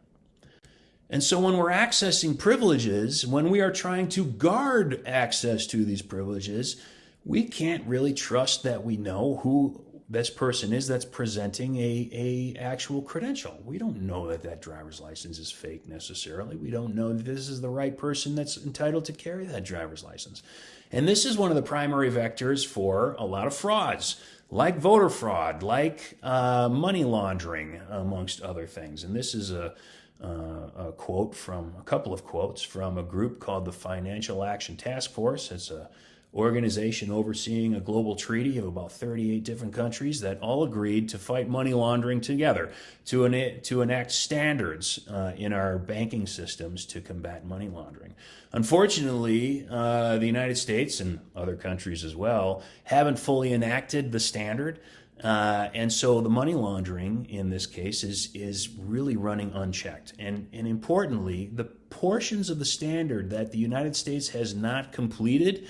And so when we're accessing privileges, when we are trying to guard access to these privileges, we can't really trust that we know who this person is that's presenting a actual credential. We don't know that driver's license is fake necessarily. We don't know that this is the right person that's entitled to carry that driver's license. And this is one of the primary vectors for a lot of frauds, like voter fraud, like money laundering, amongst other things. And this is a couple of quotes from a group called the Financial Action Task Force. It's a organization overseeing a global treaty of about 38 different countries that all agreed to fight money laundering together, to enact standards in our banking systems to combat money laundering. Unfortunately, the United States and other countries as well haven't fully enacted the standard. And so the money laundering in this case is really running unchecked. And importantly, the portions of the standard that the United States has not completed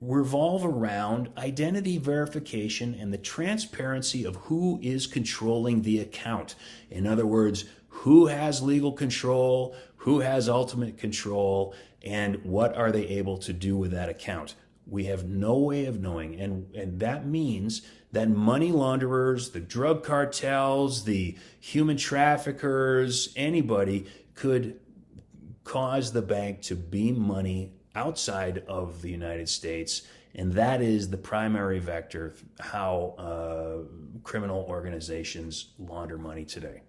revolve around identity verification and the transparency of who is controlling the account. In other words, who has legal control, who has ultimate control, and what are they able to do with that account. We have no way of knowing, and that means that money launderers, the drug cartels, the human traffickers, anybody could cause the bank to beam money outside of the United States, and that is the primary vector how criminal organizations launder money today.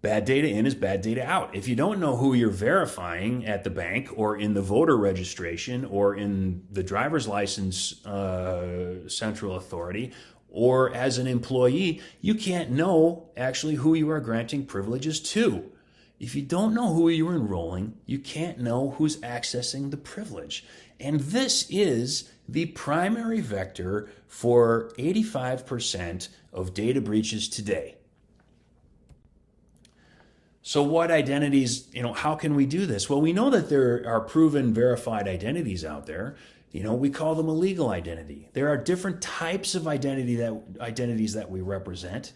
Bad data in is bad data out. If you don't know who you're verifying at the bank or in the voter registration or in the driver's license central authority or as an employee, you can't know actually who you are granting privileges to. If you don't know who you're enrolling, you can't know who's accessing the privilege. And this is the primary vector for 85% of data breaches today. So what identities, how can we do this? Well, we know that there are proven verified identities out there. We call them a legal identity. There are different types of identities that we represent.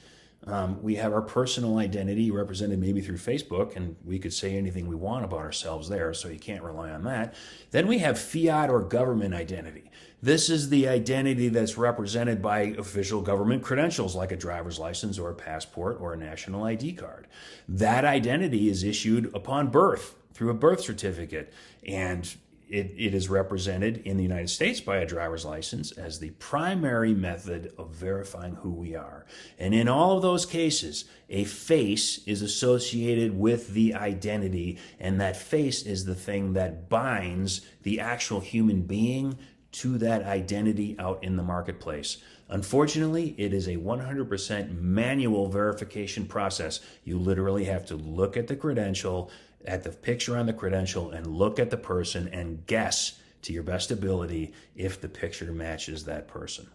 We have our personal identity represented maybe through Facebook, and we could say anything we want about ourselves there, so you can't rely on that. Then we have fiat or government identity. This is the identity that's represented by official government credentials like a driver's license or a passport or a national ID card. That identity is issued upon birth through a birth certificate, and it is represented in the United States by a driver's license as the primary method of verifying who we are. And in all of those cases, a face is associated with the identity, and that face is the thing that binds the actual human being to that identity out in the marketplace. Unfortunately, it is a 100% manual verification process. You literally have to look at the credential, at the picture on the credential, and look at the person and guess to your best ability if the picture matches that person.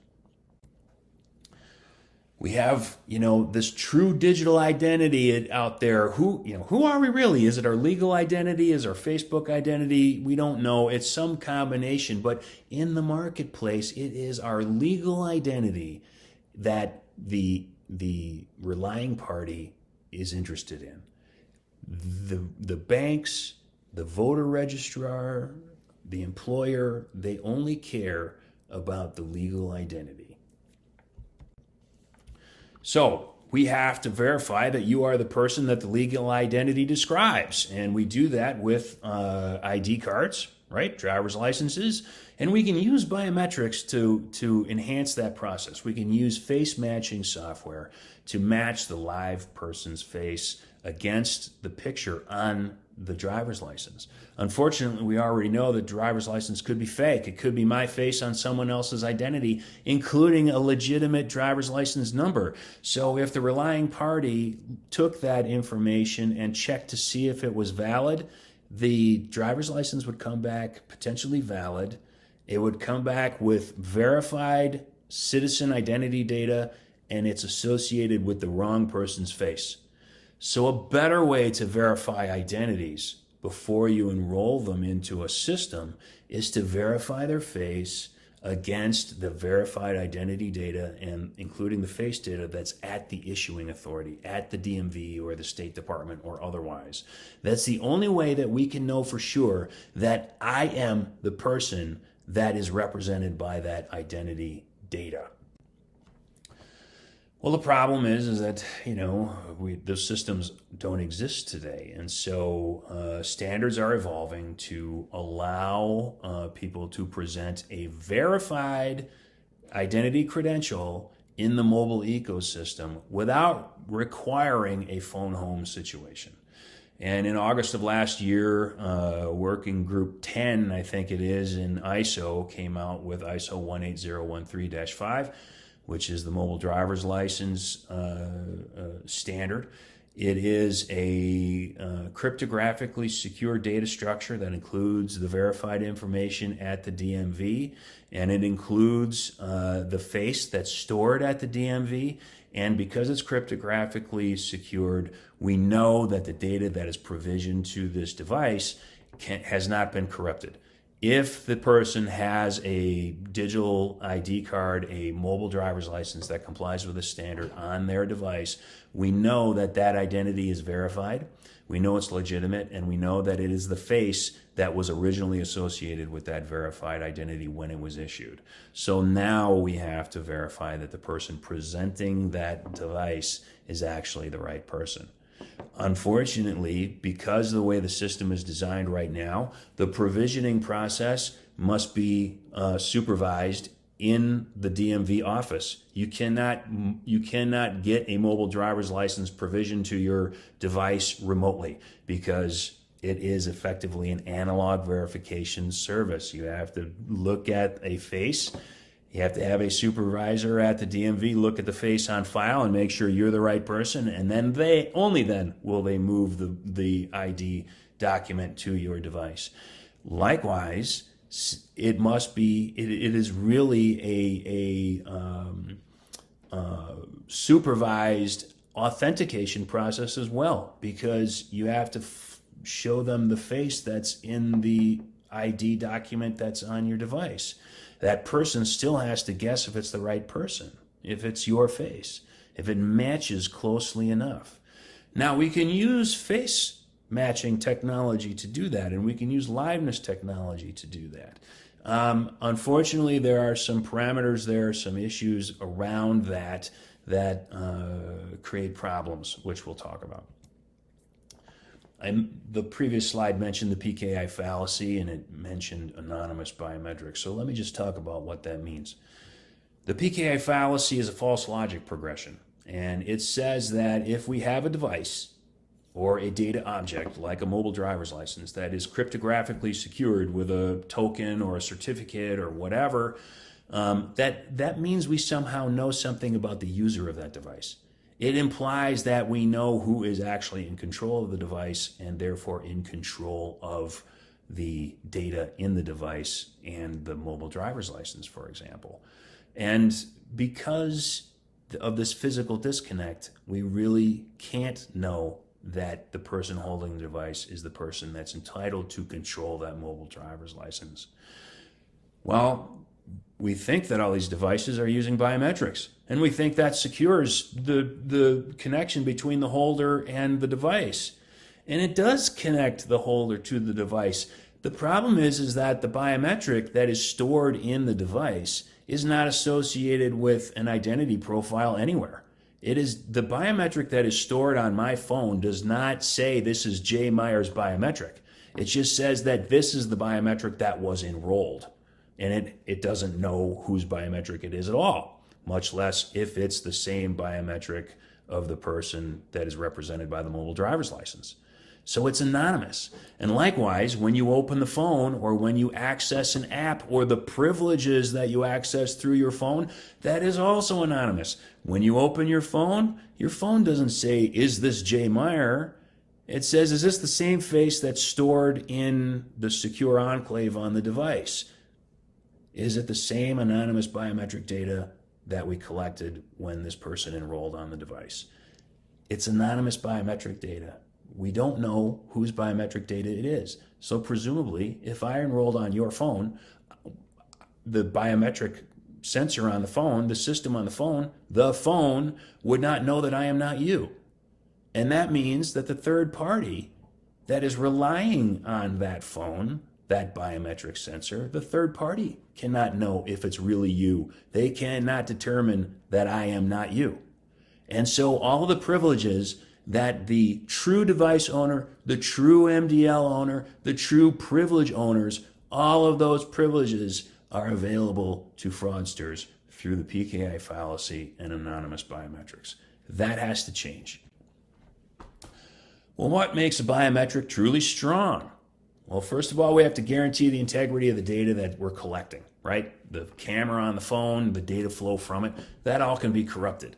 We have, this true digital identity out there. Who are we really? Is it our legal identity? Is our Facebook identity? We don't know. It's some combination, but in the marketplace, it is our legal identity that the relying party is interested in. The banks, the voter registrar, the employer, they only care about the legal identity. So we have to verify that you are the person that the legal identity describes. And we do that with ID cards, right? Driver's licenses. And we can use biometrics to enhance that process. We can use face matching software to match the live person's face against the picture on the driver's license. Unfortunately, we already know that driver's license could be fake. It could be my face on someone else's identity, including a legitimate driver's license number. So if the relying party took that information and checked to see if it was valid, the driver's license would come back potentially valid. It would come back with verified citizen identity data, and it's associated with the wrong person's face. So a better way to verify identities before you enroll them into a system is to verify their face against the verified identity data, and including the face data that's at the issuing authority, at the DMV or the State Department or otherwise. That's the only way that we can know for sure that I am the person that is represented by that identity data. Well, the problem is that, those systems don't exist today. And so standards are evolving to allow people to present a verified identity credential in the mobile ecosystem without requiring a phone home situation. And in August of last year, Working Group 10, I think it is, in ISO came out with ISO 18013-5, which is the mobile driver's license standard. It is a cryptographically secure data structure that includes the verified information at the DMV, and it includes the face that's stored at the DMV. And because it's cryptographically secured, we know that the data that is provisioned to this device has not been corrupted. If the person has a digital ID card, a mobile driver's license that complies with the standard on their device, we know that that identity is verified, we know it's legitimate, and we know that it is the face that was originally associated with that verified identity when it was issued. So now we have to verify that the person presenting that device is actually the right person. Unfortunately, because of the way the system is designed right now, the provisioning process must be supervised in the DMV office. You cannot get a mobile driver's license provisioned to your device remotely because it is effectively an analog verification service. You have to look at a face. You have to have a supervisor at the DMV look at the face on file and make sure you're the right person, and then only then will they move the ID document to your device. Likewise, it is really a supervised authentication process as well, because you have to show them the face that's in the ID document that's on your device. That person still has to guess if it's the right person, if it's your face, if it matches closely enough. Now, we can use face matching technology to do that, and we can use liveness technology to do that. Unfortunately, there are some parameters, there are some issues around that create problems, which we'll talk about. The previous slide mentioned the PKI fallacy, and it mentioned anonymous biometrics. So let me just talk about what that means. The PKI fallacy is a false logic progression, and it says that if we have a device or a data object like a mobile driver's license that is cryptographically secured with a token or a certificate or whatever, that means we somehow know something about the user of that device. It implies that we know who is actually in control of the device and therefore in control of the data in the device and the mobile driver's license, for example. And because of this physical disconnect, we really can't know that the person holding the device is the person that's entitled to control that mobile driver's license. Well, we think that all these devices are using biometrics, and we think that secures the connection between the holder and the device. And it does connect the holder to the device. The problem is that the biometric that is stored in the device is not associated with an identity profile anywhere. It is the biometric that is stored on my phone does not say this is Jay Meyer's biometric. It just says that this is the biometric that was enrolled. And it doesn't know whose biometric it is at all, much less if it's the same biometric of the person that is represented by the mobile driver's license. So it's anonymous. And likewise, when you open the phone or when you access an app or the privileges that you access through your phone, that is also anonymous. When you open your phone doesn't say, is this Jay Meyer? It says, is this the same face that's stored in the secure enclave on the device? Is it the same anonymous biometric data that we collected when this person enrolled on the device? It's anonymous biometric data. We don't know whose biometric data it is. So presumably, if I enrolled on your phone, the biometric sensor on the phone, the system on the phone would not know that I am not you. And that means that the third party that is relying on that phone, that biometric sensor, the third party cannot know if it's really you. They cannot determine that I am not you. And so all the privileges that the true device owner, the true MDL owner, the true privilege owners, all of those privileges are available to fraudsters through the PKI fallacy and anonymous biometrics. That has to change. Well, what makes a biometric truly strong? Well, first of all, we have to guarantee the integrity of the data that we're collecting, right? The camera on the phone, the data flow from it, that all can be corrupted.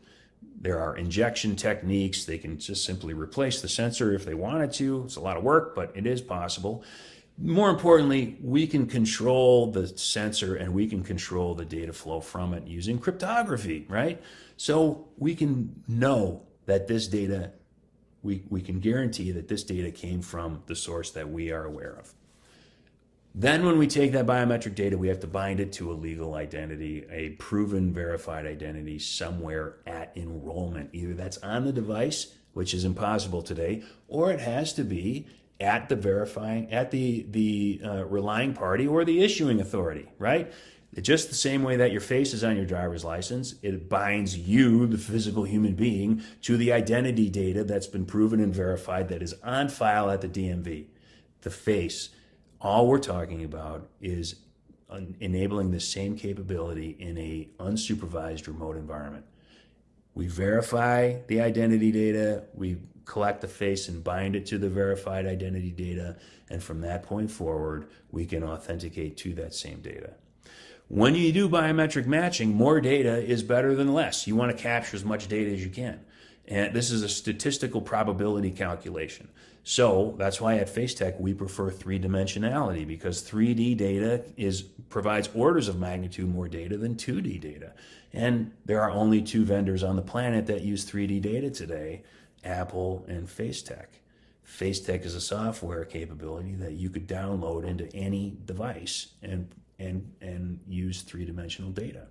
There are injection techniques. They can just simply replace the sensor if they wanted to. It's a lot of work, but it is possible. More importantly, we can control the sensor and we can control the data flow from it using cryptography, right? So we can know that this data, we can guarantee that this data came from the source that we are aware of. Then when we take that biometric data, we have to bind it to a legal identity, a proven verified identity somewhere at enrollment. Either that's on the device, which is impossible today, or it has to be at the verifying, at the relying party or the issuing authority, right? Just the same way that your face is on your driver's license, it binds you, the physical human being, to the identity data that's been proven and verified that is on file at the DMV, the face. All we're talking about is enabling the same capability in a unsupervised remote environment. We verify the identity data, we collect the face and bind it to the verified identity data, and from that point forward, we can authenticate to that same data. When you do biometric matching, more data is better than less. You want to capture as much data as you can. And this is a statistical probability calculation. So that's why at FaceTech we prefer three-dimensionality, because 3D data provides orders of magnitude more data than 2D data. And there are only two vendors on the planet that use 3D data today, Apple and FaceTech. FaceTech is a software capability that you could download into any device and use three-dimensional data.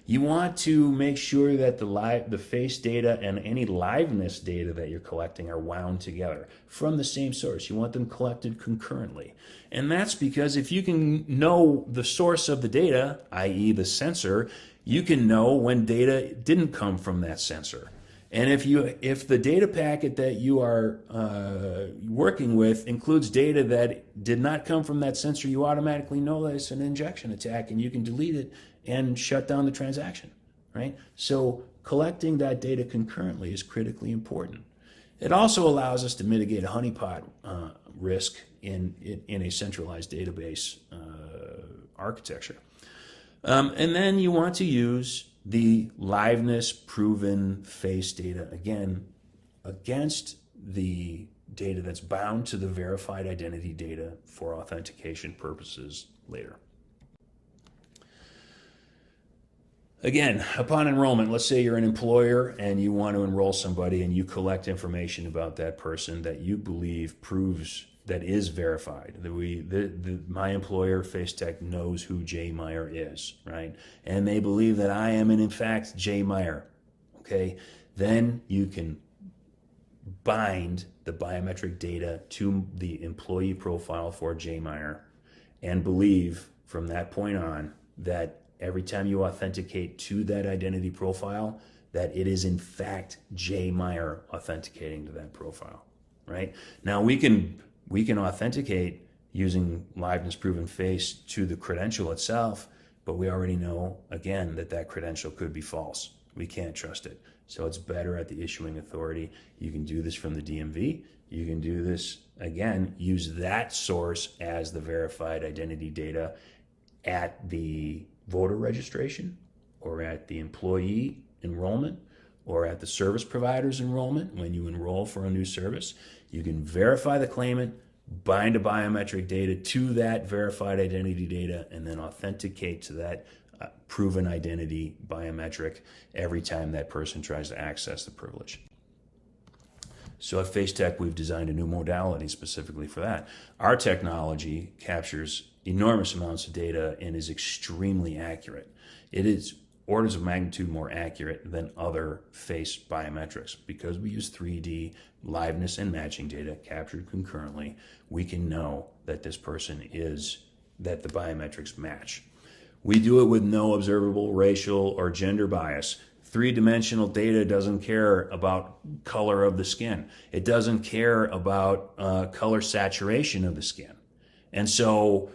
You want to make sure that the face data and any liveness data that you're collecting are wound together from the same source. You want them collected concurrently. And that's because if you can know the source of the data, i.e. the sensor, you can know when data didn't come from that sensor. And if the data packet that you are working with includes data that did not come from that sensor, you automatically know that it's an injection attack and you can delete it and shut down the transaction, right? So collecting that data concurrently is critically important. It also allows us to mitigate a honeypot risk in a centralized database architecture. And then you want to use the liveness proven face data, again, against the data that's bound to the verified identity data for authentication purposes later. Again, upon enrollment, let's say you're an employer and you want to enroll somebody and you collect information about that person that you believe proves that is verified. My employer, FaceTech, knows who Jay Meyer is, right? And they believe that I am in fact Jay Meyer, okay? Then you can bind the biometric data to the employee profile for Jay Meyer and believe from that point on that every time you authenticate to that identity profile, that it is in fact Jay Meyer authenticating to that profile, right? Now we can authenticate using liveness proven face to the credential itself, but we already know, again, that credential could be false. We can't trust it. So it's better at the issuing authority. You can do this from the DMV. You can do this, again, use that source as the verified identity data at the voter registration or at the employee enrollment or at the service provider's enrollment. When you enroll for a new service, you can verify the claimant, bind a biometric data to that verified identity data, and then authenticate to that proven identity biometric every time that person tries to access the privilege. So at FaceTech, we've designed a new modality specifically for that. Our technology captures enormous amounts of data and is extremely accurate. It is orders of magnitude more accurate than other face biometrics. Because we use 3D liveness and matching data captured concurrently, we can know that this person that the biometrics match. We do it with no observable racial or gender bias. Three-dimensional data doesn't care about color of the skin. It doesn't care about color saturation of the skin. And so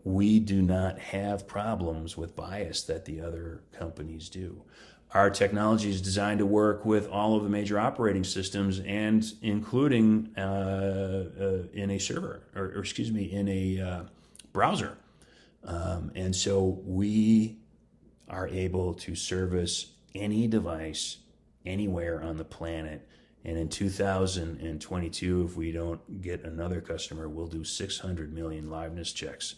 we do not have problems with bias that the other companies do. Our technology is designed to work with all of the major operating systems and including in a server, in a browser. And so we are able to service any device anywhere on the planet. And in 2022, if we don't get another customer, we'll do 600 million liveness checks.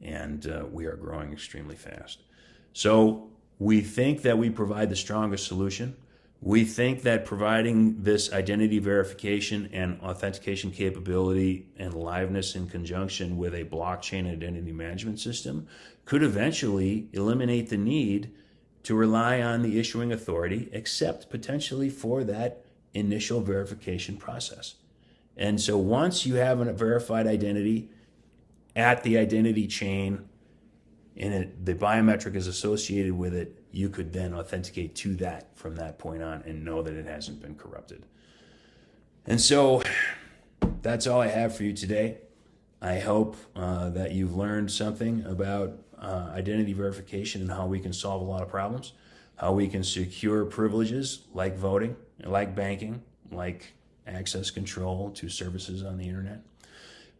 And we are growing extremely fast. So we think that we provide the strongest solution. We think that providing this identity verification and authentication capability and liveness in conjunction with a blockchain identity management system could eventually eliminate the need to rely on the issuing authority, except potentially for that initial verification process. And so once you have a verified identity at the identity chain and the biometric is associated with it, you could then authenticate to that from that point on and know that it hasn't been corrupted. And so that's all I have for you today. I hope that you've learned something about identity verification and how we can solve a lot of problems, how we can secure privileges like voting, like banking, like access control to services on the internet.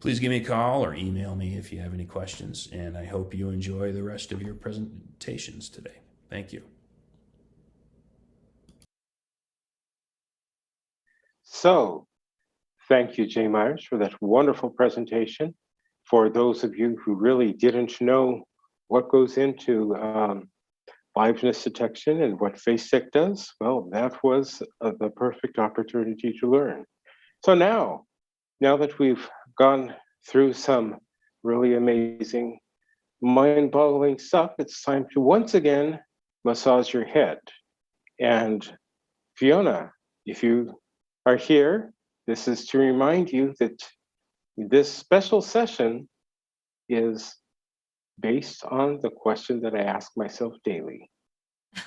Please give me a call or email me if you have any questions, and I hope you enjoy the rest of your presentations today. Thank you. So, thank you, Jay Myers, for that wonderful presentation. For those of you who really didn't know what goes into liveness detection and what FaceTech does, well, that was the perfect opportunity to learn. So now that we've gone through some really amazing, mind-boggling stuff, it's time to once again massage your head. And Fiona, if you are here, this is to remind you that this special session is based on the question that I ask myself daily.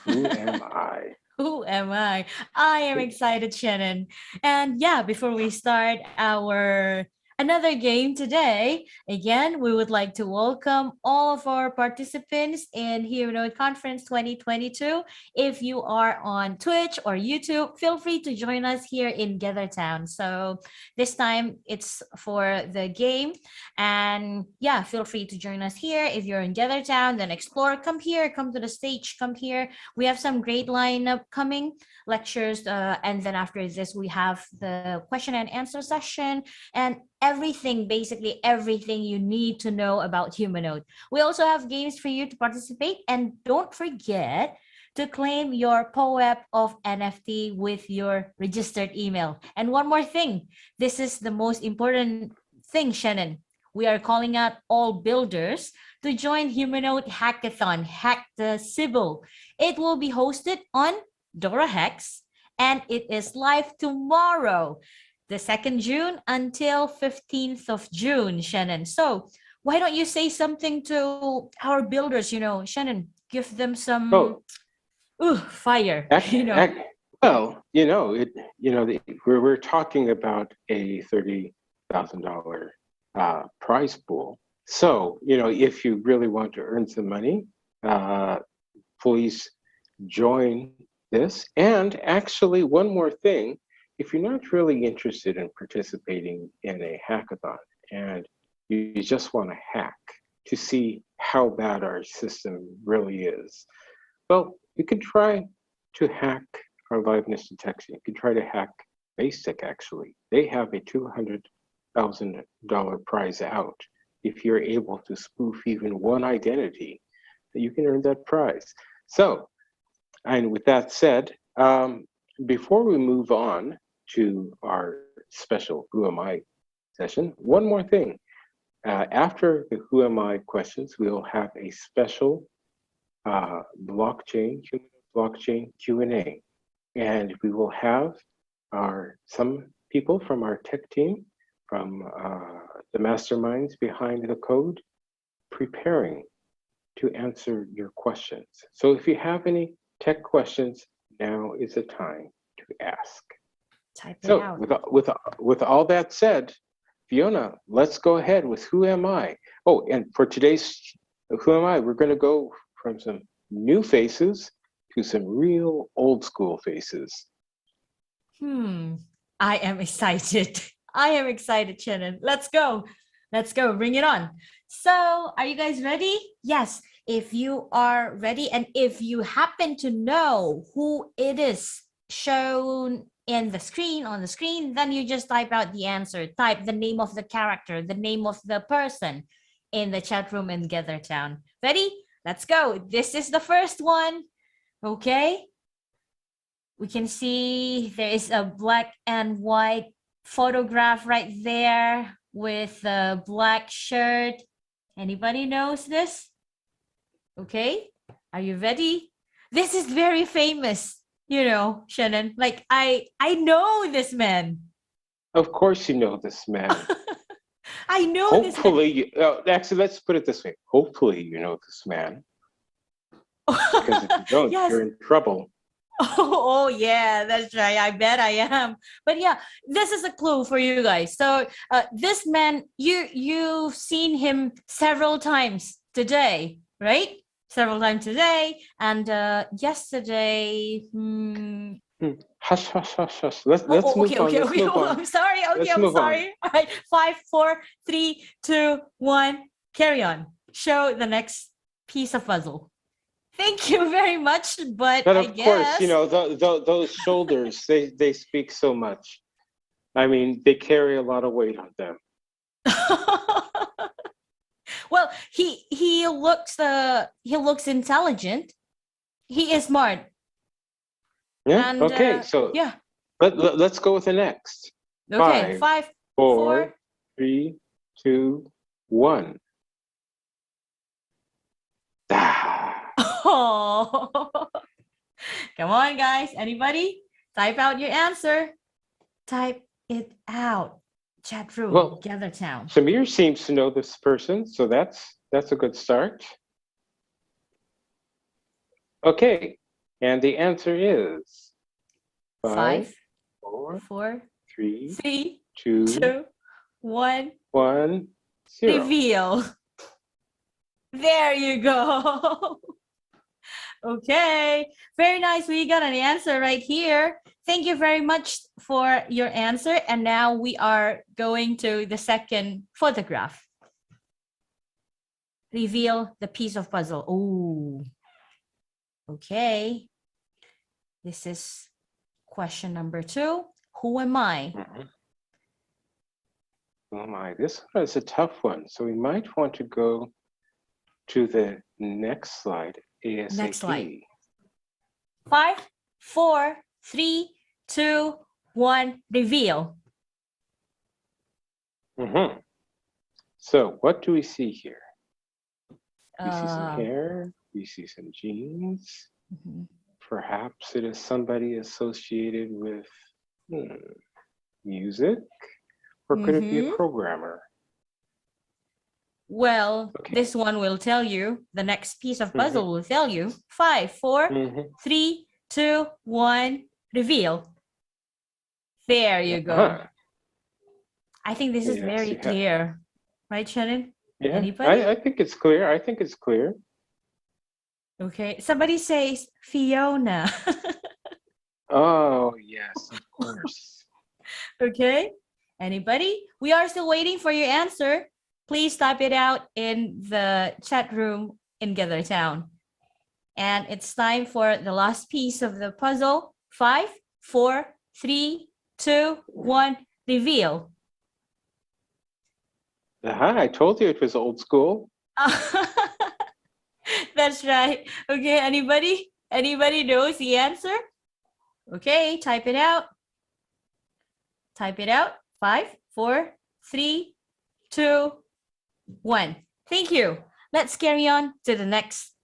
Who am I? Who am I? I am excited, Shannon. And yeah, before we start our another game today, again, we would like to welcome all of our participants in Humanode Conference 2022. If you are on Twitch or YouTube, feel free to join us here in Gathertown. So this time it's for the game. And yeah, feel free to join us here. If you're in Gathertown, then explore, come here, come to the stage, come here. We have some great lineup coming, lectures, and then after this, we have the question and answer session and everything, basically everything you need to know about Humanode. We also have games for you to participate, and don't forget to claim your POEP of NFT with your registered email. And one more thing, this is the most important thing, Shannon. We are calling out all builders to join Humanode Hackathon, Hack the Sybil. It will be hosted on Dora Hex, and it is live tomorrow, the 2nd June until 15th of June, Shannon. So why don't you say something to our builders, Shannon, give them some fire, Well, we're talking about a $30,000 prize pool. So, if you really want to earn some money, please join this. And actually, one more thing, if you're not really interested in participating in a hackathon and you just want to hack to see how bad our system really is, well, you can try to hack our liveness detection. You can try to hack Basic, actually. They have a $200,000 prize out. If you're able to spoof even one identity, you can earn that prize. So, and with that said, before we move on to our special Who Am I session, one more thing. After the Who Am I questions, we'll have a special blockchain Q&A. And we will have some people from our tech team, from the masterminds behind the code, preparing to answer your questions. So if you have any tech questions, now is the time to ask. Type it So out. with all that said, Fiona, let's go ahead with Who Am I? Oh, and for today's Who Am I, we're going to go from some new faces to some real old school faces. I am excited. I am excited, Shannon. Let's go. Let's go. Bring it on. So, are you guys ready? Yes. If you are ready, and if you happen to know who it is shown in the screen, on the screen, then you just type out the answer. Type the name of the character, the name of the person in the chat room in GatherTown. Ready? Let's go. This is the first one. Okay. We can see there is a black and white photograph right there with a black shirt. Anybody knows this? Okay, are you ready? This is very famous, you know, Shannon. Like I know this man. Of course you know this man. I know Hopefully, actually, let's put it this way. Hopefully you know this man. Because if you don't, yes. you're in trouble. Oh yeah, that's right. I bet I am. But yeah, this is a clue for you guys. So this man, you've seen him several times today, right? Several times today, and yesterday. Hush, hush, hush, hush. Let's move on. Okay. I'm sorry. Okay, I'm sorry. All right, 5, 4, 3, 2, 1. Carry on. Show the next piece of puzzle. Thank you very much, but of I guess... course, you know, those shoulders, they speak so much. I mean, they carry a lot of weight on them. Well, he looks intelligent. He is smart. Yeah. And, okay. So yeah. Let's go with the next. Okay. 5, 4, 3, 2, 1. Oh. Come on, guys. Anybody? Type out your answer. Type it out. Chat room. Well, GatherTown. Samir seems to know this person, so that's a good start. Okay, and the answer is 5, 4, 3, 2, 1, 0. Reveal. There you go. Okay, very nice. We got an answer right here. Thank you very much for your answer. And now we are going to the second photograph. Reveal the piece of puzzle. Oh, okay. This is question number 2. Who am I? Who am I? This one is a tough one. So we might want to go to the next slide. ASAP. Next slide. 5, 4, 3, 2, 1. Reveal. So what do we see here? We see some hair. We see some jeans. Perhaps it is somebody associated with music, or could it be a programmer? Well, this one will tell you. The next piece of puzzle will tell you. 5, 4, 3, 2, 1. Reveal. There you go. I think this is very clear. Right, Shannon? Yeah, Anybody? I think it's clear. I think it's clear. Okay. Somebody says Fiona. Oh, yes, of course. Okay. Anybody? We are still waiting for your answer. Please type it out in the chat room in GatherTown. And it's time for the last piece of the puzzle. 5, 4, 3, 2, 1, reveal. I told you it was old school. That's right. Okay, anybody? Anybody knows the answer? Okay, type it out. Type it out. 5, 4, 3, 2, 1. Thank you. Let's carry on to the next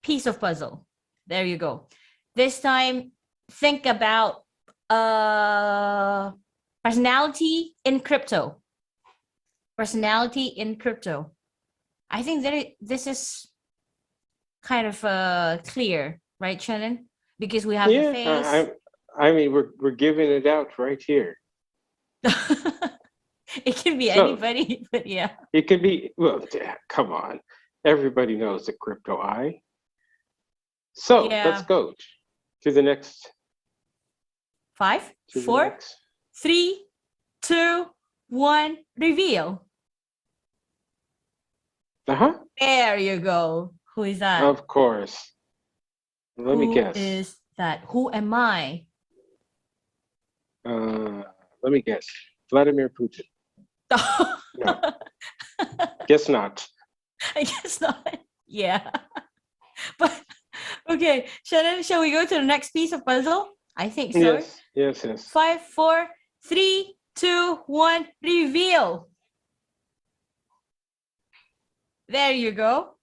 piece of puzzle. There you go. This time, think about personality in crypto. Personality in crypto. I think this is kind of clear, right, Shannon? Because we have the face. I mean, we're giving it out right here. It can be So, anybody, but yeah. It could be, well, come on. Everybody knows the crypto eye. So let's go to the next. 5, 4, 3, 2, 1, reveal. There you go. Who is that? Of course. Let me guess. Who is that? Who am I? Let me guess. Vladimir Putin. No. Guess not. I guess not. Yeah. But okay, Shannon, shall we go to the next piece of puzzle? I think so. Yes. 5, 4, 3, 2, 1, reveal. There you go.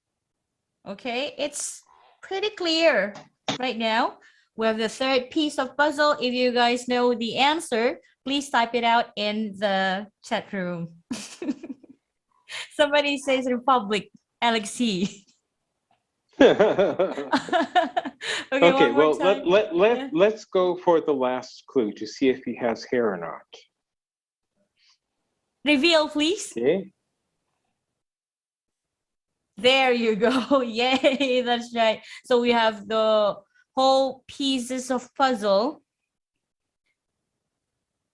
Okay, it's pretty clear right now. We have the third piece of puzzle. If you guys know the answer, please type it out in the chat room. Somebody says Republic, Alexi. Okay, well, let's go for the last clue to see if he has hair or not. Reveal, please. Okay. There you go. Yay, that's right. So we have the whole pieces of puzzle.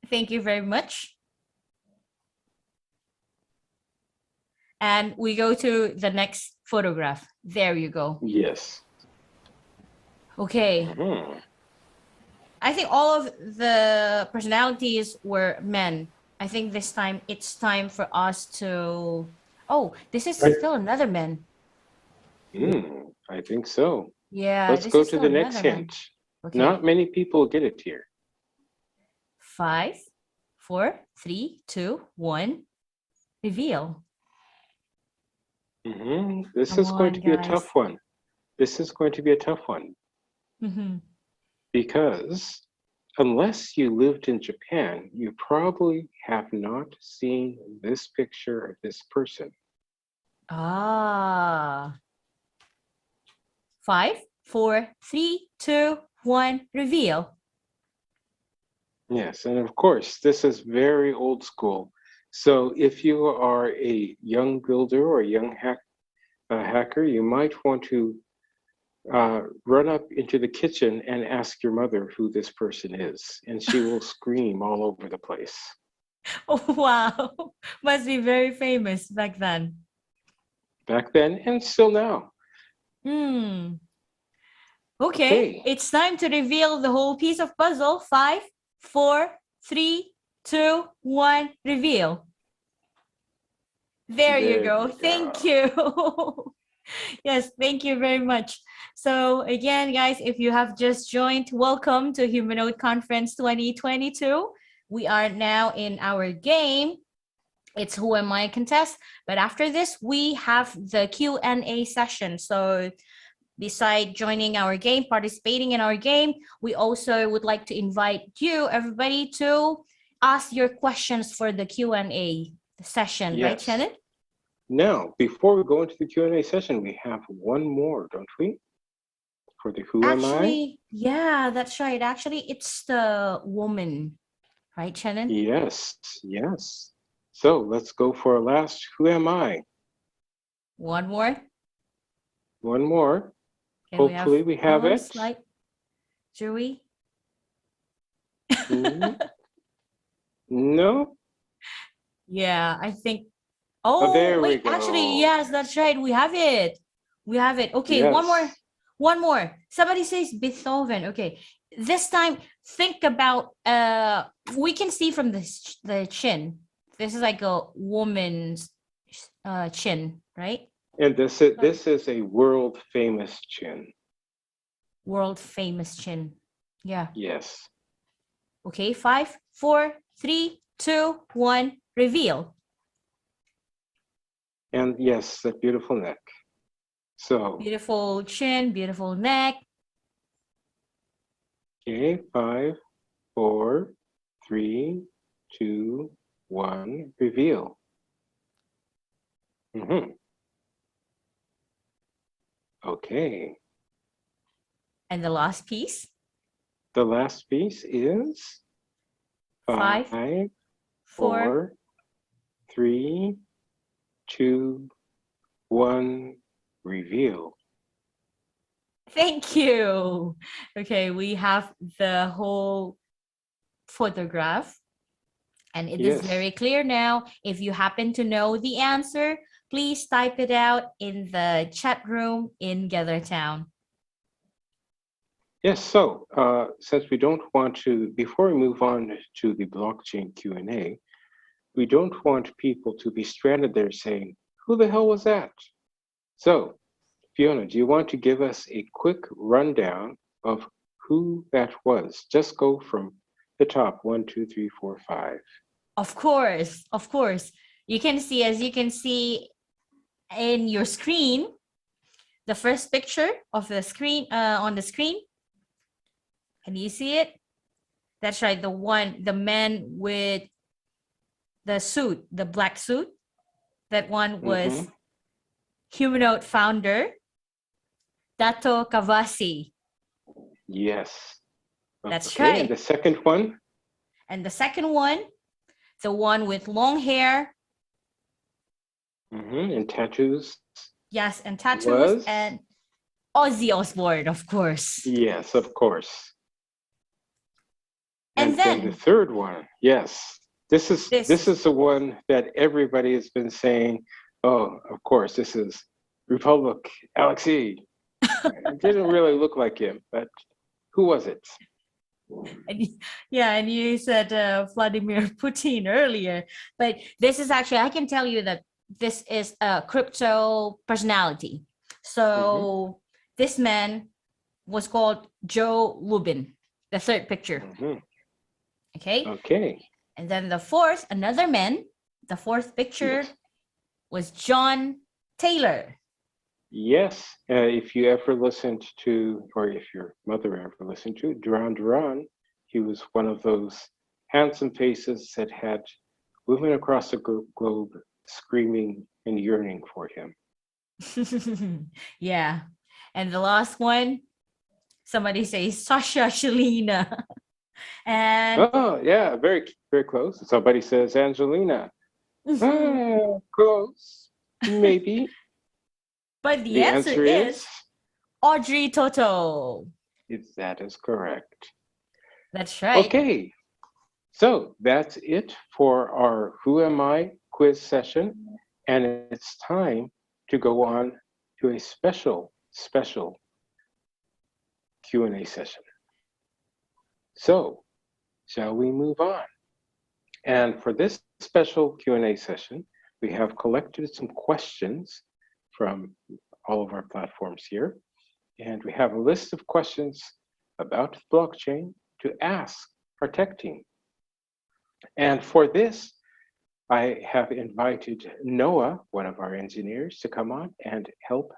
Thank you very much. And we go to the next photograph. There you go. Yes. Okay. I think all of the personalities were men. I think this time it's time for us to... Oh, this is still another man. I think so. Yeah. Let's go to the next hint. Okay. Not many people get it here. 5, 4, 3, 2, 1. Reveal. This is going to be a tough one. This is going to be a tough one. Because unless you lived in Japan, you probably have not seen this picture of this person. 5, 4, 3, 2, 1, reveal. Yes, and of course, this is very old school. So if you are a young builder or a young hacker, you might want to run up into the kitchen and ask your mother who this person is, and she will scream all over the place. Oh, wow. Must be very famous back then. Back then and still now. Okay, it's time to reveal the whole piece of puzzle. 5, 4, 3, 2, 1, reveal. There you go. Thank you. Yes, thank you very much. So again, guys, if you have just joined, welcome to Humanode Conference 2022. We are now in our game. It's Who Am I contest. But after this, we have the Q&A session. So beside joining our game, participating in our game, we also would like to invite you, everybody, to ask your questions for the Q&A session, right, Shannon? Now, before we go into the Q&A session, we have one more, don't we? For the Who Am I? Yeah, that's right. Actually, it's the woman, right, Shannon? Yes. So let's go for our last Who Am I? One more. One more. Okay, hopefully we have it. Joey. Mm, no. Yeah, I think. Oh, Oh, there we wait, actually, go. yes, that's right. We have it. We have it. Okay, one more. Yes. One more. Somebody says Beethoven. Okay. This time, think about we can see from the chin. This is like a woman's chin, right? And this is a world famous chin. World famous chin. Yeah. Yes. Okay, 5, 4, 3, 2, 1, reveal. And yes, that beautiful neck. So, Beautiful chin, beautiful neck. okay, 5, 4, 3, 2, 1, reveal. Mm-hmm. Okay. And the last piece. The last piece is 5, 5, 4. 4, 3, 2, 1, reveal. Thank you. Okay, we have the whole photograph and it is Yes. very clear now. If you happen to know the answer, please type it out in the chat room in Gathertown. Yes, so since we don't want to, before we move on to the blockchain Q&A, we don't want people to be stranded there saying, who the hell was that? So, Fiona, do you want to give us a quick rundown of who that was? Just go from the top, 1, 2, 3, 4, 5. Of course, of course. You can see, as you can see in your screen, the first picture of the screen on the screen. Can you see it? That's right, the man with the suit, the black suit. That one was Humanode founder, Dato Kavasi. Yes. That's Okay, right. and the second one? And the second one, the one with long hair. And tattoos? Yes, and tattoos. Was? And Ozzy Osbourne, of course. Yes, of course. And then the third one, yes. This is the one that everybody has been saying, oh, of course, this is Republic Alexei. It didn't really look like him, but who was it? Yeah, and you said Vladimir Putin earlier, but this is actually, I can tell you that this is a crypto personality. So this man was called Joe Lubin, the third picture. Okay. Okay. And then the fourth, another man, the fourth picture was John Taylor. Yes. If you ever listened to, or if your mother ever listened to Duran Duran, he was one of those handsome faces that had women across the globe screaming and yearning for him. Yeah. And the last one, somebody says Sasha Shalina. And oh, yeah, very, very close. Somebody says Angelina. Close, maybe. But the answer is Audrey Toto. That is correct. That's right. Okay, so that's it for our Who Am I quiz session. And it's time to go on to a special Q&A session. So, shall we move on? And for this special Q&A session, we have collected some questions from all of our platforms here. And we have a list of questions about blockchain to ask our tech team. And for this, I have invited Noah, one of our engineers, to come on and help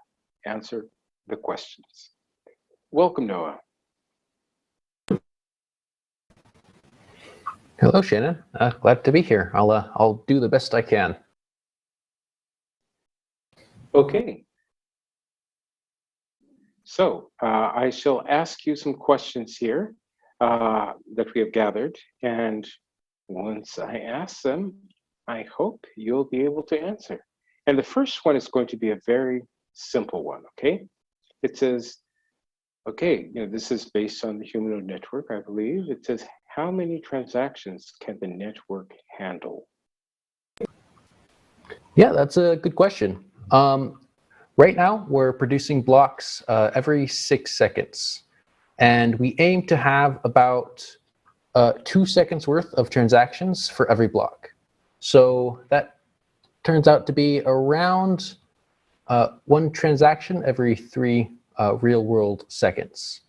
answer the questions. Welcome, Noah. Hello, Shannon. Glad to be here. I'll do the best I can. Okay. So I shall ask you some questions here that we have gathered. And once I ask them, I hope you'll be able to answer. And the first one is going to be a very simple one, okay? It says, okay, this is based on the Humanode network, I believe. It says, how many transactions can the network handle? Yeah, that's a good question. Right now, we're producing blocks every 6 seconds, and we aim to have about 2 seconds worth of transactions for every block. So that turns out to be around 1 transaction every 3 real-world seconds.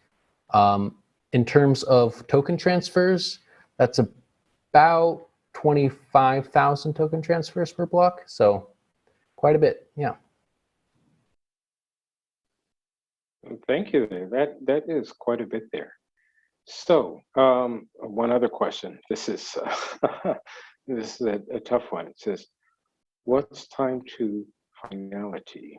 In terms of token transfers, that's about 25,000 token transfers per block, so quite a bit, yeah. Thank you. That is quite a bit there. So, one other question. This is this is a tough one. It says, "What's time to finality?"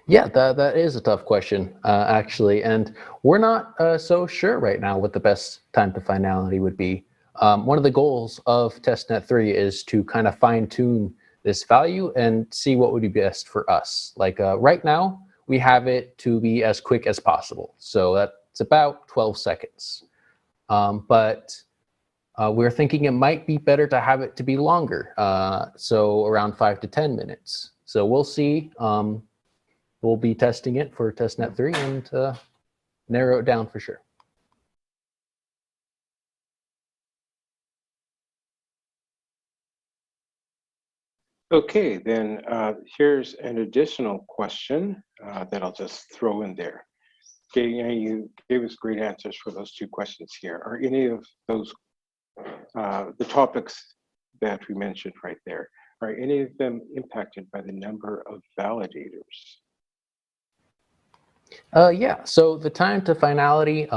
Yeah, that is a tough question, actually, and we're not so sure right now what the best time to finality would be. One of the goals of testnet 3 is to kind of fine-tune this value and see what would be best for us. Like right now, we have it to be as quick as possible, so that's about 12 seconds. But we're thinking it might be better to have it to be longer, so around 5 to 10 minutes. So we'll see. We'll be testing it for testnet 3 and narrow it down for sure. Okay, then here's an additional question that I'll just throw in there. Okay, you gave us great answers for those 2 questions here. Are any of those the topics that we mentioned right there, are any of them impacted by the number of validators? Yeah, so the time to finality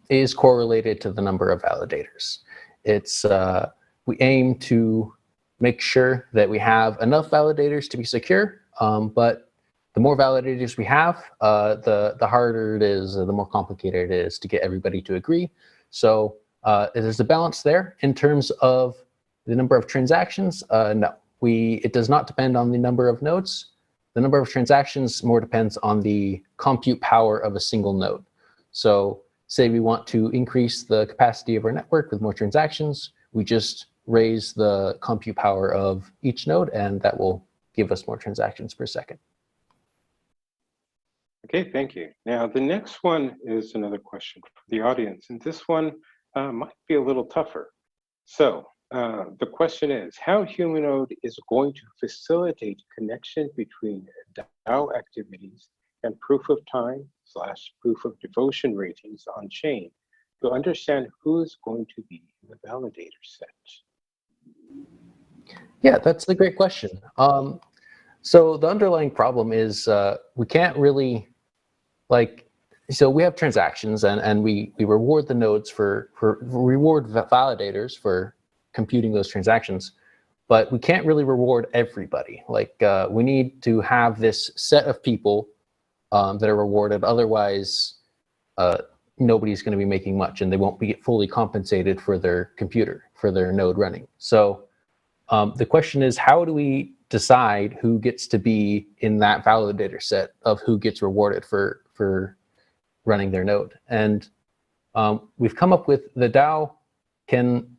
is correlated to the number of validators. It's we aim to make sure that we have enough validators to be secure, but the more validators we have, the harder it is, the more complicated it is to get everybody to agree. So there's a balance there. In terms of the number of transactions, no, it does not depend on the number of nodes. The number of transactions more depends on the compute power of a single node. So say we want to increase the capacity of our network with more transactions, we just raise the compute power of each node, and that will give us more transactions per second. Okay, thank you. Now, the next one is another question from the audience, and this one might be a little tougher. So the question is, how Humanode is going to facilitate connection between DAO activities and proof of time / proof of devotion ratings on chain to understand who is going to be in the validator set? Yeah, that's a great question. So the underlying problem is we can't really, so we have transactions and we reward the nodes for reward validators for computing those transactions, but we can't really reward everybody. We need to have this set of people that are rewarded. Otherwise, nobody's going to be making much, and they won't be fully compensated for their computer, for their node running. So the question is, how do we decide who gets to be in that validator set of who gets rewarded for running their node? And we've come up with the DAO can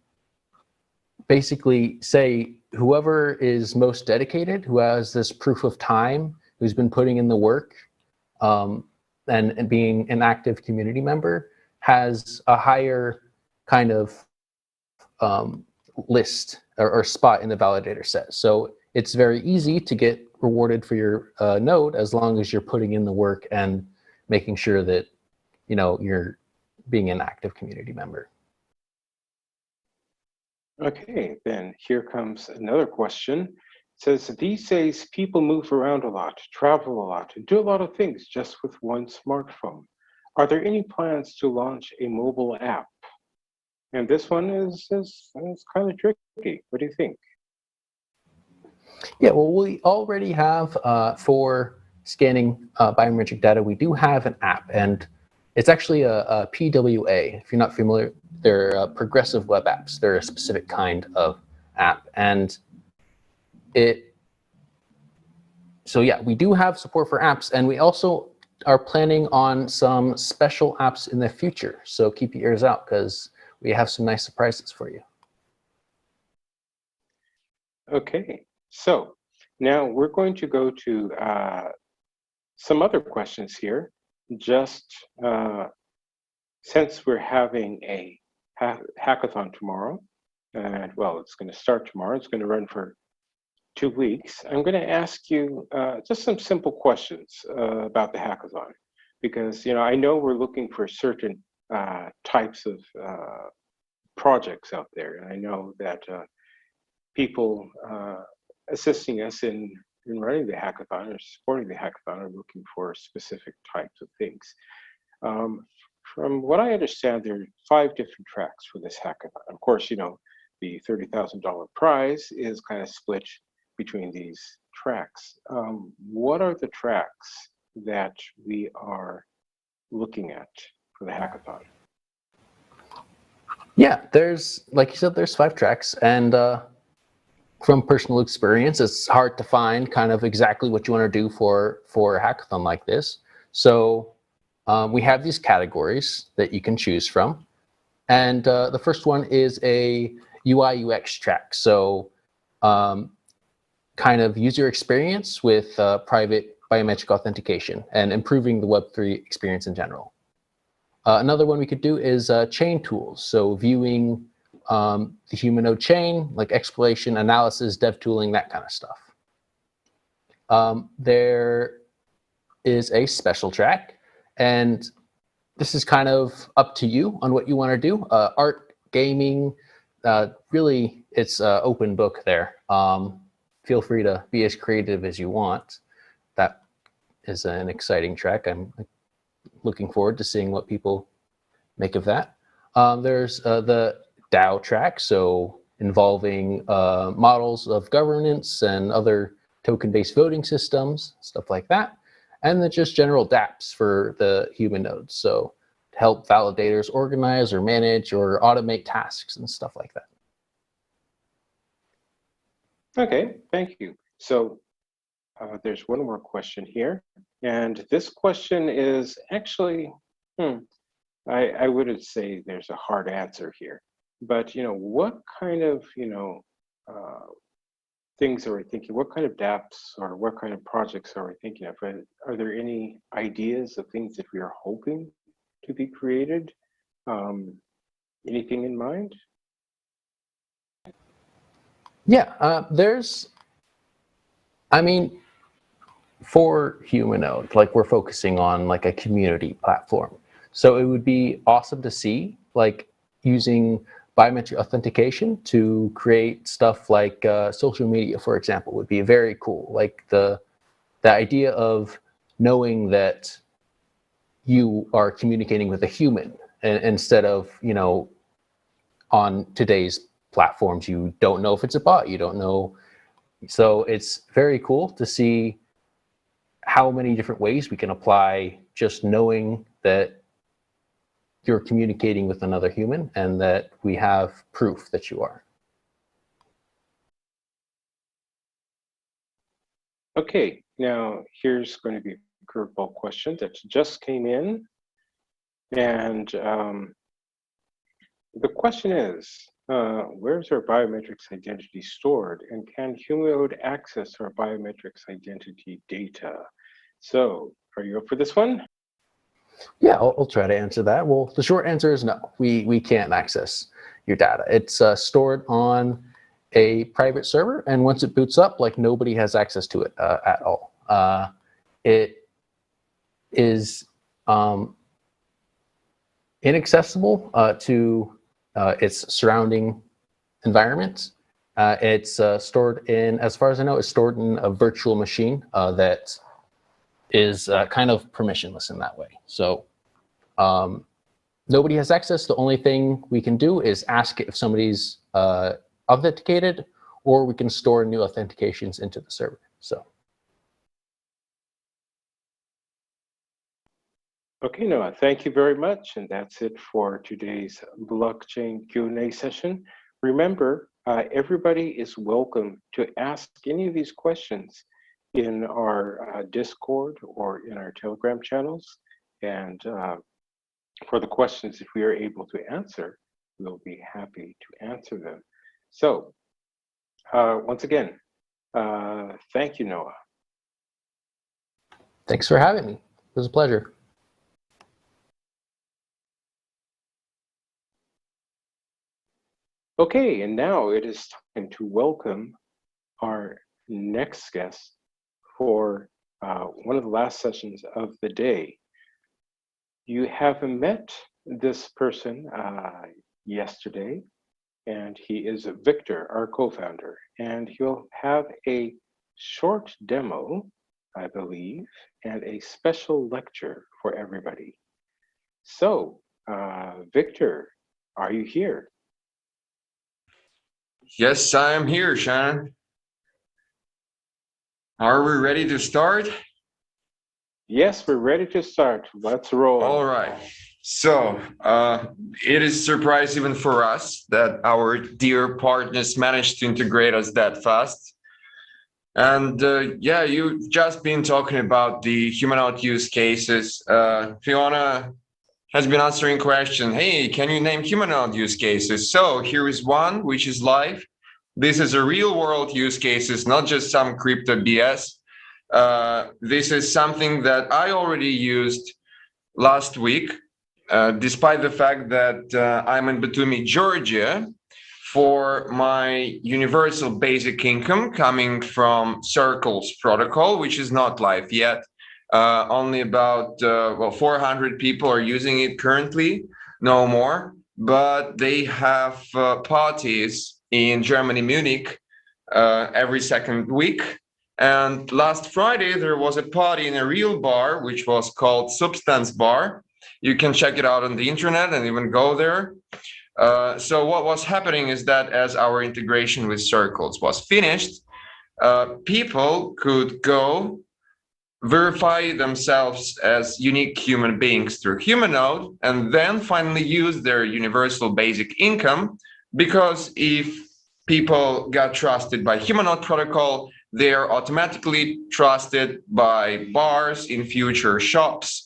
basically say whoever is most dedicated, who has this proof of time, who's been putting in the work and being an active community member, has a higher kind of list or spot in the validator set. So it's very easy to get rewarded for your node as long as you're putting in the work and making sure that you're being an active community member. Okay, then here comes another question. It says, these days people move around a lot, travel a lot, and do a lot of things just with one smartphone. Are there any plans to launch a mobile app? And this one is kind of tricky. What do you think? Yeah, well, we already have for scanning biometric data, we do have an app, and it's actually a PWA. If you're not familiar, they're progressive web apps. They're a specific kind of app, and so yeah, we do have support for apps, and we also are planning on some special apps in the future. So keep your ears out because we have some nice surprises for you. Okay, so now we're going to go to some other questions here. Just since we're having a hackathon tomorrow, and well, it's going to start tomorrow, it's going to run for 2 weeks. I'm going to ask you just some simple questions about the hackathon, because I know we're looking for certain types of projects out there, and I know that people assisting us in running the hackathon or supporting the hackathon are looking for specific types of things. From what I understand, there are 5 different tracks for this hackathon. Of course, the $30,000 prize is kind of split between these tracks. What are the tracks that we are looking at for the hackathon? Yeah, there's, like you said, there's 5 tracks, and from personal experience, it's hard to find kind of exactly what you want to do for a hackathon like this. So we have these categories that you can choose from. And the first one is a UI UX track. So kind of user experience with private biometric authentication and improving the Web3 experience in general. Another one we could do is chain tools. So viewing the Humanode chain, like exploration, analysis, dev tooling, that kind of stuff. There is a special track, and this is kind of up to you on what you want to do. Art, gaming, really, it's an open book there. Feel free to be as creative as you want. That is an exciting track. I'm looking forward to seeing what people make of that. There's the DAO track, so involving models of governance and other token-based voting systems, stuff like that. And then just general dApps for the Humanode, so to help validators organize or manage or automate tasks and stuff like that. Okay, thank you. So there's one more question here. And this question is actually, I wouldn't say there's a hard answer here. But, what kind of, things are we thinking? What kind of dApps or what kind of projects are we thinking of? Are there any ideas of things that we are hoping to be created? Anything in mind? Yeah, for Humanode, like we're focusing on like a community platform. So it would be awesome to see like using biometric authentication to create stuff like social media, for example, would be very cool. Like the idea of knowing that you are communicating with a human instead of, on today's platforms, you don't know if it's a bot, you don't know. So it's very cool to see how many different ways we can apply just knowing that you're communicating with another human and that we have proof that you are. Okay, now here's going to be a curveball question that just came in. And the question is, where's our biometrics identity stored? And can Humanode access our biometrics identity data? So are you up for this one? Yeah, I'll try to answer that. Well, the short answer is no. We can't access your data. It's stored on a private server, and once it boots up, like nobody has access to it at all. It is inaccessible to its surrounding environment. It's stored in, as far as I know, it's stored in a virtual machine that is kind of permissionless in that way. So nobody has access. The only thing we can do is ask if somebody's authenticated, or we can store new authentications into the server. So. Okay, Noah, thank you very much. And that's it for today's blockchain Q&A session. Remember, everybody is welcome to ask any of these questions in our Discord or in our Telegram channels. And for the questions, if we are able to answer, we'll be happy to answer them. So once again, thank you, Noah. Thanks for having me. It was a pleasure. Okay, and now it is time to welcome our next guest for one of the last sessions of the day. You have met this person yesterday, and he is Victor, our co-founder, and he'll have a short demo, I believe, and a special lecture for everybody. So, Victor, are you here? Yes, I am here, Shannon. Are we ready to start? Yes, we're ready to start. Let's roll. All right. So it is a surprise even for us that our dear partners managed to integrate us that fast. And yeah, you've just been talking about the Humanode use cases. Fiona has been answering question, hey, can you name Humanode use cases? So here is one, which is live. This is a real world use cases, not just some crypto BS. This is something that I already used last week, despite the fact that I'm in Batumi, Georgia, for my universal basic income coming from Circles protocol, which is not live yet. Only about 400 people are using it currently, no more. But they have parties in Germany, Munich, every second week. And last Friday, there was a party in a real bar, which was called Substance Bar. You can check it out on the internet and even go there. So what was happening is that as our integration with Circles was finished, people could go verify themselves as unique human beings through Humanode, and then finally use their universal basic income, because if people got trusted by Humanode protocol, they are automatically trusted by bars in future shops.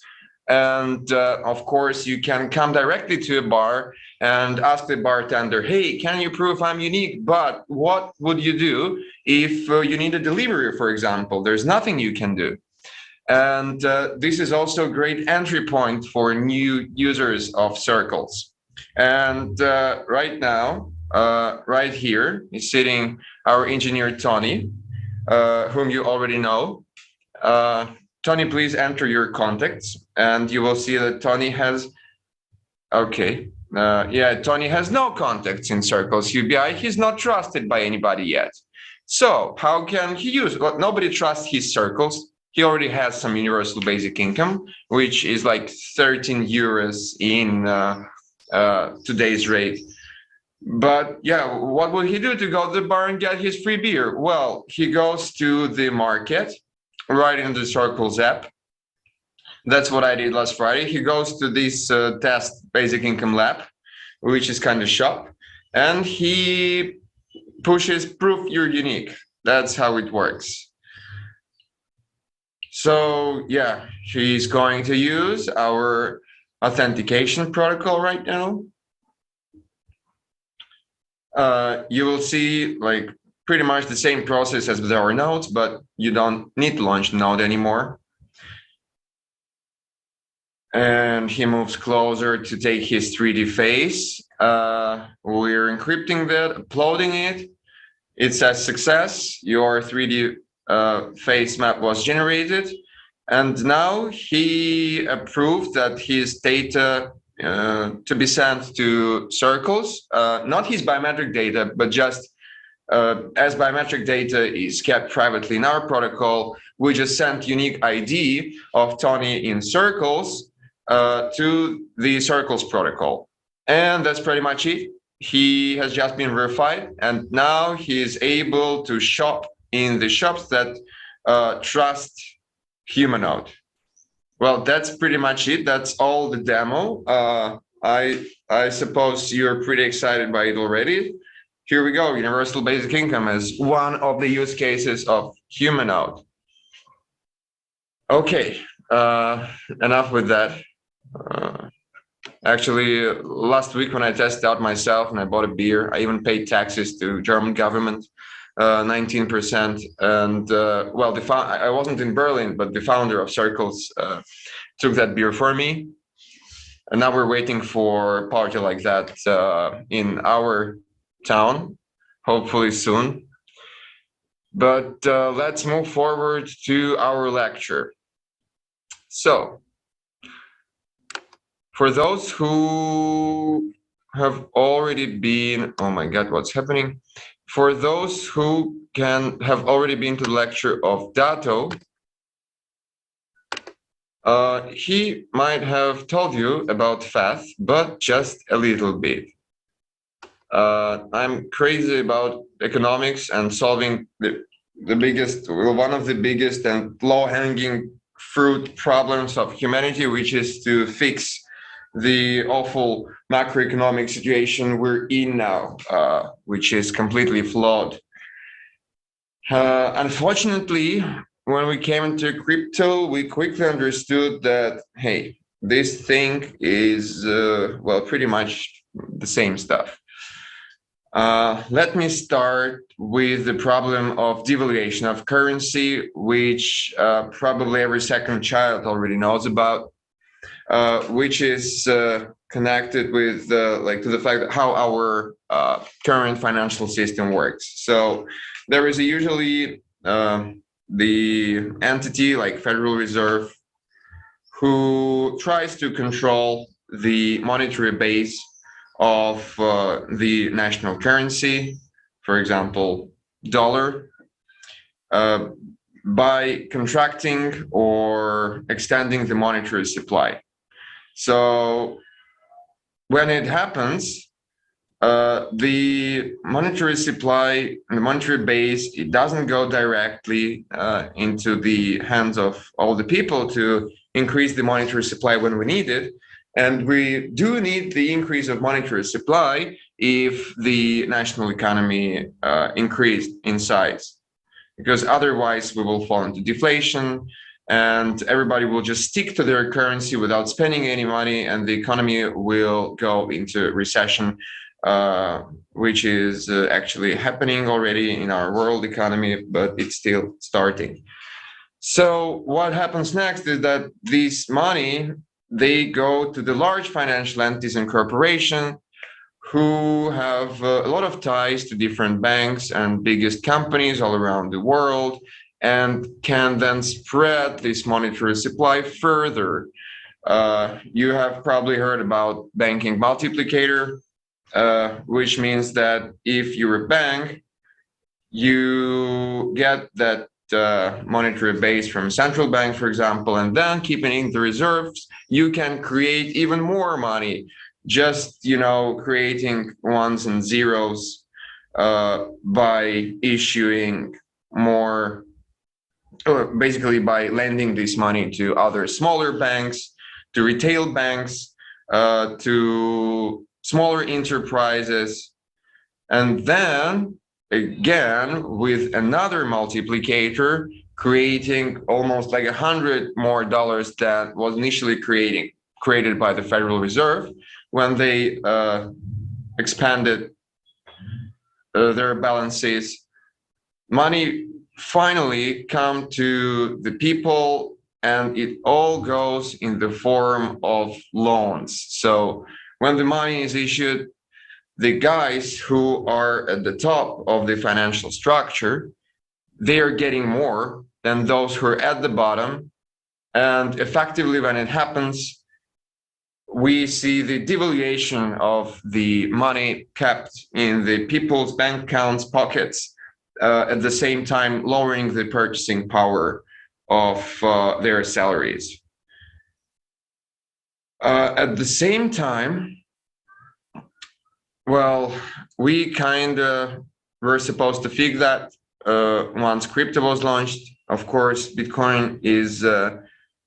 And of course, you can come directly to a bar and ask the bartender, hey, can you prove I'm unique? But what would you do if you need a delivery, for example? There's nothing you can do. And this is also a great entry point for new users of Circles. And right now, right here is sitting our engineer, Tony, whom you already know. Tony, please enter your contacts, and you will see that Tony has, okay. Yeah, Tony has no contacts in Circles UBI. He's not trusted by anybody yet. So how can he use? Well, nobody trusts his Circles. He already has some universal basic income, which is like 13 euros in today's rate. But yeah, what will he do to go to the bar and get his free beer? Well, he goes to the market, right in the Circles app. That's what I did last Friday. He goes to this test basic income lab, which is kind of shop, and he pushes proof you're unique. That's how it works. So yeah, he's going to use our authentication protocol right now. You will see like pretty much the same process as with our nodes, but you don't need to launch the node anymore. And he moves closer to take his 3D face. We're encrypting that, uploading it. It says success. Your 3D face map was generated. And now he approved that his data to be sent to Circles, not his biometric data, but just as biometric data is kept privately in our protocol, we just sent unique ID of Tony in Circles to the Circles protocol. And that's pretty much it. He has just been verified, and now he is able to shop in the shops that trust Humanode. Well, that's pretty much it. That's all the demo. I suppose you're pretty excited by it already. Here we go. Universal basic income is one of the use cases of Humanode. Okay, enough with that. Actually, last week when I tested out myself and I bought a beer, I even paid taxes to German government, 19%. And well, I wasn't in Berlin, but the founder of Circles took that beer for me. And now we're waiting for a party like that in our town, hopefully soon. But let's move forward to our lecture. So, for those who have already been, oh my God, what's happening? For those who have already been to the lecture of Dato, he might have told you about FATH, but just a little bit. I'm crazy about economics and solving one of the biggest and low-hanging fruit problems of humanity, which is to fix the awful macroeconomic situation we're in now, which is completely flawed. Unfortunately, when we came into crypto, we quickly understood that, hey, this thing is, well, pretty much the same stuff. Let me start with the problem of devaluation of currency, which probably every second child already knows about. Which is connected with to the fact that how our current financial system works. So there is usually the entity like Federal Reserve who tries to control the monetary base of the national currency, for example, dollar, by contracting or extending the monetary supply. So when it happens, the monetary supply, the monetary base, it doesn't go directly into the hands of all the people to increase the monetary supply when we need it. And we do need the increase of monetary supply if the national economy increased in size, because otherwise we will fall into deflation, and everybody will just stick to their currency without spending any money, and the economy will go into recession, which is actually happening already in our world economy, but it's still starting. So what happens next is that this money, they go to the large financial entities and corporations who have a lot of ties to different banks and biggest companies all around the world, and can then spread this monetary supply further. You have probably heard about banking multiplicator, which means that if you're a bank, you get that monetary base from central bank, for example, and then keeping in the reserves, you can create even more money, just, creating ones and zeros by issuing more, or basically by lending this money to other smaller banks, to retail banks, to smaller enterprises, and then again with another multiplicator, creating almost like $100 more that was initially created by the Federal Reserve when they expanded their balances. Money finally come to the people, and it all goes in the form of loans. So when the money is issued, the guys who are at the top of the financial structure, they are getting more than those who are at the bottom. And effectively, when it happens, we see the devaluation of the money kept in the people's bank accounts, pockets, at the same time lowering the purchasing power of their salaries. At the same time, well, we kind of were supposed to fix that once crypto was launched. Of course, Bitcoin is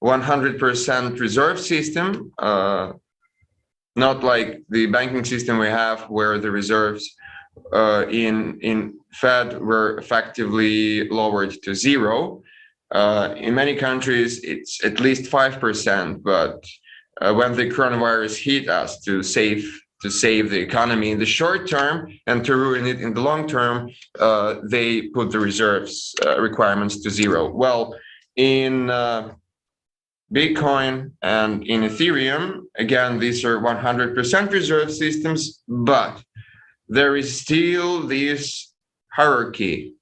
100% reserve system, not like the banking system we have, where the reserves in Fed were effectively lowered to zero. In many countries, it's at least 5%, but when the coronavirus hit us to save the economy in the short term and to ruin it in the long term, they put the reserves requirements to 0. Well, in Bitcoin and in Ethereum, again, these are 100% reserve systems, but there is still this hierarchy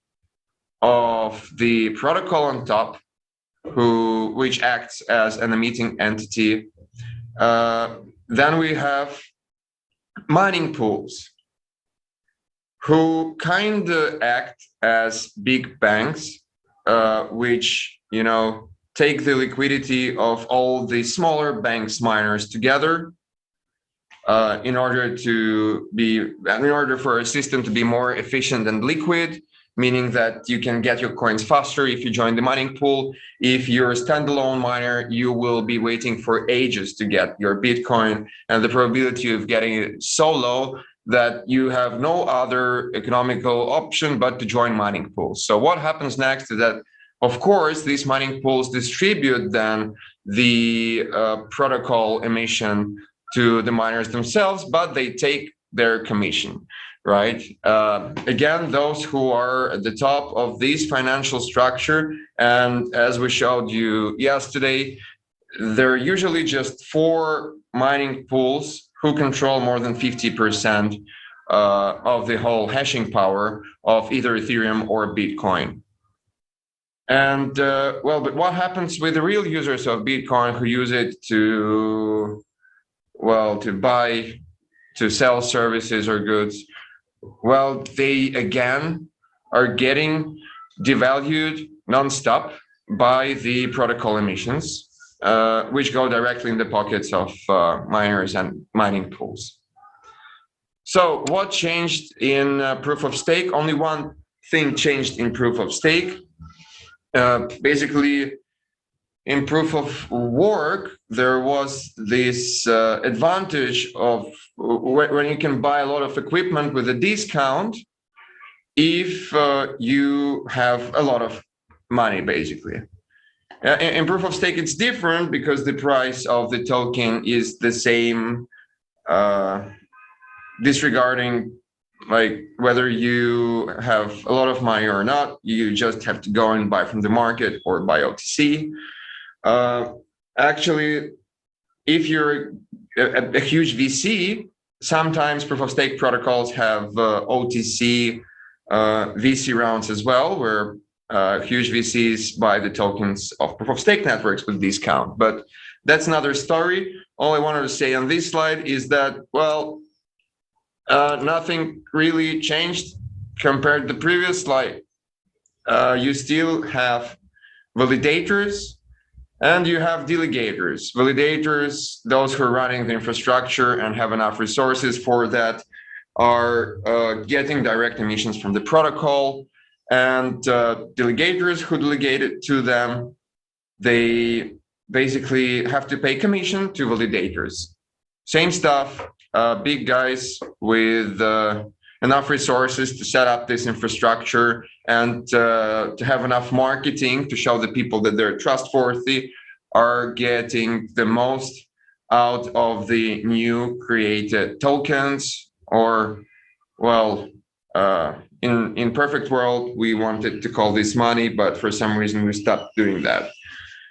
of the protocol on top, which acts as an emitting entity. Then we have mining pools, who kind of act as big banks, which, you know, take the liquidity of all the smaller banks miners together in order for a system to be more efficient and liquid, meaning that you can get your coins faster if you join the mining pool. If you're a standalone miner, you will be waiting for ages to get your Bitcoin, and the probability of getting it so low that you have no other economical option but to join mining pools. So what happens next is that, of course, these mining pools distribute then the protocol emission to the miners themselves, but they take their commission, right? Again, those who are at the top of this financial structure, and as we showed you yesterday, there are usually just 4 mining pools who control more than 50% of the whole hashing power of either Ethereum or Bitcoin. And well, but what happens with the real users of Bitcoin who use it to buy, to sell services or goods? Well, they again are getting devalued nonstop by the protocol emissions, which go directly in the pockets of miners and mining pools. So what changed in proof of stake? Only one thing changed in proof of stake. Basically, in proof of work, there was this advantage of when you can buy a lot of equipment with a discount if you have a lot of money, basically. In proof of stake, it's different because the price of the token is the same, disregarding like whether you have a lot of money or not. You just have to go and buy from the market or buy OTC. Actually, if you're a huge VC, sometimes proof of stake protocols have OTC VC rounds as well, where huge VCs buy the tokens of proof of stake networks with discount. But that's another story. All I wanted to say on this slide is that, well, nothing really changed compared to the previous slide. You still have validators and you have delegators. Validators, those who are running the infrastructure and have enough resources for that, are getting direct emissions from the protocol. And delegators who delegate it to them, they basically have to pay commission to validators. Same stuff, big guys with enough resources to set up this infrastructure and to have enough marketing to show the people that they're trustworthy, are getting the most out of the new created tokens. Or, well, in perfect world, we wanted to call this money, but for some reason we stopped doing that.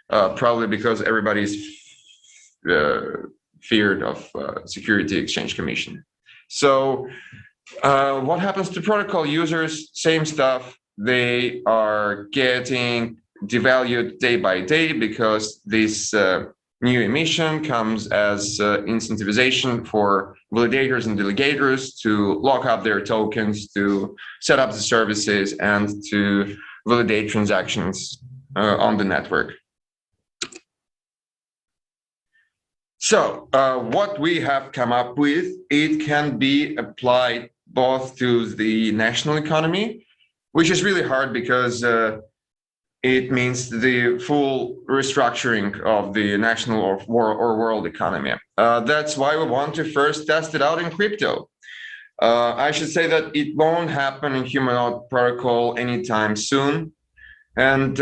Probably because everybody's feared of Security Exchange Commission. So what happens to protocol users? Same stuff. They are getting devalued day by day because this new emission comes as incentivization for validators and delegators to lock up their tokens, to set up the services, and to validate transactions on the network. So what we have come up with, it can be applied both to the national economy, which is really hard because it means the full restructuring of the national or world economy. That's why we want to first test it out in crypto. I should say that it won't happen in Humanode protocol anytime soon. And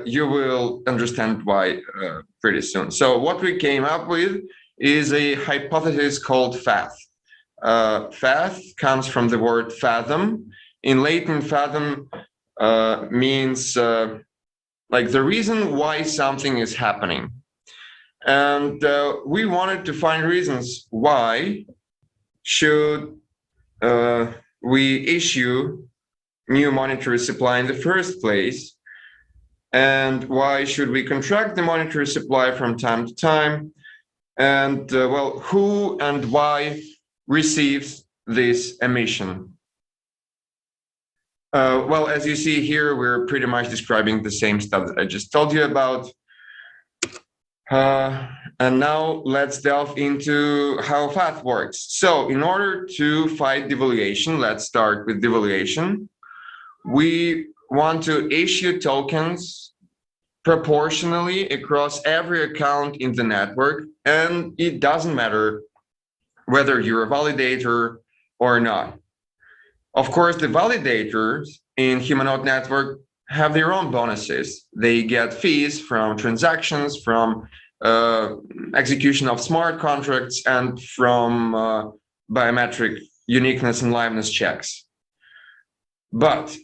you will understand why pretty soon. So what we came up with is a hypothesis called FATH. FATH comes from the word fathom. In Latin, fathom means like the reason why something is happening. And we wanted to find reasons why should we issue new monetary supply in the first place, and why should we contract the monetary supply from time to time, and well, who and why receives this emission. Well, as you see here, we're pretty much describing the same stuff that I just told you about. And now let's delve into how FATH works. So in order to fight devaluation, let's start with devaluation. We want to issue tokens proportionally across every account in the network, and it doesn't matter whether you're a validator or not. Of course, the validators in Humanode network have their own bonuses. They get fees from transactions, from execution of smart contracts, and from biometric uniqueness and liveness checks. But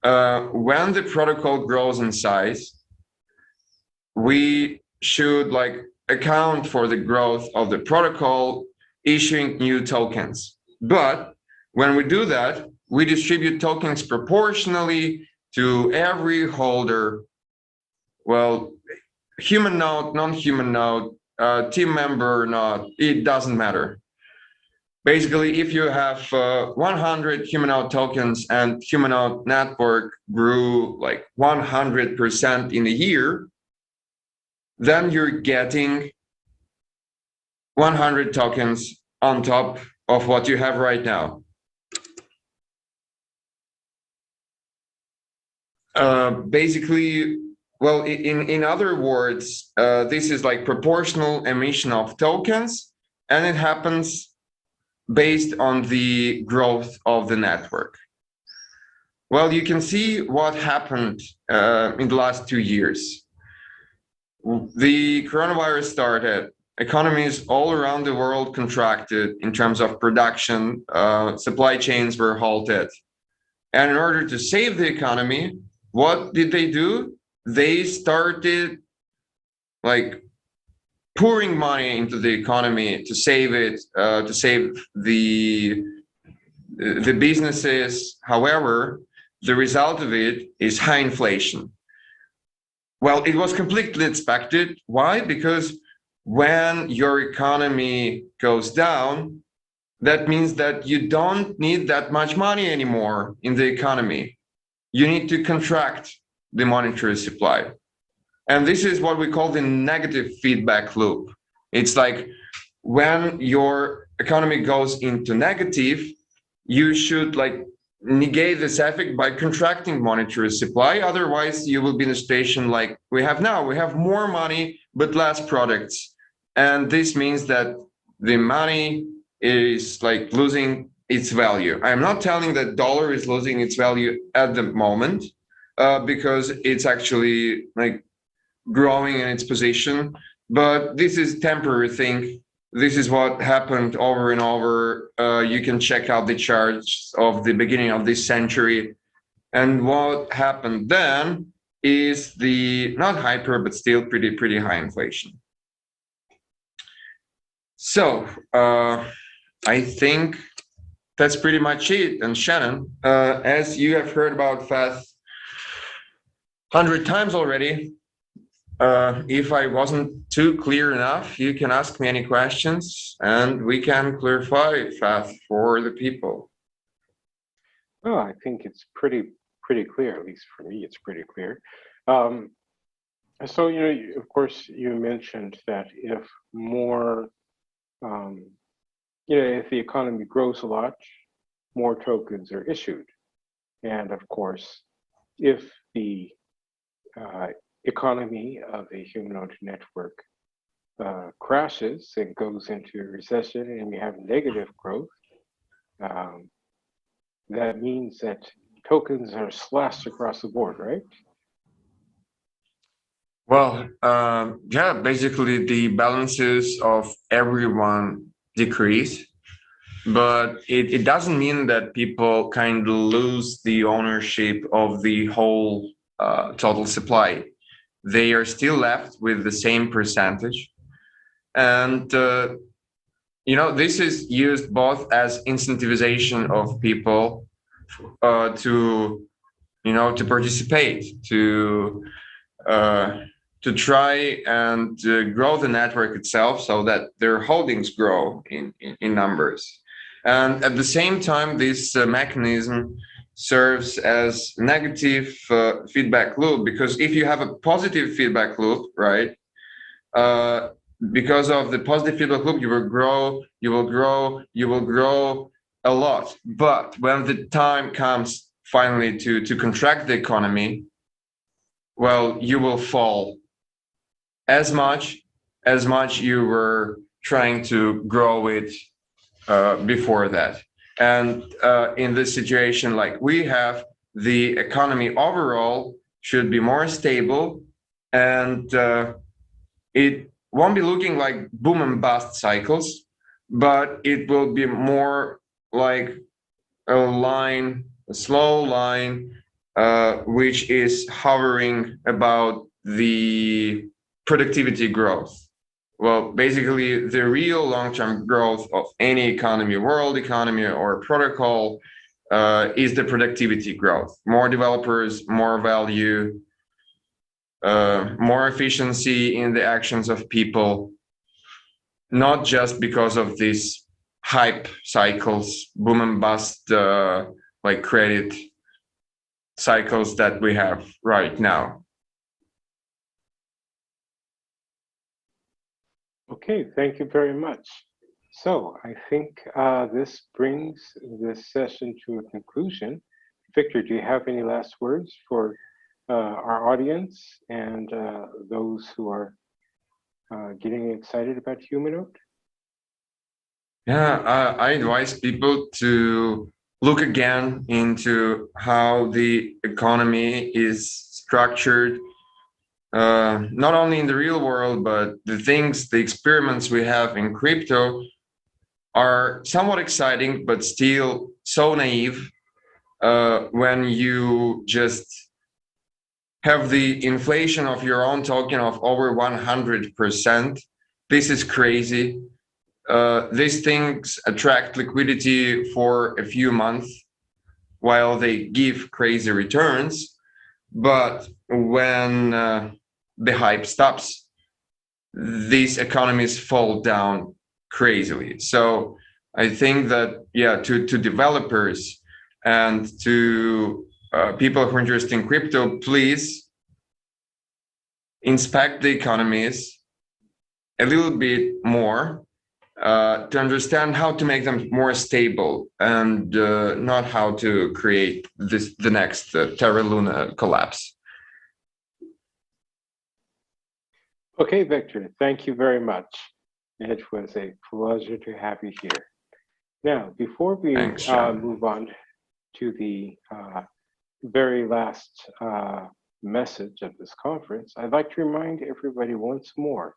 when the protocol grows in size, we should like account for the growth of the protocol, issuing new tokens. But when we do that, we distribute tokens proportionally to every holder. Well, human node, non-human node, team member or not, it doesn't matter. Basically, if you have 100 Humanode tokens and Humanode network grew like 100% in a year, then you're getting 100 tokens on top of what you have right now. Basically, well, in other words, this is like proportional emission of tokens, and it happens based on the growth of the network. Well, you can see what happened in the last 2 years. The coronavirus started, economies all around the world contracted in terms of production, supply chains were halted. And in order to save the economy, what did they do? They started like pouring money into the economy to save it, to save the businesses. However, the result of it is high inflation. Well, it was completely expected. Why? Because when your economy goes down, that means that you don't need that much money anymore in the economy. You need to contract the monetary supply. And this is what we call the negative feedback loop. It's like when your economy goes into negative, you should like negate this effect by contracting monetary supply. Otherwise, you will be in a situation like we have now. We have more money, but less products. And this means that the money is like losing its value. I'm not telling that dollar is losing its value at the moment, because it's actually like growing in its position, but this is temporary thing. This is what happened over and over. You can check out the charts of the beginning of this century. And what happened then is the, not hyper, but still pretty high inflation. So I think that's pretty much it. And Shannon, as you have heard about FATH 100 times already, if I wasn't too clear enough, you can ask me any questions and we can clarify FATH for the people. Oh, I think it's pretty clear, at least for me, it's pretty clear. So, of course, you mentioned that if more, if the economy grows a lot, more tokens are issued. And of course, if the economy of a Humanode network crashes and goes into a recession and we have negative growth, that means that tokens are slashed across the board, right? Well, yeah, basically the balances of everyone decrease, but it doesn't mean that people kind of lose the ownership of the whole total supply. They are still left with the same percentage. And, this is used both as incentivization of people to, to participate, uh, to try and grow the network itself so that their holdings grow in numbers. And at the same time, this mechanism serves as negative feedback loop, because if you have a positive feedback loop, right, because of the positive feedback loop, you will grow, you will grow, you will grow a lot. But when the time comes finally to contract the economy, well, you will fall as much you were trying to grow it before that. And in this situation, like we have, the economy overall should be more stable, and it won't be looking like boom and bust cycles, but it will be more like a slow line, which is hovering about the productivity growth. Well, basically, the real long-term growth of any economy, world economy or protocol, is the productivity growth. More developers, more value, more efficiency in the actions of people, not just because of these hype cycles, boom and bust, like credit cycles that we have right now. Okay, thank you very much. So I think this brings this session to a conclusion. Victor, do you have any last words for our audience and those who are getting excited about Humanode? Yeah, I advise people to look again into how the economy is structured, not only in the real world, but the experiments we have in crypto are somewhat exciting, but still so naive when you just have the inflation of your own token of over 100%. This is crazy. These things attract liquidity for a few months while they give crazy returns. But when the hype stops, these economies fall down crazily. So I think that, yeah, to developers and to people who are interested in crypto, please inspect the economies a little bit more to understand how to make them more stable, and not how to create the next Terra Luna collapse. Okay, Victor, thank you very much. It was a pleasure to have you here. Now, before we Thanks, Sean. move on to the very last message of this conference, I'd like to remind everybody once more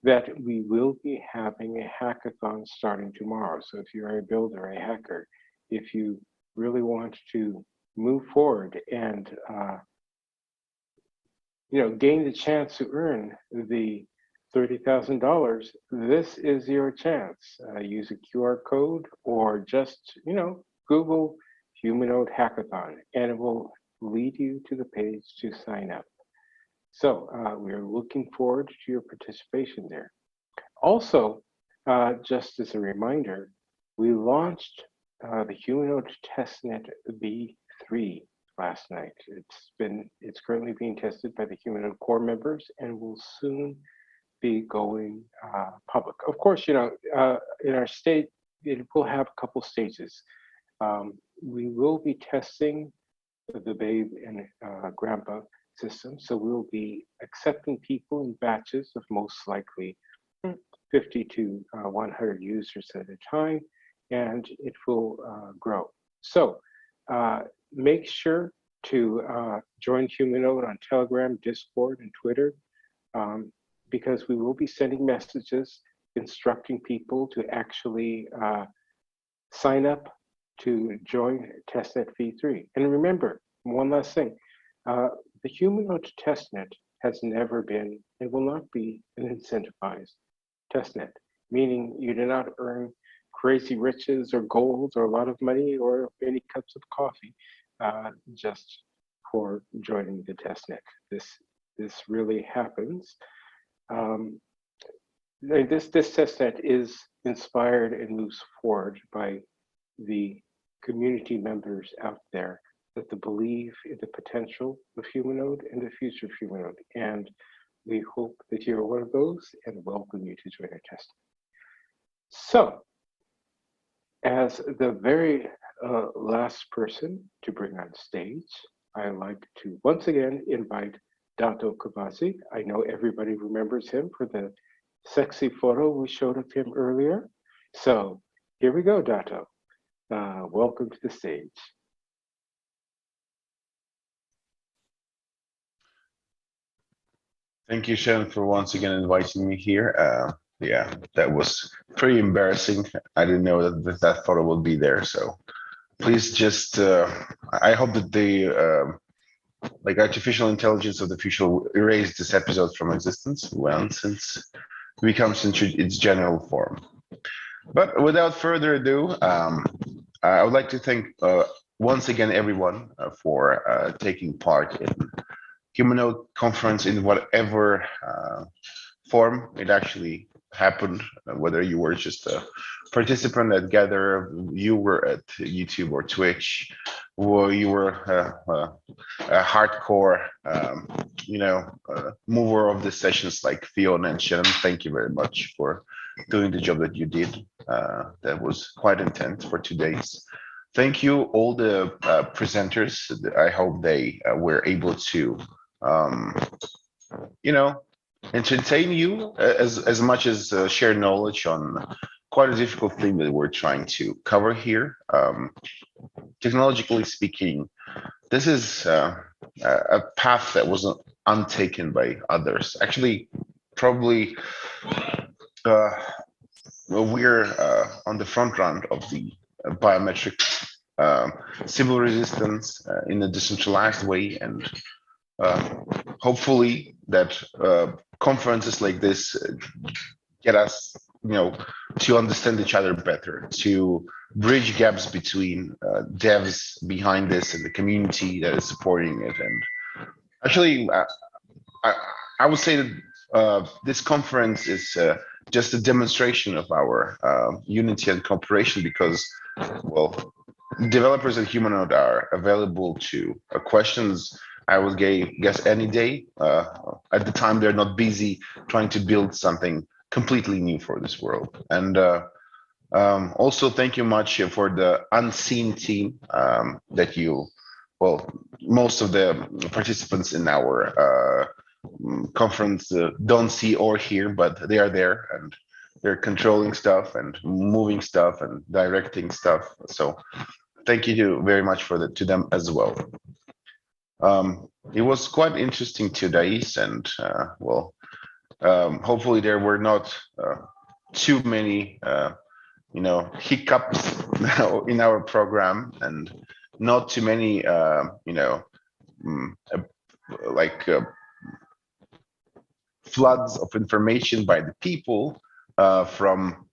that we will be having a hackathon starting tomorrow. So if you're a builder, a hacker, if you really want to move forward and gain the chance to earn the $30,000, this is your chance. Use a QR code or just, Google Humanode Hackathon, and it will lead you to the page to sign up. So we're looking forward to your participation there. Also, just as a reminder, we launched the Humanode testnet v3 last night. It's currently being tested by the Humanode core members and will soon be going public. Of course, in our state, it will have a couple stages. We will be testing the Babe and Grandpa system, so we'll be accepting people in batches of most likely 50 to 100 users at a time, and it will grow. So make sure to join Humanode on Telegram, Discord, and Twitter. because we will be sending messages instructing people to actually sign up to join testnet v3. And remember, one last thing, the Humanode testnet has never been and will not be an incentivized testnet, meaning you do not earn crazy riches or gold or a lot of money or many cups of coffee just for joining the testnet. This really happens. This testnet is inspired and moves forward by the community members out there that believe in the potential of Humanode and the future of Humanode. And we hope that you're one of those and welcome you to join our test. So, as the very last person to bring on stage, I'd like to once again invite Dato Kavasi. I know everybody remembers him for the sexy photo we showed of him earlier. So here we go, Dato. Welcome to the stage. Thank you, Shen, for once again inviting me here. Yeah, that was pretty embarrassing. I didn't know that photo would be there. So please just, I hope that the like artificial intelligence of the future will erase this episode from existence since it becomes into its general form. But without further ado, I would like to thank once again everyone for taking part in Humanode Conference in whatever form it actually happened, whether you were just a participant at Gather, you were at YouTube or Twitch, or you were a hardcore, mover of the sessions like Fiona and Shannon. Thank you very much for doing the job that you did. That was quite intense for 2 days. Thank you, all the presenters. I hope they were able to, entertain you as much as share knowledge on quite a difficult thing that we're trying to cover here. Technologically speaking, this is a path that wasn't untaken by others. Actually, probably we're on the front run of the biometric civil resistance in a decentralized way, and hopefully that conferences like this get us, to understand each other better, to bridge gaps between devs behind this and the community that is supporting it. And actually, I would say that this conference is just a demonstration of our unity and cooperation, because, well, developers at Humanode are available to questions, I would guess, any day. At the time, they're not busy trying to build something completely new for this world. And also, thank you much for the unseen team that most of the participants in our conference don't see or hear, but they are there and they're controlling stuff and moving stuff and directing stuff. So thank you very much to them as well. It was quite interesting 2 days, and hopefully there were not too many hiccups in our program, and not too many floods of information by the people from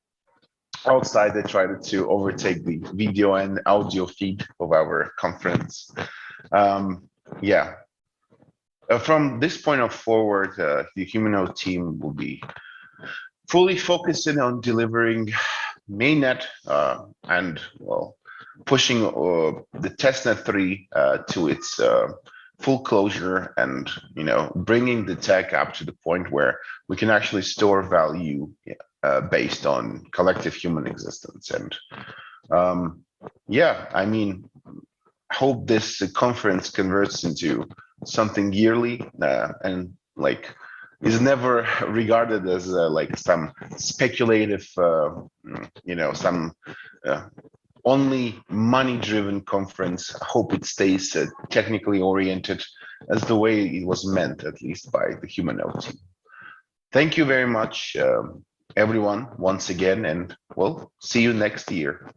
outside that tried to overtake the video and audio feed of our conference. From this point forward, the Humanode team will be fully focusing on delivering mainnet and pushing the testnet 3 to its full closure, and bringing the tech up to the point where we can actually store value based on collective human existence. And hope this conference converts into something yearly and is never regarded as some speculative, some only money-driven conference. I hope it stays technically oriented as the way it was meant, at least by the Humanode team. thank you very much, everyone, once again, and we'll see you next year.